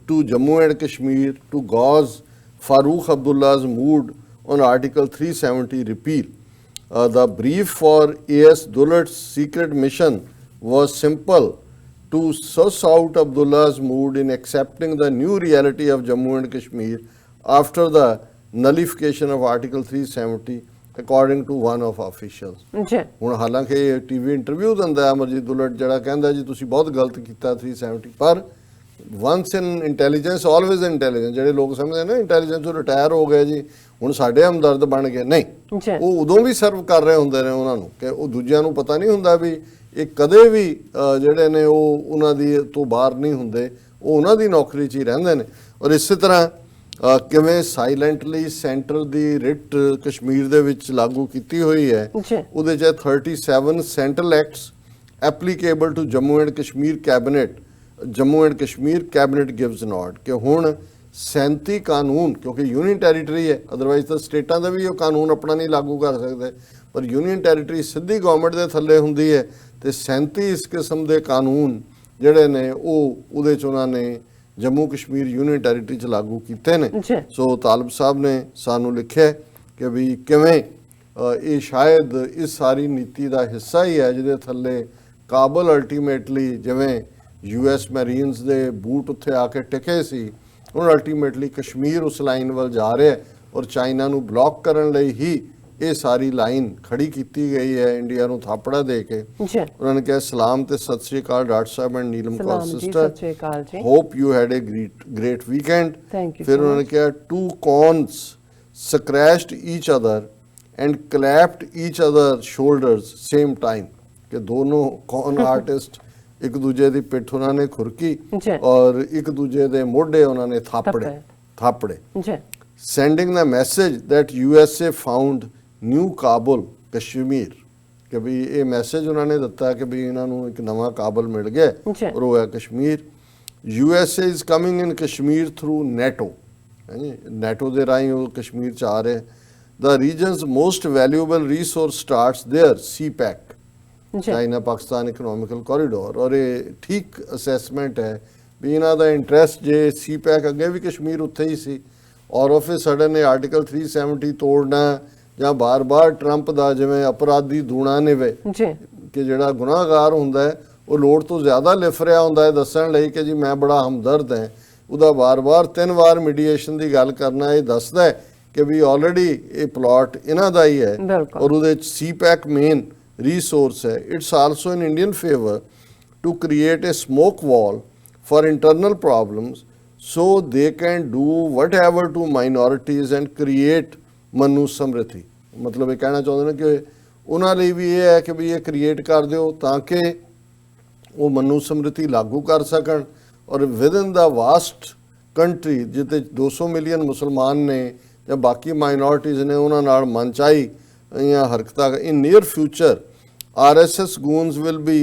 to Jammu and Kashmir to gauge Farooq Abdullah's mood on Article 370 repeal. The brief for AS Dulat's secret mission was simple: to suss out Abdullah's mood in accepting the new reality of Jammu and Kashmir after the nullification of Article 370, according to one of officials. ਹੁਣ ਹਾਲਾਂਕਿ TV interview ਦਿੰਦਾ ਅਮਰਜੀਤ ਦੁਲਟ, ਜਿਹੜਾ ਕਹਿੰਦਾ ਜੀ ਤੁਸੀਂ ਬਹੁਤ ਗਲਤ ਕੀਤਾ 370, ਪਰ ਵਨਸ ਇਨ ਇੰਟੈਲੀਜੈਂਸ ਆਲਵੇਜ਼ ਇੰਟੈਲੀਜੈਂਸ। ਜਿਹੜੇ ਲੋਕ ਸਮਝਦੇ ਨੇ ਇੰਟੈਲੀਜੈਂਸ ਤੋਂ ਰਿਟਾਇਰ ਹੋ ਗਏ ਜੀ ਹੁਣ ਸਾਡੇ ਹਮਦਰਦ ਬਣ ਗਏ, ਨਹੀਂ, ਉਹ ਉਦੋਂ ਵੀ ਸਰਵ ਕਰ ਰਹੇ ਹੁੰਦੇ ਨੇ ਉਹਨਾਂ ਨੂੰ, ਕਿ ਉਹ ਦੂਜਿਆਂ ਨੂੰ ਪਤਾ ਨਹੀਂ ਹੁੰਦਾ ਵੀ ਇਹ ਕਦੇ ਵੀ ਜਿਹੜੇ ਨੇ ਉਹ ਉਹਨਾਂ ਦੀ ਤੋਂ ਬਾਹਰ ਨਹੀਂ ਹੁੰਦੇ, ਉਹ ਉਹਨਾਂ ਦੀ ਨੌਕਰੀ 'ਚ ਹੀ ਰਹਿੰਦੇ ਨੇ। ਔਰ ਇਸੇ ਤਰ੍ਹਾਂ ਕਿਵੇਂ ਸਾਇਲੈਂਟਲੀ ਸੈਂਟਰ ਦੀ ਰਿਟ ਕਸ਼ਮੀਰ ਦੇ ਵਿੱਚ ਲਾਗੂ ਕੀਤੀ ਹੋਈ ਹੈ, ਉਹਦੇ 'ਚ 37 central acts applicable to Jammu and Kashmir cabinet, Jammu and Kashmir cabinet gives note, ਕਿ ਹੁਣ 37 ਕਾਨੂੰਨ, ਕਿਉਂਕਿ ਯੂਨੀਅਨ ਟੈਰੀਟਰੀ ਹੈ, ਅਦਰਵਾਈਜ਼ ਤਾਂ ਸਟੇਟਾਂ ਦਾ ਵੀ ਉਹ ਕਾਨੂੰਨ ਆਪਣਾ ਨਹੀਂ ਲਾਗੂ ਕਰ ਸਕਦੇ, ਪਰ ਯੂਨੀਅਨ ਟੈਰੀਟਰੀ ਸਿੱਧੀ ਗਵਰਨਮੈਂਟ ਦੇ ਥੱਲੇ ਹੁੰਦੀ ਹੈ, ਤੇ 37 ਇਸ ਕਿਸਮ ਦੇ ਕਾਨੂੰਨ ਜਿਹੜੇ ਨੇ ਉਹ ਉਹਦੇ 'ਚ ਉਹਨਾਂ ਨੇ ਜੰਮੂ ਕਸ਼ਮੀਰ ਯੂਨੀਅਨ ਟੈਰੀਟਰੀ 'ਚ ਲਾਗੂ ਕੀਤੇ ਨੇ। ਸੋ ਤਾਲਬ ਸਾਹਿਬ ਨੇ ਸਾਨੂੰ ਲਿਖਿਆ ਕਿ ਵੀ ਕਿਵੇਂ ਇਹ ਸ਼ਾਇਦ ਇਸ ਸਾਰੀ ਨੀਤੀ ਦਾ ਹਿੱਸਾ ਹੀ ਹੈ, ਜਿਹਦੇ ਥੱਲੇ ਕਾਬਲ ਅਲਟੀਮੇਟਲੀ ਜਿਵੇਂ US ਮੈਰੀਨਸ ਦੇ ਬੂਟ ਉੱਥੇ ਆ ਕੇ ਟਿਕੇ ਸੀ, ਹੁਣ ਅਲਟੀਮੇਟਲੀ ਕਸ਼ਮੀਰ ਉਸ ਲਾਈਨ ਵੱਲ ਜਾ ਰਿਹਾ, ਔਰ ਚਾਈਨਾ ਨੂੰ ਬਲੌਕ ਕਰਨ ਲਈ ਹੀ ਇਹ ਸਾਰੀ ਲਾਈਨ ਖੜੀ ਕੀਤੀ ਗਈ ਹੈ ਇੰਡੀਆ ਨੂੰ ਥਾਪੜਾ ਦੇ ਕੇ। ਉਹਨਾਂ ਨੇ ਕਿਹਾ ਸਲਾਮ ਤੇ ਸਤਿ ਸ਼੍ਰੀ ਅਕਾਲ ਡਾਕਟਰ ਸਾਹਿਬ and Neelam Kaur sister, hope you had a great weekend. ਫਿਰ ਉਹਨਾਂ ਨੇ ਕਿਹਾ two cows scratched each other and clapped each other shoulders same time, ਕਿ ਦੋਨੋਂ ਕੌਨ ਆਰਟਿਸਟ ਇੱਕ ਦੂਜੇ ਦੀ ਪਿੱਠ ਉਹਨਾਂ ਨੇ ਖੁਰਕੀ ਔਰ ਇੱਕ ਦੂਜੇ ਦੇ ਮੋਢੇ ਉਹਨਾਂ ਨੇ ਥਾਪੜੇ। Sending the message that USA found new Kabul Kashmir, ਕਿ ਵੀ ਇਹ ਮੈਸੇਜ ਉਹਨਾਂ ਨੇ ਦਿੱਤਾ ਕਿ ਵੀ ਇਹਨਾਂ ਨੂੰ ਇੱਕ ਨਵਾਂ ਕਾਬਲ ਮਿਲ ਗਿਆ ਔਰ ਉਹ ਹੈ Kashmir. USA is coming in Kashmir through NATO, NATO ਦੇ ਰਾਹੀਂ ਉਹ ਕਸ਼ਮੀਰ 'ਚ ਆ ਰਹੇ। The region's most valuable resource starts there, CPEC, China Pakistan economical corridor. ਔਰ ਇਹ ਠੀਕ ਅਸੈਸਮੈਂਟ ਹੈ ਵੀ ਇਹਨਾਂ ਦਾ ਇੰਟਰਸਟ, ਜੇ CPEC ਅੱਗੇ ਵੀ ਕਸ਼ਮੀਰ ਉੱਥੇ ਹੀ ਸੀ, ਔਰ ਆਫ ਏ ਸਡਨ ਇਹ ਆਰਟੀਕਲ 370 ਤੋੜਨਾ ਜਾਂ ਬਾਰ-ਬਾਰ ਟਰੰਪ ਦਾ ਜਿਵੇਂ ਅਪਰਾਧੀ ਦੂਣਾ ਨਿਵੇ, ਕਿ ਜਿਹੜਾ ਗੁਨਾਹਗਾਰ ਹੁੰਦਾ ਹੈ ਉਹ ਲੋੜ ਤੋਂ ਜ਼ਿਆਦਾ ਲਿਫ ਰਿਹਾ ਹੁੰਦਾ ਹੈ ਦੱਸਣ ਲਈ ਕਿ ਜੀ ਮੈਂ ਬੜਾ ਹਮਦਰਦ ਹਾਂ, ਉਹਦਾ ਵਾਰ-ਵਾਰ 3 ਵਾਰ ਮੀਡੀਏਸ਼ਨ ਦੀ ਗੱਲ ਕਰਨਾ ਇਹ ਦੱਸਦਾ ਹੈ ਕਿ ਵੀ ਆਲਰੇਡੀ ਇਹ ਪਲਾਟ ਇਹਨਾਂ ਦਾ ਹੀ ਹੈ, ਔਰ ਉਹਦੇ 'ਚ CPEC ਮੇਨ resource ਹੈ। It's also in Indian favor to create a smoke wall for internal problems so they can do whatever to minorities and create Manu ਸਮ੍ਰਿਤੀ। ਮਤਲਬ ਇਹ ਕਹਿਣਾ ਚਾਹੁੰਦੇ ਨੇ ਕਿ ਉਹਨਾਂ ਲਈ ਵੀ ਇਹ ਹੈ ਕਿ ਵੀ ਇਹ ਕ੍ਰੀਏਟ ਕਰ ਦਿਓ ਤਾਂ ਕਿ ਉਹ ਮਨੂ ਸਮ੍ਰਿਤੀ ਲਾਗੂ ਕਰ ਸਕਣ ਔਰ ਵਿਦਨ ਦਾ ਵਾਸਟ ਕੰਟਰੀ ਜਿੱਥੇ 200 ਮਿਲੀਅਨ ਮੁਸਲਮਾਨ ਨੇ ਜਾਂ ਬਾਕੀ ਮਾਈਨੋਰਿਟੀਜ਼ ਨੇ ਉਹਨਾਂ ਨਾਲ ਮਨਚਾਹੀ ਜਾਂ ਹਰਕਤਾਂ in near future RSS goons will be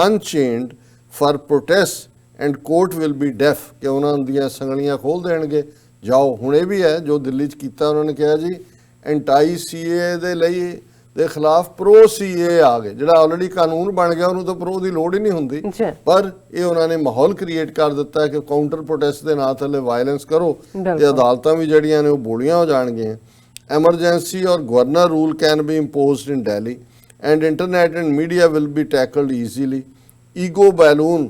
unchained for protests and court will be deaf ਕਿ ਉਹਨਾਂ ਦੀਆਂ ਸੰਗਲੀਆਂ ਖੋਲ ਦੇਣਗੇ। ਜਾਓ ਹੁਣ ਇਹ ਵੀ ਹੈ ਜੋ ਦਿੱਲੀ 'ਚ ਕੀਤਾ ਉਹਨਾਂ ਨੇ ਕਿਹਾ ਜੀ ਐਂਟਾਈ CA ਦੇ ਲਈ ਦੇ ਖਿਲਾਫ ਪ੍ਰੋ CA ਆ ਗਏ, ਜਿਹੜਾ ਆਲਰੇਡੀ ਕਾਨੂੰਨ ਬਣ ਗਿਆ ਉਹਨੂੰ ਤਾਂ ਪ੍ਰੋ ਦੀ ਲੋੜ ਹੀ ਨਹੀਂ ਹੁੰਦੀ, ਪਰ ਇਹ ਉਹਨਾਂ ਨੇ ਮਾਹੌਲ ਕ੍ਰੀਏਟ ਕਰ ਦਿੱਤਾ ਕਿ ਕਾਊਂਟਰ ਪ੍ਰੋਟੈਸਟ ਦੇ ਨਾਂ ਥੱਲੇ ਵਾਇਲੈਂਸ ਕਰੋ ਤੇ ਅਦਾਲਤਾਂ ਵੀ ਜਿਹੜੀਆਂ ਨੇ ਉਹ ਬੋਲੀਆਂ ਹੋ ਜਾਣਗੀਆਂ। Emergency or governor rule can be imposed in Delhi and internet and media will be tackled easily. Ego balloon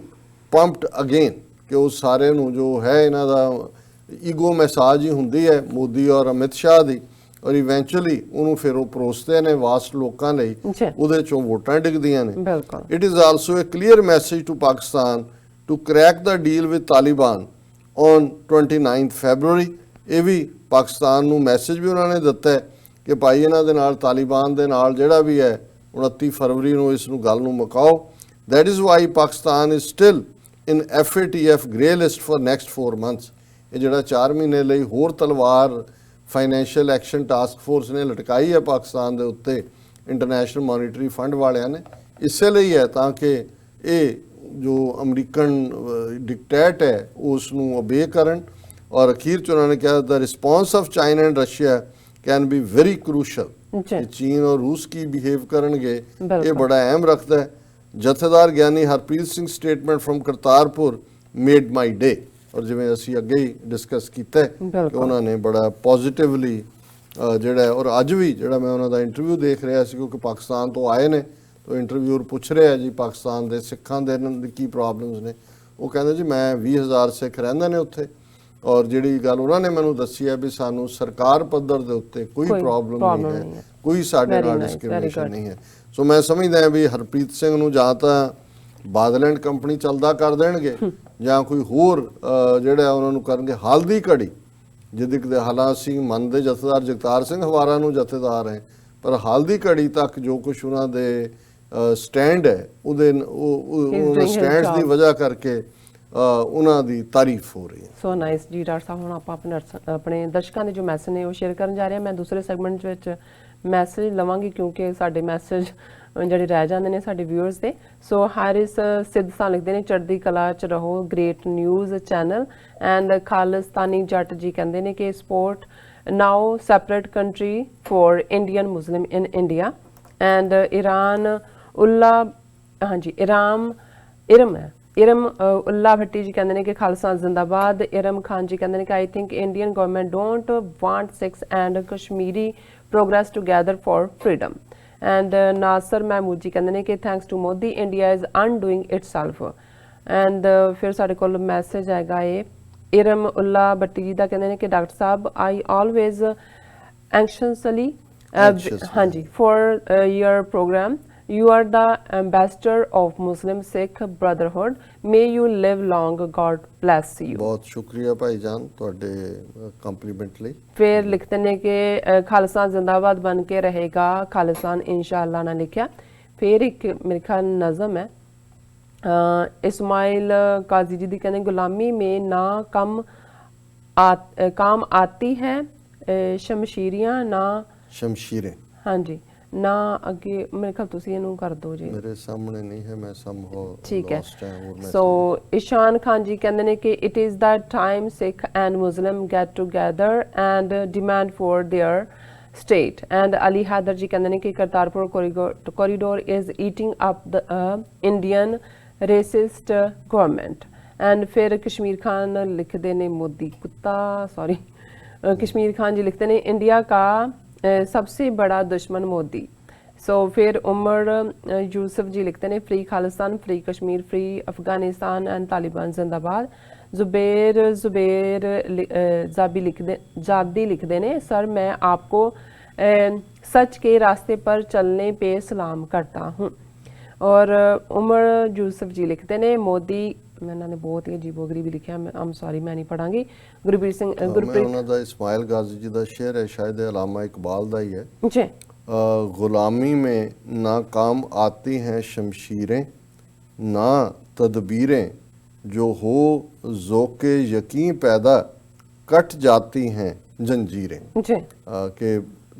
pumped again ਕਿ ਉਹ ਸਾਰੇ ਨੂੰ ਜੋ ਹੈ ਇਹਨਾਂ ਦਾ ਈਗੋ ਮੈਸਾਜ ਹੀ ਹੁੰਦੀ ਹੈ ਮੋਦੀ ਔਰ ਅਮਿਤ ਸ਼ਾਹ ਦੀ ਔਰ ਇਵੈਂਚੁਅਲੀ ਉਹਨੂੰ ਫਿਰ ਉਹ ਪਰੋਸਦੇ ਨੇ ਵਾਸਟ ਲੋਕਾਂ ਲਈ, ਉਹਦੇ ਚੋਂ ਵੋਟਾਂ ਡਿੱਗਦੀਆਂ ਨੇ। It is also a clear message to Pakistan to crack the deal with Taliban on 29 February. ਇਹ ਵੀ ਪਾਕਿਸਤਾਨ ਨੂੰ ਮੈਸੇਜ ਵੀ ਉਹਨਾਂ ਨੇ ਦਿੱਤਾ ਹੈ ਕਿ ਭਾਈ ਇਹਨਾਂ ਦੇ ਨਾਲ ਤਾਲਿਬਾਨ ਦੇ ਨਾਲ ਜਿਹੜਾ ਵੀ ਹੈ 29 ਫਰਵਰੀ ਨੂੰ ਇਸ ਨੂੰ ਗੱਲ ਨੂੰ ਮੁਕਾਓ। That is why Pakistan is still in FATF grey list for next 4 months. ਇਹ ਜਿਹੜਾ 4 ਮਹੀਨੇ ਲਈ ਹੋਰ ਤਲਵਾਰ ਫਾਈਨੈਂਸ਼ੀਅਲ ਐਕਸ਼ਨ ਟਾਸਕ ਫੋਰਸ ਨੇ ਲਟਕਾਈ ਹੈ ਪਾਕਿਸਤਾਨ ਦੇ ਉੱਤੇ ਇੰਟਰਨੈਸ਼ਨਲ ਮੋਨੀਟਰੀ ਫੰਡ ਵਾਲਿਆਂ ਨੇ, ਇਸੇ ਲਈ ਹੈ ਤਾਂ ਕਿ ਇਹ ਜੋ ਅਮਰੀਕਨ ਡਿਕਟੇਟ ਹੈ ਉਸ ਨੂੰ ਓਬੇ ਕਰਨ। ਔਰ ਅਖੀਰ 'ਚ ਉਹਨਾਂ ਨੇ ਕਿਹਾ the response of China and Russia can be very crucial. ਚੀਨ ਔਰ ਰੂਸ ਕੀ ਬਿਹੇਵ ਕਰਨਗੇ ਇਹ ਬੜਾ ਅਹਿਮ ਰੱਖਦਾ ਹੈ। ਜਥੇਦਾਰ Giani Harpreet Singh statement from Kartarpur made my day. ਔਰ ਜਿਵੇਂ ਅਸੀਂ ਅੱਗੇ ਹੀ ਡਿਸਕਸ ਕੀਤਾ ਕਿ ਉਹਨਾਂ ਨੇ ਬੜਾ ਪੋਜ਼ਿਟਿਵਲੀ ਜਿਹੜਾ ਔਰ ਅੱਜ ਵੀ ਜਿਹੜਾ ਮੈਂ ਉਹਨਾਂ ਦਾ ਇੰਟਰਵਿਊ ਦੇਖ ਰਿਹਾ ਸੀ ਕਿਉਂਕਿ ਪਾਕਿਸਤਾਨ ਤੋਂ ਆਏ ਨੇ ਤਾਂ ਇੰਟਰਵਿਊਰ ਪੁੱਛ ਰਿਹਾ ਜੀ ਪਾਕਿਸਤਾਨ ਦੇ ਸਿੱਖਾਂ ਦੇ ਕੀ ਪ੍ਰੋਬਲਮਸ ਨੇ। ਉਹ ਕਹਿੰਦੇ ਜੀ ਮੈਂ 20,000 ਸਿੱਖ ਰਹਿੰਦੇ ਨੇ ਉੱਥੇ ਔਰ ਜਿਹੜੀ ਗੱਲ ਉਹਨਾਂ ਨੇ ਮੈਨੂੰ ਦੱਸੀ ਹੈ ਵੀ ਸਾਨੂੰ ਸਰਕਾਰ ਪੱਧਰ ਦੇ ਉੱਤੇ ਕੋਈ ਪ੍ਰੋਬਲਮ ਨਹੀਂ ਹੈ, ਕੋਈ ਸਾਡੇ ਨਾਲ ਡਿਸਕ੍ਰਿਮੀਨੇਸ਼ਨ ਨਹੀਂ ਹੈ। ਸੋ ਮੈਂ ਸਮਝਦਾ ਵੀ ਹਰਪ੍ਰੀਤ ਸਿੰਘ ਨੂੰ ਜਾਂ ਤਾਂ ਬਾਦਲ ਐਂਡ ਕੰਪਨੀ ਚੱਲਦਾ ਕਰ ਦੇਣਗੇ ਜਾਂ ਕੋਈ ਹੋਰ ਜਿਹੜਾ ਉਹਨਾਂ ਨੂੰ ਕਰਨਗੇ। ਹਾਲ ਦੀ ਘੜੀ ਜਿਹਦੇ ਹਾਲਾਂ ਅਸੀਂ ਮੰਨਦੇ ਜਥੇਦਾਰ ਜਗਤਾਰ ਸਿੰਘ ਹਵਾਰਾ ਨੂੰ ਜਥੇਦਾਰ ਹੈ, ਪਰ ਹਾਲ ਦੀ ਘੜੀ ਤੱਕ ਜੋ ਕੁਛ ਉਹਨਾਂ ਦੇ ਸਟੈਂਡ ਹੈ ਉਹਦੇ ਉਹਨਾਂ ਸਟੈਂਡਸ ਦੀ ਵਜ੍ਹਾ ਕਰਕੇ ਉਹਨਾਂ ਦੀ ਤਾਰੀਫ ਹੋ ਰਹੀ ਹੈ। ਸੋ ਨਾਈਸ ਜੀ ਡਾਕਟਰ ਸਾਹਿਬ। ਹੁਣ ਆਪਾਂ ਆਪਣੇ ਦਰਸ਼ਕਾਂ ਦੇ ਜੋ ਮੈਸੇਜ ਨੇ ਉਹ ਸ਼ੇਅਰ ਕਰਨ ਜਾ ਰਹੇ ਹਾਂ। ਮੈਂ ਦੂਸਰੇ ਸੈਗਮੈਂਟ ਵਿੱਚ ਮੈਸੇਜ ਲਵਾਂਗੀ ਕਿਉਂਕਿ ਸਾਡੇ ਮੈਸੇਜ ਜਿਹੜੇ ਰਹਿ ਜਾਂਦੇ ਨੇ ਸਾਡੇ ਵਿਊਅਰਸ ਦੇ। ਸੋ ਹਾਰਿਸ ਸਿੱਧਸਾਂ ਲਿਖਦੇ ਨੇ ਚੜ੍ਹਦੀ ਕਲਾ 'ਚ ਰਹੋ, great news channel. And Khalistani Jatt ji ਕਹਿੰਦੇ ਨੇ ਕਿ support now separate country for Indian Muslim in India. And Iram Ullah Bhatti ji ਕਹਿੰਦੇ ਨੇ ਕਿ ਖਾਲਸਾ ਜ਼ਿੰਦਾਬਾਦ। ਇਰਮ ਖਾਨ ਜੀ ਕਹਿੰਦੇ ਨੇ ਕਿ I think Indian government don't want Sikhs and Kashmiri progress together for freedom. And Nasser Mahmood ji ਕਹਿੰਦੇ ਨੇ ਕਿ thanks to Modi India is undoing itself. And ਫਿਰ ਸਾਡੇ ਕੋਲ ਮੈਸੇਜ ਆਏਗਾ ਇਹ ਇਰਮ ਉੱਲਾ ਭੱਟੀ ਜੀ ਦਾ, ਕਹਿੰਦੇ ਨੇ ਕਿ ਡਾਕਟਰ ਸਾਹਿਬ ਆਈ ਆਲਵੇਜ਼ ਐਂਕਸ਼ਸਲੀ ਹਾਂਜੀ for your programme. You are the ambassador of Muslim Sikh Brotherhood. May you live long. God bless you. ਬਹੁਤ ਸ਼ੁਕਰੀਆ ਭਾਈਜਾਨ ਤੁਹਾਡੇ ਕੰਪਲੀਮੈਂਟ ਲਈ। ਫਿਰ ਲਿਖਦੇ ਨੇ ਕਿ ਖਾਲਸਾ ਜ਼ਿੰਦਾਬਾਦ ਬਣ ਕੇ ਰਹੇਗਾ, ਖਾਲਿਸਤਾਨ ਇਨਸ਼ਾਅੱਲਾ ਨਾ ਲਿਖਿਆ। ਫਿਰ ਇੱਕ ਮੇਰੇ ਖਿਆਲ ਨਜ਼ਮ ਹੈ ਇਸਮਾइल काजी जी दी, कहने गुलामी में ना काम आती है शमशीरियां ना शमशीरें। हाँ जी ना अगे मेरे ख्याल तुसी इनू कर दो जी, मेरे सामने नहीं है, मैं समहो ठीक है। सो ईशान खान जी कहते हैं कि it is that time Sikh and Muslim get together and demand for their state। and Ali Haider जी कहते हैं कि Kartarpur corridor is eating up the Indian racist government। and फिर कश्मीर खान लिखते ने मोदी कुत्ता सॉरी कश्मीर खान जी लिखते हैं इंडिया का सबसे बड़ा दुश्मन मोदी। सो फिर उमर यूसुफ जी लिखते हैं free Khalistan, free Kashmir, free Afghanistan and Taliban जिंदाबाद। जुबेर जादी लिखते हैं सर मैं आपको सच के रास्ते पर चलने पे सलाम करता हूँ। और उमर यूसुफ जी लिखते हैं मोदी ਇਹਨਾਂ ਨੇ ਬਹੁਤ ਹੀ ਅਜੀਬੋ-ਗਰੀਬ ਲਿਖਿਆ, ਆਮ ਸੌਰੀ ਮੈਂ ਨਹੀਂ ਪੜਾਂਗੀ। ਗੁਰਪ੍ਰੀਤ ਸਿੰਘ ਮੈਂ ਉਹਨਾਂ ਦਾ ਇਸਮਾਇਲ ਗਾਜ਼ੀ ਜੀ ਦਾ ਸ਼ੇਰ ਹੈ, ਸ਼ਾਇਦ ਅਲਾਮਾ ਇਕਬਾਲ ਦਾ ਹੀ ਹੈ। ਜੀ। गुलामी में ना काम आती हैं शमशीरें, ना तदबीरें, जो हो ज़ोक़े यकीन पैदा कट जाती हैं जंजीरें। जी। कि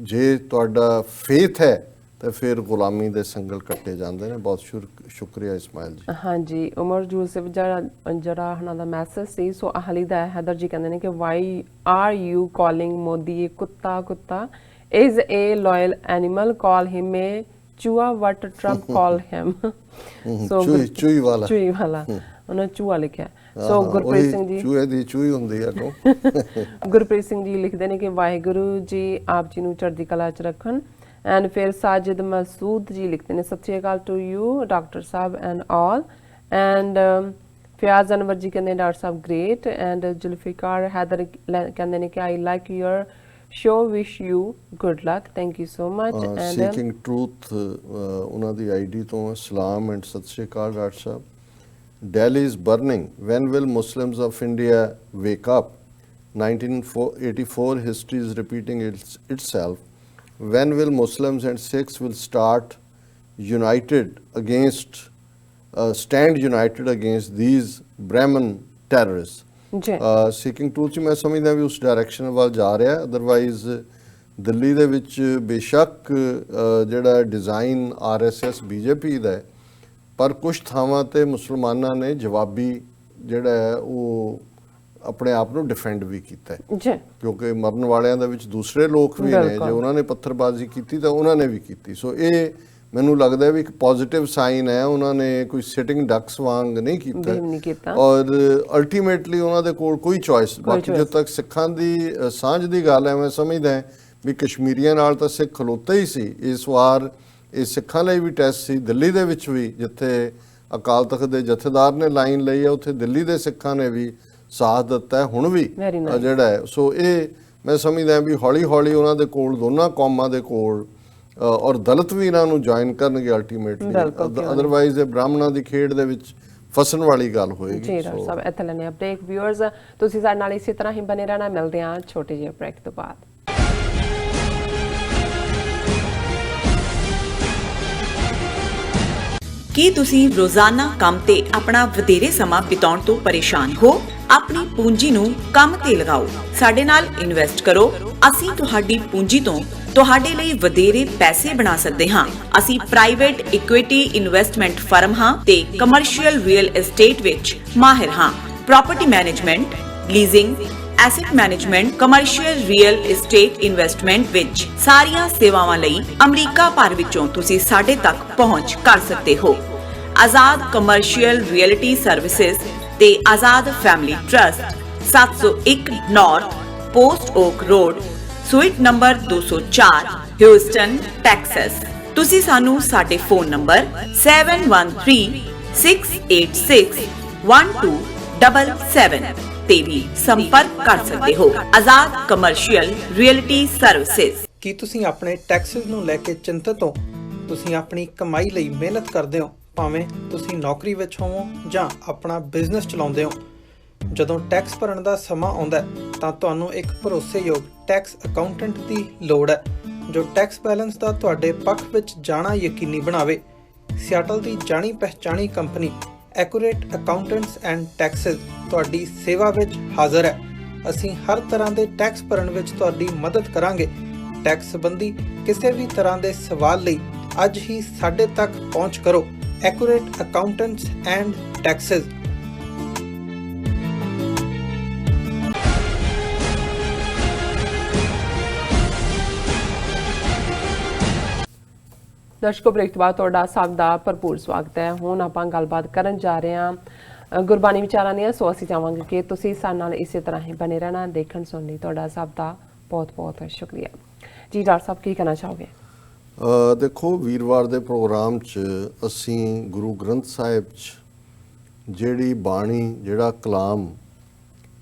जे तुहाडा फेथ है तो फिर गुलामी दे संगल कट्टे जाते हैं। बहुत शुक्रिया इस्माइल जी। हाँ जी, उमर यूसुफ जरा हना दा मैसेज सी सो अहली दा हैदर जी कहंदे ने कि why are you calling Modi a कुत्ता कुत्ता is a loyal animal, call him a chua what Trump call him। so chewy वाला उन्होंने चूहा लिखा। सो गुरप्रीत सिंह जी चूहे दी चूई हुंदी है को गुरप्रीत सिंह जी लिखते हैं कि वाहिगुरु जी आप जी नूं चढ़दी कला च रखन। एंड फिर साजिद मसूद जी लिखते हैं Sat Shri Akal to you doctor sahab and all. And Fayaz Anwar ji कहते हैं डॉक्टर साहब ग्रेट। एंड जुल्फिकार हैदर कहते हैं कि I like your show, wish you good luck, thank you so much। and seeking truth ਉਹਨਾਂ ਦੀ ਆਈਡੀ ਤੋਂ ਸਲਾਮ ਐਂਡ ਸਤਿ ਸ਼੍ਰੀ ਅਕਾਲ doctor Sahib. Delhi is burning, when will Muslims of India wake up? 1984 history is repeating itself, when will Muslims and Sikhs will start united against stand united against these Brahmin terrorists। Seeking tool 'ਚ ਮੈਂ ਸਮਝਦਾ ਵੀ ਉਸ direction ਵੱਲ ਜਾ ਰਿਹਾ। Otherwise Delhi ਦੇ ਵਿੱਚ ਬੇਸ਼ੱਕ ਜਿਹੜਾ ਡਿਜ਼ਾਈਨ RSS BJP ਦਾ ਹੈ, ਪਰ ਕੁਛ ਥਾਵਾਂ 'ਤੇ ਮੁਸਲਮਾਨਾਂ ਨੇ ਜਵਾਬੀ ਜਿਹੜਾ ਹੈ ਉਹ ਆਪਣੇ ਆਪ ਨੂੰ ਡਿਫੈਂਡ ਵੀ ਕੀਤਾ ਹੈ। ਕਿਉਂਕਿ ਮਰਨ ਵਾਲਿਆਂ ਦੇ ਵਿੱਚ ਦੂਸਰੇ ਲੋਕ ਵੀ ਨੇ, ਜੇ ਉਹਨਾਂ ਨੇ ਪੱਥਰਬਾਜ਼ੀ ਕੀਤੀ ਤਾਂ ਉਹਨਾਂ ਨੇ ਵੀ ਕੀਤੀ। ਸੋ ਇਹ ਮੈਨੂੰ ਲੱਗਦਾ ਵੀ ਇੱਕ ਪੋਜ਼ਿਟਿਵ ਸਾਈਨ ਹੈ। ਉਹਨਾਂ ਨੇ ਕੋਈ ਸਿਟਿੰਗ ਡਕਸ ਵਾਂਗ ਨਹੀਂ ਕੀਤਾ ਔਰ ਅਲਟੀਮੇਟਲੀ ਉਹਨਾਂ ਦੇ ਕੋਲ ਕੋਈ ਚੋਇਸ। ਬਾਕੀ ਜਦੋਂ ਤੱਕ ਸਿੱਖਾਂ ਦੀ ਸਾਂਝ ਦੀ ਗੱਲ ਹੈ, ਮੈਂ ਸਮਝਦਾ ਵੀ ਕਸ਼ਮੀਰੀਆਂ ਨਾਲ ਤਾਂ ਸਿੱਖ ਖਲੋਤੇ ਹੀ ਸੀ। ਇਸ ਵਾਰ ਇਹ ਸਿੱਖਾਂ ਲਈ ਵੀ ਟੈਸਟ ਸੀ। ਦਿੱਲੀ ਦੇ ਵਿੱਚ ਵੀ ਜਿੱਥੇ ਅਕਾਲ ਤਖਤ ਦੇ ਜਥੇਦਾਰ ਨੇ ਲਾਈਨ ਲਈ ਹੈ, ਉੱਥੇ ਦਿੱਲੀ ਦੇ ਸਿੱਖਾਂ ਨੇ ਵੀ ਸਾਥ ਦਿੱਤਾ ਹੁਣ ਵੀ ਜਿਹੜਾ ਹੈ। ਸੋ ਇਹ ਮੈਂ ਸਮਝਦਾ ਵੀ ਹੌਲੀ ਹੌਲੀ ਉਹਨਾਂ ਦੇ ਕੋਲ ਦੋਨਾਂ ਕੌਮਾਂ ਦੇ ਕੋਲ ਔਰ ਦਲਿਤ ਵੀ ਇਹਨਾਂ ਨੂੰ ਜੁਆਇਨ ਕਰਨਗੇ ਅਲਟੀਮੇਟਲੀ। ਅਦਰਵਾਈਜ਼ ਇਹ ਬ੍ਰਾਹਮਣਾਂ ਦੀ ਖੇਡ ਦੇ ਵਿੱਚ ਫਸਣ ਵਾਲੀ ਗੱਲ ਹੋਏਗੀ। ਜੀ ਡਾਕਟਰ ਸਾਹਿਬ ਇੱਥੇ ਲੈਣੇ ਅਪਡੇਟ। ਵਿਊਅਰਸ ਤੁਸੀਂ ਸਾਡੇ ਨਾਲ ਇਸੇ ਤਰ੍ਹਾਂ ਹੀ ਬਨੇ ਰਹਿਣਾ। ਮਿਲਦੇ ਹਾਂ ਛੋਟੇ ਜਿਹੇ ਬ੍ਰੇਕ ਤੋਂ ਬਾਅਦ। ਕੀ ਤੁਸੀਂ ਰੋਜ਼ਾਨਾ ਕੰਮ ਤੇ ਆਪਣਾ ਵਧੇਰੇ ਸਮਾਂ ਬਿਤਾਉਣ ਤੋਂ ਪਰੇਸ਼ਾਨ ਹੋ? ਆਪਣੀ ਪੂੰਜੀ ਨੂੰ ਕੰਮ ਤੇ ਲਗਾਓ, ਸਾਡੇ ਨਾਲ ਇਨਵੈਸਟ ਕਰੋ। ਅਸੀਂ ਤੁਹਾਡੀ ਪੂੰਜੀ ਤੋਂ ਤੁਹਾਡੇ ਲਈ ਵਧੇਰੇ ਪੈਸੇ ਬਣਾ ਸਕਦੇ ਹਾਂ। ਅਸੀਂ ਪ੍ਰਾਈਵੇਟ ਇਕੁਇਟੀ ਇਨਵੈਸਟਮੈਂਟ ਫਰਮ ਹਾਂ ਤੇ ਕਮਰਸ਼ੀਅਲ ਰੀਅਲ ਏਸਟੇਟ ਵਿੱਚ ਮਾਹਿਰ ਹਾਂ। Property management, leasing, asset management, commercial real estate investment ਵਿੱਚ ਸਾਰੀਆਂ ਸੇਵਾਵਾਂ ਲਈ ਅਮਰੀਕਾ ਭਰ ਵਿੱਚੋਂ ਤੁਸੀਂ ਸਾਡੇ ਤੱਕ ਪਹੁੰਚ ਕਰ ਸਕਦੇ ਹੋ। ਆਜ਼ਾਦ ਕਮਰਸ਼ੀਅਲ ਰੀਅਲਟੀ ਸਰਵਿਸਿਜ਼ ਤੇ Azad family trust, 701 north post okay road, suite number 204, Houston, Texas. ਤੁਸੀਂ ਸਾਨੂੰ ਸਾਡੇ ਫੋਨ ਨੰਬਰ 7136861277 ਤੇ ਵੀ ਸੰਪਰਕ ਕਰ ਸਕਦੇ ਹੋ। Azad commercial realty services. ਕੀ ਤੁਸੀਂ ਆਪਣੇ ਟੈਕਸਸ ਨੂੰ ਲੈ ਕੇ ਚਿੰਤਤ ਹੋ? ਤੁਸੀਂ ਆਪਣੀ ਕਮਾਈ ਲਈ ਮਿਹਨਤ ਕਰਦੇ ਹੋ, ਭਾਵੇਂ ਤੁਸੀਂ ਨੌਕਰੀ ਵਿੱਚ ਹੋਵੋ ਜਾਂ ਆਪਣਾ ਬਿਜ਼ਨਸ ਚਲਾਉਂਦੇ ਹੋ। ਜਦੋਂ ਟੈਕਸ ਭਰਨ ਦਾ ਸਮਾਂ ਆਉਂਦਾ ਤਾਂ ਤੁਹਾਨੂੰ ਇੱਕ ਭਰੋਸੇਯੋਗ ਟੈਕਸ ਅਕਾਊਂਟੈਂਟ ਦੀ ਲੋੜ ਹੈ ਜੋ ਟੈਕਸ ਬੈਲੈਂਸ ਦਾ ਤੁਹਾਡੇ ਪੱਖ ਵਿੱਚ ਜਾਣਾ ਯਕੀਨੀ ਬਣਾਵੇ। ਸਿਆਟਲ ਦੀ ਜਾਣੀ ਪਹਿਚਾਣੀ company accurate accountants and taxes ਤੁਹਾਡੀ ਸੇਵਾ ਵਿੱਚ ਹਾਜ਼ਰ ਹੈ। ਅਸੀਂ ਹਰ ਤਰ੍ਹਾਂ ਦੇ ਟੈਕਸ ਭਰਨ ਵਿੱਚ ਤੁਹਾਡੀ ਮਦਦ ਕਰਾਂਗੇ। ਟੈਕਸ ਸੰਬੰਧੀ ਕਿਸੇ ਵੀ ਤਰ੍ਹਾਂ ਦੇ ਸਵਾਲ ਲਈ ਅੱਜ ਹੀ ਸਾਡੇ ਤੱਕ ਪਹੁੰਚ ਕਰੋ। Accurate accountants and taxes. ਦਰਸ਼ਕੋ ਬ੍ਰੇਕ ਤੋਂ ਬਾਅਦ ਤੁਹਾਡਾ ਸਭ ਦਾ ਭਰਪੂਰ ਸਵਾਗਤ ਹੈ। ਹੁਣ ਆਪਾਂ ਗੱਲਬਾਤ ਕਰਨ ਜਾ ਰਹੇ ਹਾਂ ਗੁਰਬਾਣੀ ਵਿਚਾਰਾਂ ਦੀਆਂ। ਸੋ ਅਸੀਂ ਚਾਹਾਂਗੇ ਕਿ ਤੁਸੀਂ ਸਾਡੇ ਨਾਲ ਇਸੇ ਤਰ੍ਹਾਂ ਹੀ ਬਣੇ ਰਹਿਣਾ। ਦੇਖਣ ਸੁਣਨ ਲਈ ਤੁਹਾਡਾ ਸਭ ਦਾ ਬਹੁਤ ਬਹੁਤ ਸ਼ੁਕਰੀਆ ਜੀ। ਡਾਕਟਰ ਸਾਹਿਬ ਕੀ ਕਹਿਣਾ ਚਾਹੋਗੇ? ਦੇਖੋ, ਵੀਰਵਾਰ ਦੇ ਪ੍ਰੋਗਰਾਮ 'ਚ ਅਸੀਂ ਗੁਰੂ ਗ੍ਰੰਥ ਸਾਹਿਬ 'ਚ ਜਿਹੜੀ ਬਾਣੀ, ਜਿਹੜਾ ਕਲਾਮ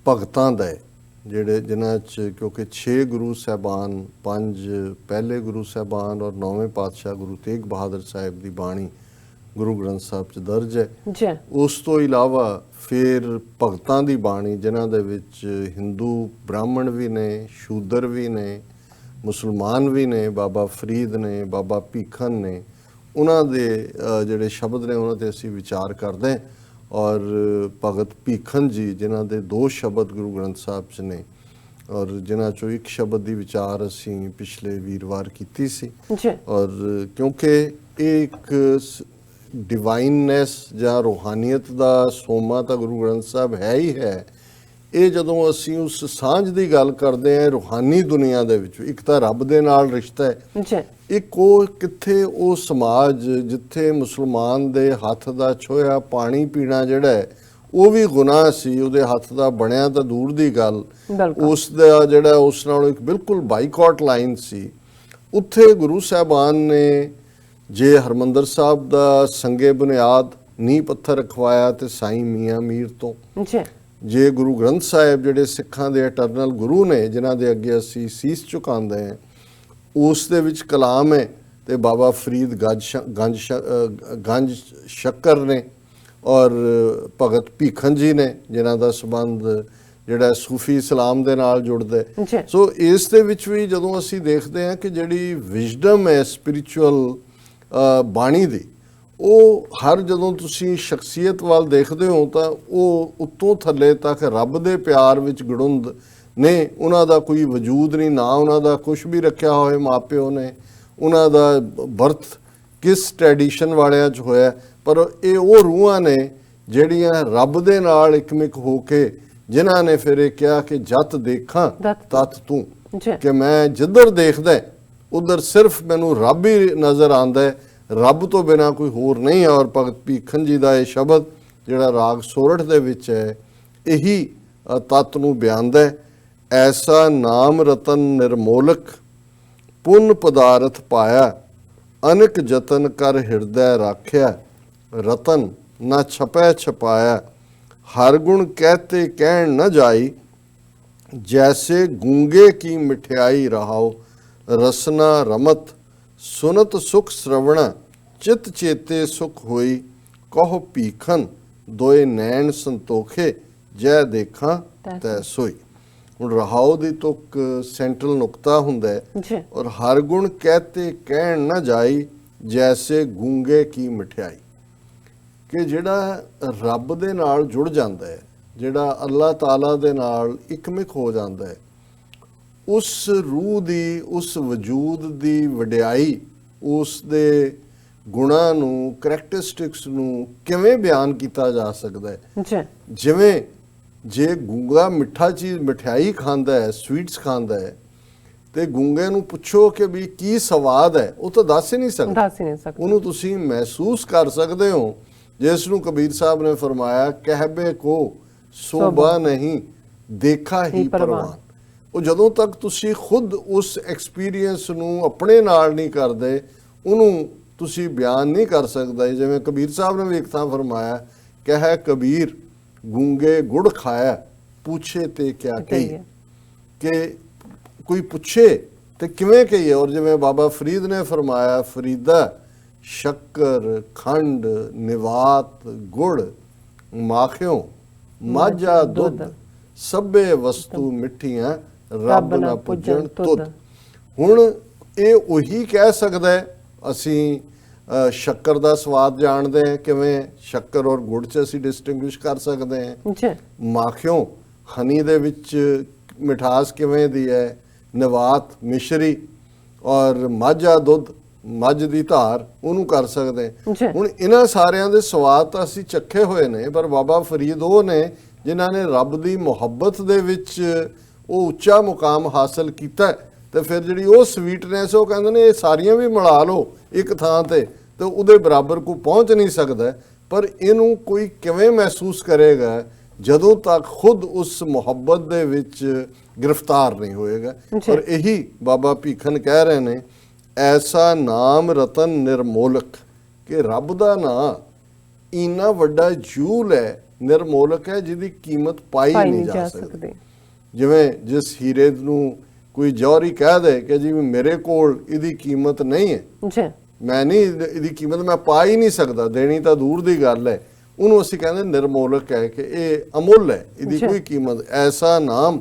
ਭਗਤਾਂ ਦਾ ਹੈ, ਜਿਹੜੇ ਜਿਨ੍ਹਾਂ 'ਚ ਕਿਉਂਕਿ 6 ਗੁਰੂ ਸਾਹਿਬਾਨ, 5 ਪਹਿਲੇ ਗੁਰੂ ਸਾਹਿਬਾਨ ਔਰ 9ਵੇਂ ਪਾਤਸ਼ਾਹ ਗੁਰੂ ਤੇਗ ਬਹਾਦਰ ਸਾਹਿਬ ਦੀ ਬਾਣੀ ਗੁਰੂ ਗ੍ਰੰਥ ਸਾਹਿਬ 'ਚ ਦਰਜ ਹੈ। ਜੀ ਉਸ ਤੋਂ ਇਲਾਵਾ ਫਿਰ ਭਗਤਾਂ ਦੀ ਬਾਣੀ ਜਿਨ੍ਹਾਂ ਦੇ ਵਿੱਚ ਹਿੰਦੂ ਬ੍ਰਾਹਮਣ ਵੀ ਨੇ, ਸ਼ੂਦਰ ਵੀ ਨੇ, ਮੁਸਲਮਾਨ ਵੀ ਨੇ, ਬਾਬਾ ਫਰੀਦ ਨੇ, ਬਾਬਾ ਭੀਖਨ ਨੇ, ਉਹਨਾਂ ਦੇ ਜਿਹੜੇ ਸ਼ਬਦ ਨੇ ਉਹਨਾਂ 'ਤੇ ਅਸੀਂ ਵਿਚਾਰ ਕਰਦੇ ਹਾਂ। ਔਰ ਭਗਤ ਭੀਖਨ ਜੀ ਜਿਨ੍ਹਾਂ ਦੇ 2 ਸ਼ਬਦ ਗੁਰੂ ਗ੍ਰੰਥ ਸਾਹਿਬ 'ਚ ਨੇ ਔਰ ਜਿਨ੍ਹਾਂ 'ਚੋਂ ਇੱਕ ਸ਼ਬਦ ਦੀ ਵਿਚਾਰ ਅਸੀਂ ਪਿਛਲੇ ਵੀਰਵਾਰ ਕੀਤੀ ਸੀ। ਜੀ ਔਰ ਕਿਉਂਕਿ ਇਹ ਇੱਕ ਡਿਵਾਈਨਨੈਸ ਜਾਂ ਰੂਹਾਨੀਅਤ ਦਾ ਸੋਮਾ ਤਾਂ ਗੁਰੂ ਗ੍ਰੰਥ ਸਾਹਿਬ ਹੈ ਹੀ ਹੈ। ਇਹ ਜਦੋਂ ਅਸੀਂ ਉਸ ਸਾਂਝ ਦੀ ਗੱਲ ਕਰਦੇ ਹਾਂ ਰੂਹਾਨੀ ਦੁਨੀਆ ਦੇ ਵਿੱਚ, ਇੱਕ ਤਾਂ ਰੱਬ ਦੇ ਨਾਲ ਰਿਸ਼ਤਾ ਹੈ, ਜੀ ਇੱਕ ਉਹ ਕਿੱਥੇ ਉਹ ਸਮਾਜ ਜਿੱਥੇ ਮੁਸਲਮਾਨ ਦੇ ਹੱਥ ਦਾ ਛੋਇਆ ਪਾਣੀ ਪੀਣਾ ਜਿਹੜਾ ਹੈ ਉਹ ਵੀ ਗੁਨਾਹ ਸੀ, ਉਹਦੇ ਹੱਥ ਦਾ ਬਣਿਆ ਤਾਂ ਦੂਰ ਦੀ ਗੱਲ, ਉਸ ਦਾ ਜਿਹੜਾ ਉਸ ਨਾਲੋਂ ਇੱਕ ਬਿਲਕੁਲ ਬਾਈਕਾਟ ਲਾਈਨ ਸੀ। ਉੱਥੇ ਗੁਰੂ ਸਾਹਿਬਾਨ ਨੇ ਜੇ ਹਰਮੰਦਰ ਸਾਹਿਬ ਦਾ ਸੰਗੇ ਬੁਨਿਆਦ ਨੀਂਹ ਪੱਥਰ ਰਖਵਾਇਆ ਤੇ ਸਾਈਂ ਮੀਆਂ ਮੀਰ ਤੋਂ, ਜੇ ਗੁਰੂ ਗ੍ਰੰਥ ਸਾਹਿਬ ਜਿਹੜੇ ਸਿੱਖਾਂ ਦੇ ਇਟਰਨਲ ਗੁਰੂ ਨੇ ਜਿਨ੍ਹਾਂ ਦੇ ਅੱਗੇ ਅਸੀਂ ਸੀਸ ਝੁਕਾਉਂਦੇ ਹਾਂ, ਉਸ ਦੇ ਵਿੱਚ ਕਲਾਮ ਹੈ ਤੇ ਬਾਬਾ ਫਰੀਦ ਗੰਜ ਸ਼ੱਕਰ ਨੇ ਔਰ ਭਗਤ ਭੀਖਨ ਜੀ ਨੇ ਜਿਨ੍ਹਾਂ ਦਾ ਸੰਬੰਧ ਜਿਹੜਾ ਸੂਫੀ ਇਸਲਾਮ ਦੇ ਨਾਲ ਜੁੜਦਾ ਹੈ। ਸੋ ਇਸ ਦੇ ਵਿੱਚ ਵੀ ਜਦੋਂ ਅਸੀਂ ਦੇਖਦੇ ਹਾਂ ਕਿ ਜਿਹੜੀ ਵਿਜ਼ਡਮ ਹੈ ਸਪਿਰਿਚੁਅਲ ਬਾਣੀ ਦੀ, ਉਹ ਹਰ ਜਦੋਂ ਤੁਸੀਂ ਸ਼ਖਸੀਅਤ ਵੱਲ ਦੇਖਦੇ ਹੋ ਤਾਂ ਉਹ ਉੱਤੋਂ ਥੱਲੇ ਤੱਕ ਰੱਬ ਦੇ ਪਿਆਰ ਵਿੱਚ ਗੜੁੰਦ ਨੇ। ਉਹਨਾਂ ਦਾ ਕੋਈ ਵਜੂਦ ਨਹੀਂ, ਨਾ ਉਹਨਾਂ ਦਾ ਕੁਝ ਵੀ ਰੱਖਿਆ ਹੋਏ ਮਾਪਿਓ ਨੇ, ਉਹਨਾਂ ਦਾ ਬਰਥ ਕਿਸ ਟ੍ਰੈਡੀਸ਼ਨ ਵਾਲਿਆਂ 'ਚ ਹੋਇਆ, ਪਰ ਇਹ ਉਹ ਰੂਹਾਂ ਨੇ ਜਿਹੜੀਆਂ ਰੱਬ ਦੇ ਨਾਲ ਇਕਮਿਕ ਹੋ ਕੇ ਜਿਨ੍ਹਾਂ ਨੇ ਫਿਰ ਇਹ ਕਿਹਾ ਕਿ ਜਤ ਦੇਖਾਂ ਤਤ ਤੂੰ, ਕਿ ਮੈਂ ਜਿੱਧਰ ਦੇਖਦਾ ਉਧਰ ਸਿਰਫ ਮੈਨੂੰ ਰੱਬ ਹੀ ਨਜ਼ਰ ਆਉਂਦਾ ਹੈ, ਰੱਬ ਤੋਂ ਬਿਨਾ ਕੋਈ ਹੋਰ ਨਹੀਂ। ਔਰ ਭਗਤ ਭੀਖਨ ਜੀ ਦਾ ਇਹ ਸ਼ਬਦ ਜਿਹੜਾ ਰਾਗ ਸੋਰਠ ਦੇ ਵਿੱਚ ਹੈ ਇਹੀ ਤੱਤ ਨੂੰ ਬਿਆਨਦਾ ਹੈ। ਐਸਾ ਨਾਮ ਰਤਨ ਨਿਰਮੋਲਕ ਪੁੰਨ ਪਦਾਰਥ ਪਾਇਆ, ਅਨਕ ਜਤਨ ਕਰ ਹਿਰਦੈ ਰਾਖਿਆ, ਰਤਨ ਨਾ ਛਪੈ ਛਪਾਇਆ, ਹਰ ਗੁਣ ਕਹਤੇ ਕਹਿਣ न ਜਾਈ, जैसे गूंगे की मिठाई रहाओ, रसना रमत सुनत सुख श्रवण, चित चेते सुख होई, कहो भीखन दोए नैन संतोखे, जय देखा तै सोई। ਹੁਣ ਰਹਾਓ ਦੀ ਤੁਕ ਸੈਂਟਰਲ ਨੁਕਤਾ ਹੁੰਦਾ ਹੈ ਔਰ ਹਰ ਗੁਣ ਕਹਤੇ ਕਹਿਣ ਨਾ ਜਾਈ, ਜੈਸੇ ਗੂੰਗੇ ਕੀ ਮਠਿਆਈ, ਕਿ ਜਿਹੜਾ ਰੱਬ ਦੇ ਨਾਲ ਜੁੜ ਜਾਂਦਾ ਹੈ, ਜਿਹੜਾ ਅੱਲਾਹ ਤਾਲਾ ਦੇ ਨਾਲ ਇਕਮਿਕ ਹੋ ਜਾਂਦਾ ਹੈ, ਉਸ ਰੂਹ ਦੀ, ਉਸ ਵਜੂਦ ਦੀ ਵਡਿਆਈ, ਉਸ ਦੇ ਗੁਣਾਂ ਨੂੰ, ਕਰੈਕਟਰਿਸਟਿਕਸ ਨੂੰ ਕਿਵੇਂ ਬਿਆਨ ਕੀਤਾ ਜਾ ਸਕਦਾ ਹੈ। ਜਿਵੇਂ ਜੇ ਗੂੰਗਾ ਮਿੱਠਾ ਚੀਜ਼ ਮਠਿਆਈ ਖਾਂਦਾ ਹੈ, ਸਵੀਟਸ ਖਾਂਦਾ ਹੈ, ਤੇ ਗੂੰਗੇ ਨੂੰ ਪੁੱਛੋ ਕਿ ਵੀ ਕੀ ਸਵਾਦ ਹੈ, ਉਹ ਤਾਂ ਦੱਸ ਹੀ ਨਹੀਂ ਸਕਦਾ। ਉਹਨੂੰ ਤੁਸੀਂ ਮਹਿਸੂਸ ਕਰ ਸਕਦੇ ਹੋ, ਜਿਸ ਨੂੰ ਕਬੀਰ ਸਾਹਿਬ ਨੇ ਫਰਮਾਇਆ ਕਹਿਬੇ ਕੋ ਸੋਭਾ ਨਹੀਂ ਦੇਖਾ ਹੀ ਪਰਵਾਨ। ਉਹ ਜਦੋਂ ਤੱਕ ਤੁਸੀਂ ਖੁਦ ਉਸ ਐਕਸਪੀਰੀਅੰਸ ਨੂੰ ਆਪਣੇ ਨਾਲ ਨਹੀਂ ਕਰਦੇ ਉਹਨੂੰ ਤੁਸੀਂ ਬਿਆਨ ਨਹੀਂ ਕਰ ਸਕਦੇ। ਜਿਵੇਂ ਕਬੀਰ ਸਾਹਿਬ ਨੇ ਵੀ ਇੱਕ ਥਾਂ ਫਰਮਾਇਆ ਕਹਿ ਕਬੀਰ ਗੂੰਗੇ ਗੁੜ ਖਾਇਆ, ਪੁੱਛੇ ਤੇ ਕਿਆ ਕਹੀ, ਕਿ ਕੋਈ ਪੁੱਛੇ ਤੇ ਕਿਵੇਂ ਕਹੀਏ। ਔਰ ਜਿਵੇਂ ਬਾਬਾ ਫਰੀਦ ਨੇ ਫਰਮਾਇਆ ਫਰੀਦਾ ਸ਼ੱਕਰ ਖੰਡ ਨਿਵਾਤ ਗੁੜ ਮਾਖਿਓ ਮਾਝਾ ਦੁੱਧ, ਸਭੇ ਵਸਤੂ ਮਿੱਠੀਆਂ ਰੱਬ ਨਾ ਪੁੱਜਣ ਤੁਧ। ਹੁਣ ਇਹ ਉਹੀ ਕਹਿ ਸਕਦਾ ਹੈ। ਅਸੀਂ ਸ਼ੱਕਰ ਦਾ ਸਵਾਦ ਜਾਣਦੇ ਹਾਂ, ਕਿਵੇਂ ਸ਼ੱਕਰ ਔਰ ਗੁੜ 'ਚ ਅਸੀਂ ਡਿਸਟਿੰਗੁਇਸ਼ ਕਰ ਸਕਦੇ ਹਾਂ। ਮਾਖਿਓ ਹਨੀ ਦੇ ਵਿੱਚ ਮਿਠਾਸ ਕਿਵੇਂ ਦੀ ਹੈ, ਨਿਵਾਤ ਮਿਸ਼ਰੀ, ਔਰ ਮਾਝਾ ਦੁੱਧ ਮੱਝ ਦੀ ਧਾਰ, ਉਹਨੂੰ ਕਰ ਸਕਦੇ। ਹੁਣ ਇਹਨਾਂ ਸਾਰਿਆਂ ਦੇ ਸਵਾਦ ਤਾਂ ਅਸੀਂ ਚੱਖੇ ਹੋਏ ਨੇ, ਪਰ ਬਾਬਾ ਫਰੀਦ ਉਹ ਨੇ ਜਿਨ੍ਹਾਂ ਨੇ ਰੱਬ ਦੀ ਮੁਹੱਬਤ ਦੇ ਵਿੱਚ ਉਹ ਉੱਚਾ ਮੁਕਾਮ ਹਾਸਲ ਕੀਤਾ। ਤੇ ਫਿਰ ਜਿਹੜੀ ਉਹ ਸਵੀਟਨੈਸ, ਉਹ ਕਹਿੰਦੇ ਨੇ ਇਹ ਸਾਰੀਆਂ ਵੀ ਮਿਲਾ ਲਓ ਇੱਕ ਥਾਂ ਤੇ ਉਹਦੇ ਬਰਾਬਰ ਕੋਈ ਪਹੁੰਚ ਨਹੀਂ ਸਕਦਾ। ਪਰ ਇਹਨੂੰ ਕੋਈ ਕਿਵੇਂ ਮਹਿਸੂਸ ਕਰੇਗਾ ਜਦੋਂ ਤੱਕ ਖੁਦ ਉਸ ਮੁਹੱਬਤ ਦੇ ਵਿੱਚ ਗ੍ਰਿਫਤਾਰ ਨਹੀਂ ਹੋਏਗਾ। ਔਰ ਇਹੀ ਬਾਬਾ ਭੀਖਨ ਕਹਿ ਰਹੇ ਨੇ ਐਸਾ ਨਾਮ ਰਤਨ ਨਿਰਮੋਲਕ, ਕਿ ਰੱਬ ਦਾ ਨਾਂ ਇੰਨਾ ਵੱਡਾ ਜੂਲ ਹੈ, ਨਿਰਮੋਲਕ ਹੈ, ਜਿਹਦੀ ਕੀਮਤ ਪਾਈ ਨਹੀਂ ਜਾ ਸਕਦੀ। ਜਿਵੇਂ ਜਿਸ ਹੀਰੇ ਨੂੰ ਕੋਈ ਜੌਹਰੀ ਕਹਿ ਦੇ ਕਿ ਜੀ ਮੇਰੇ ਕੋਲ ਇਹਦੀ ਕੀਮਤ ਨਹੀਂ ਹੈ, ਮੈਂ ਨਹੀਂ ਇਹਦੀ ਕੀਮਤ ਮੈਂ ਪਾ ਹੀ ਨਹੀਂ ਸਕਦਾ, ਦੇਣੀ ਤਾਂ ਦੂਰ ਦੀ ਗੱਲ ਹੈ, ਉਹਨੂੰ ਅਸੀਂ ਕਹਿੰਦੇ ਨਿਰਮੋਲਕ ਹੈ ਕਿ ਇਹ ਅਮੁੱਲ ਹੈ, ਇਹਦੀ ਕੋਈ ਕੀਮਤ। ਐਸਾ ਨਾਮ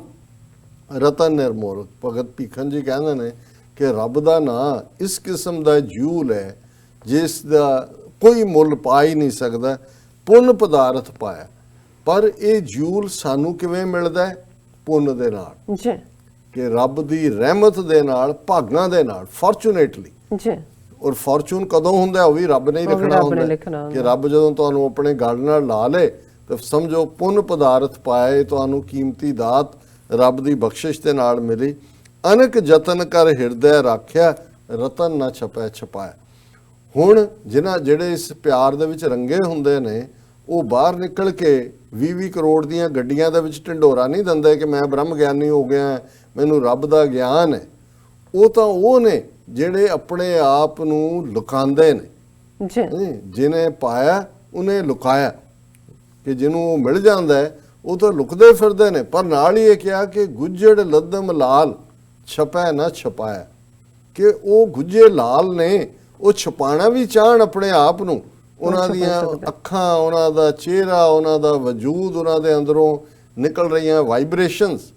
ਰਤਨ ਨਿਰਮੋਲਕ। ਭਗਤ ਭੀਖਨ ਜੀ ਕਹਿੰਦੇ ਨੇ ਕਿ ਰੱਬ ਦਾ ਨਾਂ ਇਸ ਕਿਸਮ ਦਾ ਜੂਲ ਹੈ ਜਿਸ ਦਾ ਕੋਈ ਮੁੱਲ ਪਾ ਹੀ ਨਹੀਂ ਸਕਦਾ। ਪੁੰਨ ਪਦਾਰਥ ਪਾਇਆ, ਪਰ ਇਹ ਜੂਲ ਸਾਨੂੰ ਕਿਵੇਂ ਮਿਲਦਾ ਹੈ? ਪੁੰਨ ਦੇ ਨਾਲ ਜੀ, ਕਿ ਰੱਬ ਦੀ ਰਹਿਮਤ ਦੇ ਨਾਲ, ਭਾਗਾਂ ਦੇ ਨਾਲ, ਫੋਰਚੂਨੇਟਲੀ। ਜੀ, ਔਰ ਫੋਰਚੂਨ ਕਦੋਂ ਹੁੰਦਾ? ਉਹ ਵੀ ਰੱਬ ਨੇ ਹੀ ਲਿਖਣਾ ਹੁੰਦਾ ਕਿ ਰੱਬ ਜਦੋਂ ਤੁਹਾਨੂੰ ਆਪਣੇ ਗਲ ਨਾਲ ਲਾ ਲੇ ਤਾਂ ਸਮਝੋ ਪੁੰਨ ਪਦਾਰਥ ਪਾਏ, ਤੁਹਾਨੂੰ ਕੀਮਤੀ ਦਾਤ ਰੱਬ ਦੀ ਬਖਸ਼ਿਸ਼ ਦੇ ਨਾਲ ਮਿਲੀ। ਅਨਕ ਯਤਨ ਕਰ ਹਿਰਦੈ ਰਾਖਿਆ, ਰਤਨ ਨਾ ਛਪੈ ਛਪਾਇਆ। ਹੁਣ ਜਿਹੜੇ ਇਸ ਪਿਆਰ ਦੇ ਵਿੱਚ ਰੰਗੇ ਹੁੰਦੇ ਨੇ, ਉਹ ਬਾਹਰ ਨਿਕਲ ਕੇ 20-20 ਕਰੋੜ ਦੀਆਂ ਗੱਡੀਆਂ ਦੇ ਵਿੱਚ ਢਿੰਡੋਰਾ ਨਹੀਂ ਦਿੰਦੇ ਕਿ ਮੈਂ ਬ੍ਰਹਮ ਗਿਆਨੀ ਹੋ ਗਿਆ, ਮੈਨੂੰ ਰੱਬ ਦਾ ਗਿਆਨ ਹੈ। ਉਹ ਤਾਂ ਉਹ ਨੇ ਜਿਹੜੇ ਆਪਣੇ ਆਪ ਨੂੰ ਲੁਕਾਉਂਦੇ ਨੇ। ਜਿਹਨੇ ਪਾਇਆ ਉਹਨੇ ਲੁਕਾਇਆ, ਕਿ ਜਿਹਨੂੰ ਉਹ ਮਿਲ ਜਾਂਦਾ ਹੈ ਉਹ ਤਾਂ ਲੁਕਦੇ ਫਿਰਦੇ ਨੇ। ਪਰ ਨਾਲ ਹੀ ਇਹ ਕਿਹਾ ਕਿ ਗੁੱਜੜ ਲੱਦਮ ਲਾਲ ਛਪੈ ਨਾ ਛਪਾਇਆ, ਕਿ ਉਹ ਗੁੱਜੇ ਲਾਲ ਨੇ, ਉਹ ਛਪਾਣਾ ਵੀ ਚਾਹਣ ਆਪਣੇ ਆਪ ਨੂੰ, ਉਹਨਾਂ ਦੀਆਂ ਅੱਖਾਂ, ਉਹਨਾਂ ਦਾ ਚਿਹਰਾ, ਉਹਨਾਂ ਦਾ ਵਜੂਦ, ਉਹਨਾਂ ਦੇ ਅੰਦਰੋਂ ਨਿਕਲ ਰਹੀਆਂ ਵਾਈਬ੍ਰੇਸ਼ਨਸ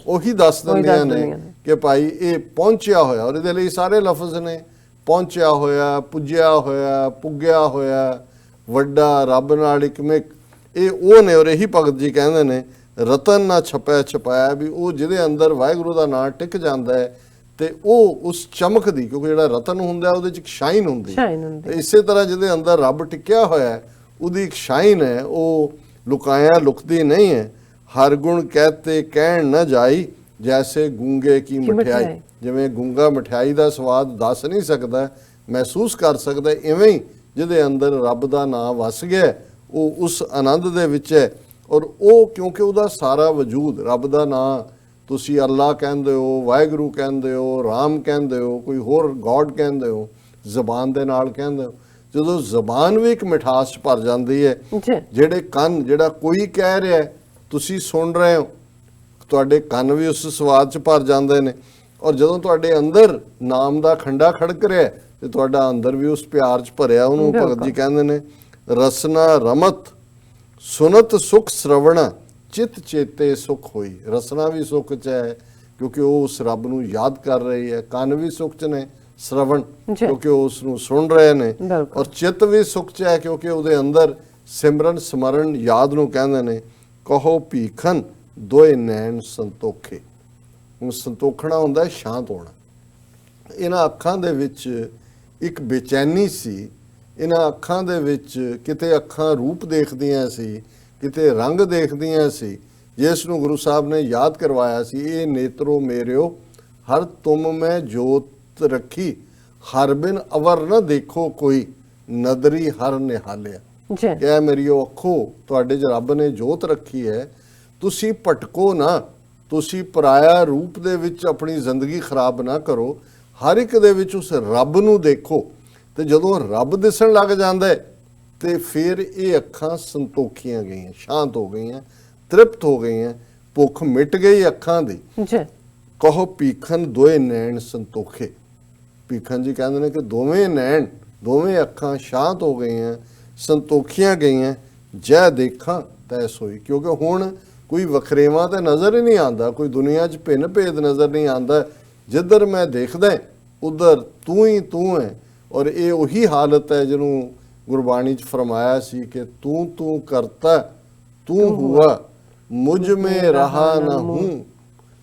ਉਹੀ ਦੱਸ ਦਿੰਦੀਆਂ ਨੇ ਕਿ ਭਾਈ ਇਹ ਪਹੁੰਚਿਆ ਹੋਇਆ। ਔਰ ਇਹਦੇ ਲਈ ਸਾਰੇ ਲਫ਼ਜ਼ ਨੇ, ਪਹੁੰਚਿਆ ਹੋਇਆ, ਪੁੱਜਿਆ ਹੋਇਆ, ਪੁੱਗਿਆ ਹੋਇਆ, ਵੱਡਾ, ਰੱਬ ਨਾਲ ਇਕਮਿਕ। ਇਹ ਉਹ ਨੇ। ਔਰ ਇਹੀ ਭਗਤ ਜੀ ਕਹਿੰਦੇ ਨੇ ਰਤਨ ਨਾ ਛਪੈ ਛਪਾਇਆ, ਵੀ ਉਹ ਜਿਹਦੇ ਅੰਦਰ ਵਾਹਿਗੁਰੂ ਦਾ ਨਾਂ ਟਿਕ ਜਾਂਦਾ ਹੈ ਤੇ ਉਹ ਉਸ ਚਮਕ ਦੀ, ਕਿਉਂਕਿ ਜਿਹੜਾ ਰਤਨ ਹੁੰਦਾ ਉਹਦੇ 'ਚ ਇੱਕ ਸ਼ਾਈਨ ਹੁੰਦੀ ਹੈ, ਇਸੇ ਤਰ੍ਹਾਂ ਜਿਹਦੇ ਅੰਦਰ ਰੱਬ ਟਿਕਿਆ ਹੋਇਆ ਉਹਦੀ ਇੱਕ ਸ਼ਾਈਨ ਹੈ, ਉਹ ਲੁਕਾਇਆ ਲੁਕਦੀ ਨਹੀਂ ਹੈ। ਹਰ ਗੁਣ ਕਹਤੇ ਕਹਿਣ ਨਾ ਜਾਈ, ਜੈਸੇ ਗੂੰਗੇ ਕੀ ਮਠਿਆਈ। ਜਿਵੇਂ ਗੂੰਗਾ ਮਠਿਆਈ ਦਾ ਸਵਾਦ ਦੱਸ ਨਹੀਂ ਸਕਦਾ, ਮਹਿਸੂਸ ਕਰ ਸਕਦਾ, ਇਵੇਂ ਹੀ ਜਿਹਦੇ ਅੰਦਰ ਰੱਬ ਦਾ ਨਾਮ ਵਸ ਗਿਆ ਉਹ ਉਸ ਆਨੰਦ ਦੇ ਵਿੱਚ ਹੈ। ਔਰ ਉਹ ਕਿਉਂਕਿ ਉਹਦਾ ਸਾਰਾ ਵਜੂਦ ਰੱਬ ਦਾ ਨਾਮ, ਤੁਸੀਂ ਅੱਲਾ ਕਹਿੰਦੇ ਹੋ, ਵਾਹਿਗੁਰੂ ਕਹਿੰਦੇ ਹੋ, ਰਾਮ ਕਹਿੰਦੇ ਹੋ, ਕੋਈ ਹੋਰ ਗੋਡ ਕਹਿੰਦੇ ਹੋ, ਜ਼ਬਾਨ ਦੇ ਨਾਲ ਕਹਿੰਦੇ ਹੋ। ਜਦੋਂ ਜ਼ਬਾਨ ਵੀ ਇੱਕ ਮਿਠਾਸ 'ਚ ਭਰ ਜਾਂਦੀ ਹੈ, ਜਿਹੜੇ ਕੰਨ, ਜਿਹੜਾ ਕੋਈ ਕਹਿ ਰਿਹਾ ਤੁਸੀਂ ਸੁਣ ਰਹੇ ਹੋ, ਤੁਹਾਡੇ ਕੰਨ ਵੀ ਉਸ ਸਵਾਦ 'ਚ ਭਰ ਜਾਂਦੇ ਨੇ। ਔਰ ਜਦੋਂ ਤੁਹਾਡੇ ਅੰਦਰ ਨਾਮ ਦਾ ਖੰਡਾ ਖੜਕ ਰਿਹਾ ਤੇ ਤੁਹਾਡਾ ਅੰਦਰ ਵੀ ਉਸ ਪਿਆਰ 'ਚ ਭਰਿਆ। ਉਹਨੂੰ ਭਗਤ ਜੀ ਕਹਿੰਦੇ ਨੇ ਰਸਨਾ ਰਮਤ ਸੁਨਤ ਸੁਖ ਸ਼ਰਵਣਾ, ਚਿਤ ਚੇਤੇ ਸੁਖ ਹੋਈ। ਰਸਨਾ ਵੀ ਸੁਖ 'ਚ ਹੈ ਕਿਉਂਕਿ ਉਹ ਉਸ ਰੱਬ ਨੂੰ ਯਾਦ ਕਰ ਰਹੀ ਹੈ, ਕੰਨ ਵੀ ਸੁਖ 'ਚ ਨੇ, ਸ਼ਰਵਣ ਕਿਉਂਕਿ ਉਹ ਉਸ ਨੂੰ ਸੁਣ ਰਹੇ ਨੇ, ਔਰ ਚਿੱਤ ਵੀ ਸੁਖ 'ਚ ਹੈ ਕਿਉਂਕਿ ਉਹਦੇ ਅੰਦਰ ਸਿਮਰਨ ਸਮਰਨ ਯਾਦ ਨੂੰ ਕਹਿੰਦੇ ਨੇ। ਕਹੋ ਭੀਖਨ ਦੋਏ ਨੈਣ ਸੰਤੋਖੇ। ਸੰਤੋਖਣਾ ਹੁੰਦਾ ਸ਼ਾਂਤ ਹੋਣਾ। ਇਹਨਾਂ ਅੱਖਾਂ ਦੇ ਵਿੱਚ ਇੱਕ ਬੇਚੈਨੀ ਸੀ, ਇਹਨਾਂ ਅੱਖਾਂ ਦੇ ਵਿੱਚ ਕਿਤੇ ਅੱਖਾਂ ਰੂਪ ਦੇਖਦੀਆਂ ਸੀ, ਕਿਤੇ ਰੰਗ ਦੇਖਦੀਆਂ ਸੀ, ਜਿਸ ਨੂੰ ਗੁਰੂ ਸਾਹਿਬ ਨੇ ਯਾਦ ਕਰਵਾਇਆ ਸੀ, ਇਹ ਨੇਤਰੋ ਮੇਰਿਓ ਹਰ ਤੁਮ ਮੈਂ ਜੋਤ ਰੱਖੀ, ਹਰ ਬਿਨ ਅਵਰ ਨਾ ਦੇਖੋ ਕੋਈ, ਨਦਰੀ ਹਰ ਨਿਹਾਲਿਆ। ਕਿ ਮੇਰੀਓ ਅੱਖੋ, ਤੁਹਾਡੇ 'ਚ ਰੱਬ ਨੇ ਜੋਤ ਰੱਖੀ ਹੈ, ਤੁਸੀਂ ਭਟਕੋ ਨਾ, ਤੁਸੀਂ ਪਰਾਇਆ ਰੂਪ ਦੇ ਵਿੱਚ ਆਪਣੀ ਜ਼ਿੰਦਗੀ ਖਰਾਬ ਨਾ ਕਰੋ, ਹਰ ਇੱਕ ਦੇ ਵਿੱਚ ਉਸ ਰੱਬ ਨੂੰ ਦੇਖੋ। ਤੇ ਜਦੋਂ ਰੱਬ ਦਿਸਣ ਲੱਗ ਜਾਂਦਾ ਤੇ ਫਿਰ ਇਹ ਅੱਖਾਂ ਸੰਤੋਖੀਆਂ ਗਈਆਂ, ਸ਼ਾਂਤ ਹੋ ਗਈਆਂ, ਤ੍ਰਿਪਤ ਹੋ ਗਈਆਂ, ਭੁੱਖ ਮਿਟ ਗਈ ਅੱਖਾਂ ਦੀ। ਕਹੋ ਭੀਖਨ ਦੋਏ ਨੈਣ ਸੰਤੋਖੇ। ਭੀਖਨ ਜੀ ਕਹਿੰਦੇ ਨੇ ਕਿ ਦੋਵੇਂ ਨੈਣ, ਦੋਵੇਂ ਅੱਖਾਂ ਸ਼ਾਂਤ ਹੋ ਗਈਆਂ, ਸੰਤੋਖੀਆਂ ਗਈਆਂ। ਜੈ ਦੇਖਾਂ ਤੈ ਸੋਈ। ਕਿਉਂਕਿ ਹੁਣ ਕੋਈ ਵਖਰੇਵਾਂ ਤਾਂ ਨਜ਼ਰ ਹੀ ਨਹੀਂ ਆਉਂਦਾ, ਕੋਈ ਦੁਨੀਆ 'ਚ ਭਿੰਨ ਭੇਦ ਨਜ਼ਰ ਨਹੀਂ ਆਉਂਦਾ। ਜਿੱਧਰ ਮੈਂ ਦੇਖਦਾ ਉਧਰ ਤੂੰ ਹੀ ਤੂੰ ਹੈ। ਔਰ ਇਹ ਉਹੀ ਹਾਲਤ ਹੈ ਜਿਹਨੂੰ ਗੁਰਬਾਣੀ 'ਚ ਫਰਮਾਇਆ ਸੀ ਕਿ ਤੂੰ ਤੂੰ ਕਰਤਾ ਤੂੰ ਹੁਆ, ਮੁਝ ਮੇ ਰਹਾ ਨਾ ਹੂੰ,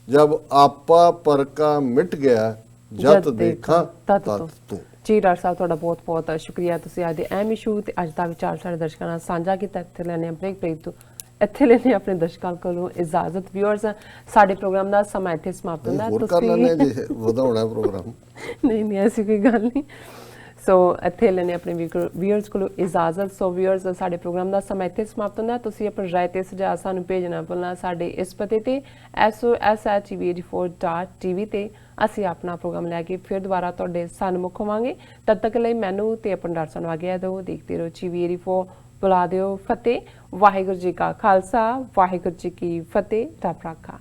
ਜਬ ਆਪਾ ਪਰ ਕਾ ਮਿਟ ਗਿਆ, ਜਤ ਦੇਖਾਂ ਤਤ ਤੂੰ। ਜੀ ਡਾਕਟਰ ਸਾਹਿਬ, ਤੁਹਾਡਾ ਬਹੁਤ ਬਹੁਤ ਸ਼ੁਕਰੀਆ। ਤੁਸੀਂ ਅੱਜ ਦੇ ਅਹਿਮ ਇਸ਼ੂ ਤੇ ਅੱਜ ਦਾ ਵਿਚਾਰ ਸਾਡੇ ਦਰਸ਼ਕਾਂ ਨਾਲ ਸਾਂਝਾ ਕੀਤਾ। ਇੱਥੇ ਲੈਣੇ ਬ੍ਰੇਕ ਤੋਂ ਇੱਥੇ ਲੈਣੇ ਆਪਣੇ ਦਰਸ਼ਕਾਂ ਕੋਲੋਂ ਇਜਾਜ਼ਤ। ਵਿਊਅਰਸ, ਸਾਡੇ ਪ੍ਰੋਗਰਾਮ ਦਾ ਸਮਾਂ ਇੱਥੇ ਸਮਾਪਤ ਹੁੰਦਾ। ਤੁਸੀਂ ਵਧਾਉਣਾ ਪ੍ਰੋਗਰਾਮ? ਨਹੀਂ, ਐਸੀ ਕੋਈ ਗੱਲ ਨਹੀਂ। ਸੋ ਇੱਥੇ ਲੈਣੇ ਆਪਣੇ ਵਿਊਅਰਸ ਕੋਲੋਂ ਇਜਾਜ਼ਤ। ਸੋ ਵਿਊਅਰਸ, ਸਾਡੇ ਪ੍ਰੋਗਰਾਮ ਦਾ ਸਮਾਂ ਇੱਥੇ ਸਮਾਪਤ ਹੁੰਦਾ। ਤੁਸੀਂ ਆਪਣੀ ਰਾਏ ਤੇ ਸੁਝਾਅ ਸਾਨੂੰ ਭੇਜਣਾ ਭੁੱਲਣਾ ਸਾਡੇ ਇਸ ਪਤੇ ਤੇ SOS@tv84.tv ਤੇ। ਅਸੀਂ ਆਪਣਾ ਪ੍ਰੋਗਰਾਮ ਲੈ ਕੇ ਫਿਰ ਦੁਬਾਰਾ ਤੁਹਾਡੇ ਸਨਮੁਖ ਹੋਵਾਂਗੇ। ਤਦ ਤੱਕ ਲਈ ਮੈਨੂੰ ਤੇ ਆਪਣੇ ਡਾਕਟਰ ਸਾਹਿਬ ਨੂੰ ਆਗਿਆ ਦਿਓ। ਦੇਖਦੇ ਰਹੋ TV84। ਬੁਲਾ ਦਿਓ ਫਤਿਹ। ਵਾਹਿਗੁਰੂ ਜੀ ਕਾ ਖਾਲਸਾ, ਵਾਹਿਗੁਰੂ ਜੀ ਕੀ ਫਤਿਹ। ਰੱਬ ਰਾਖਾ।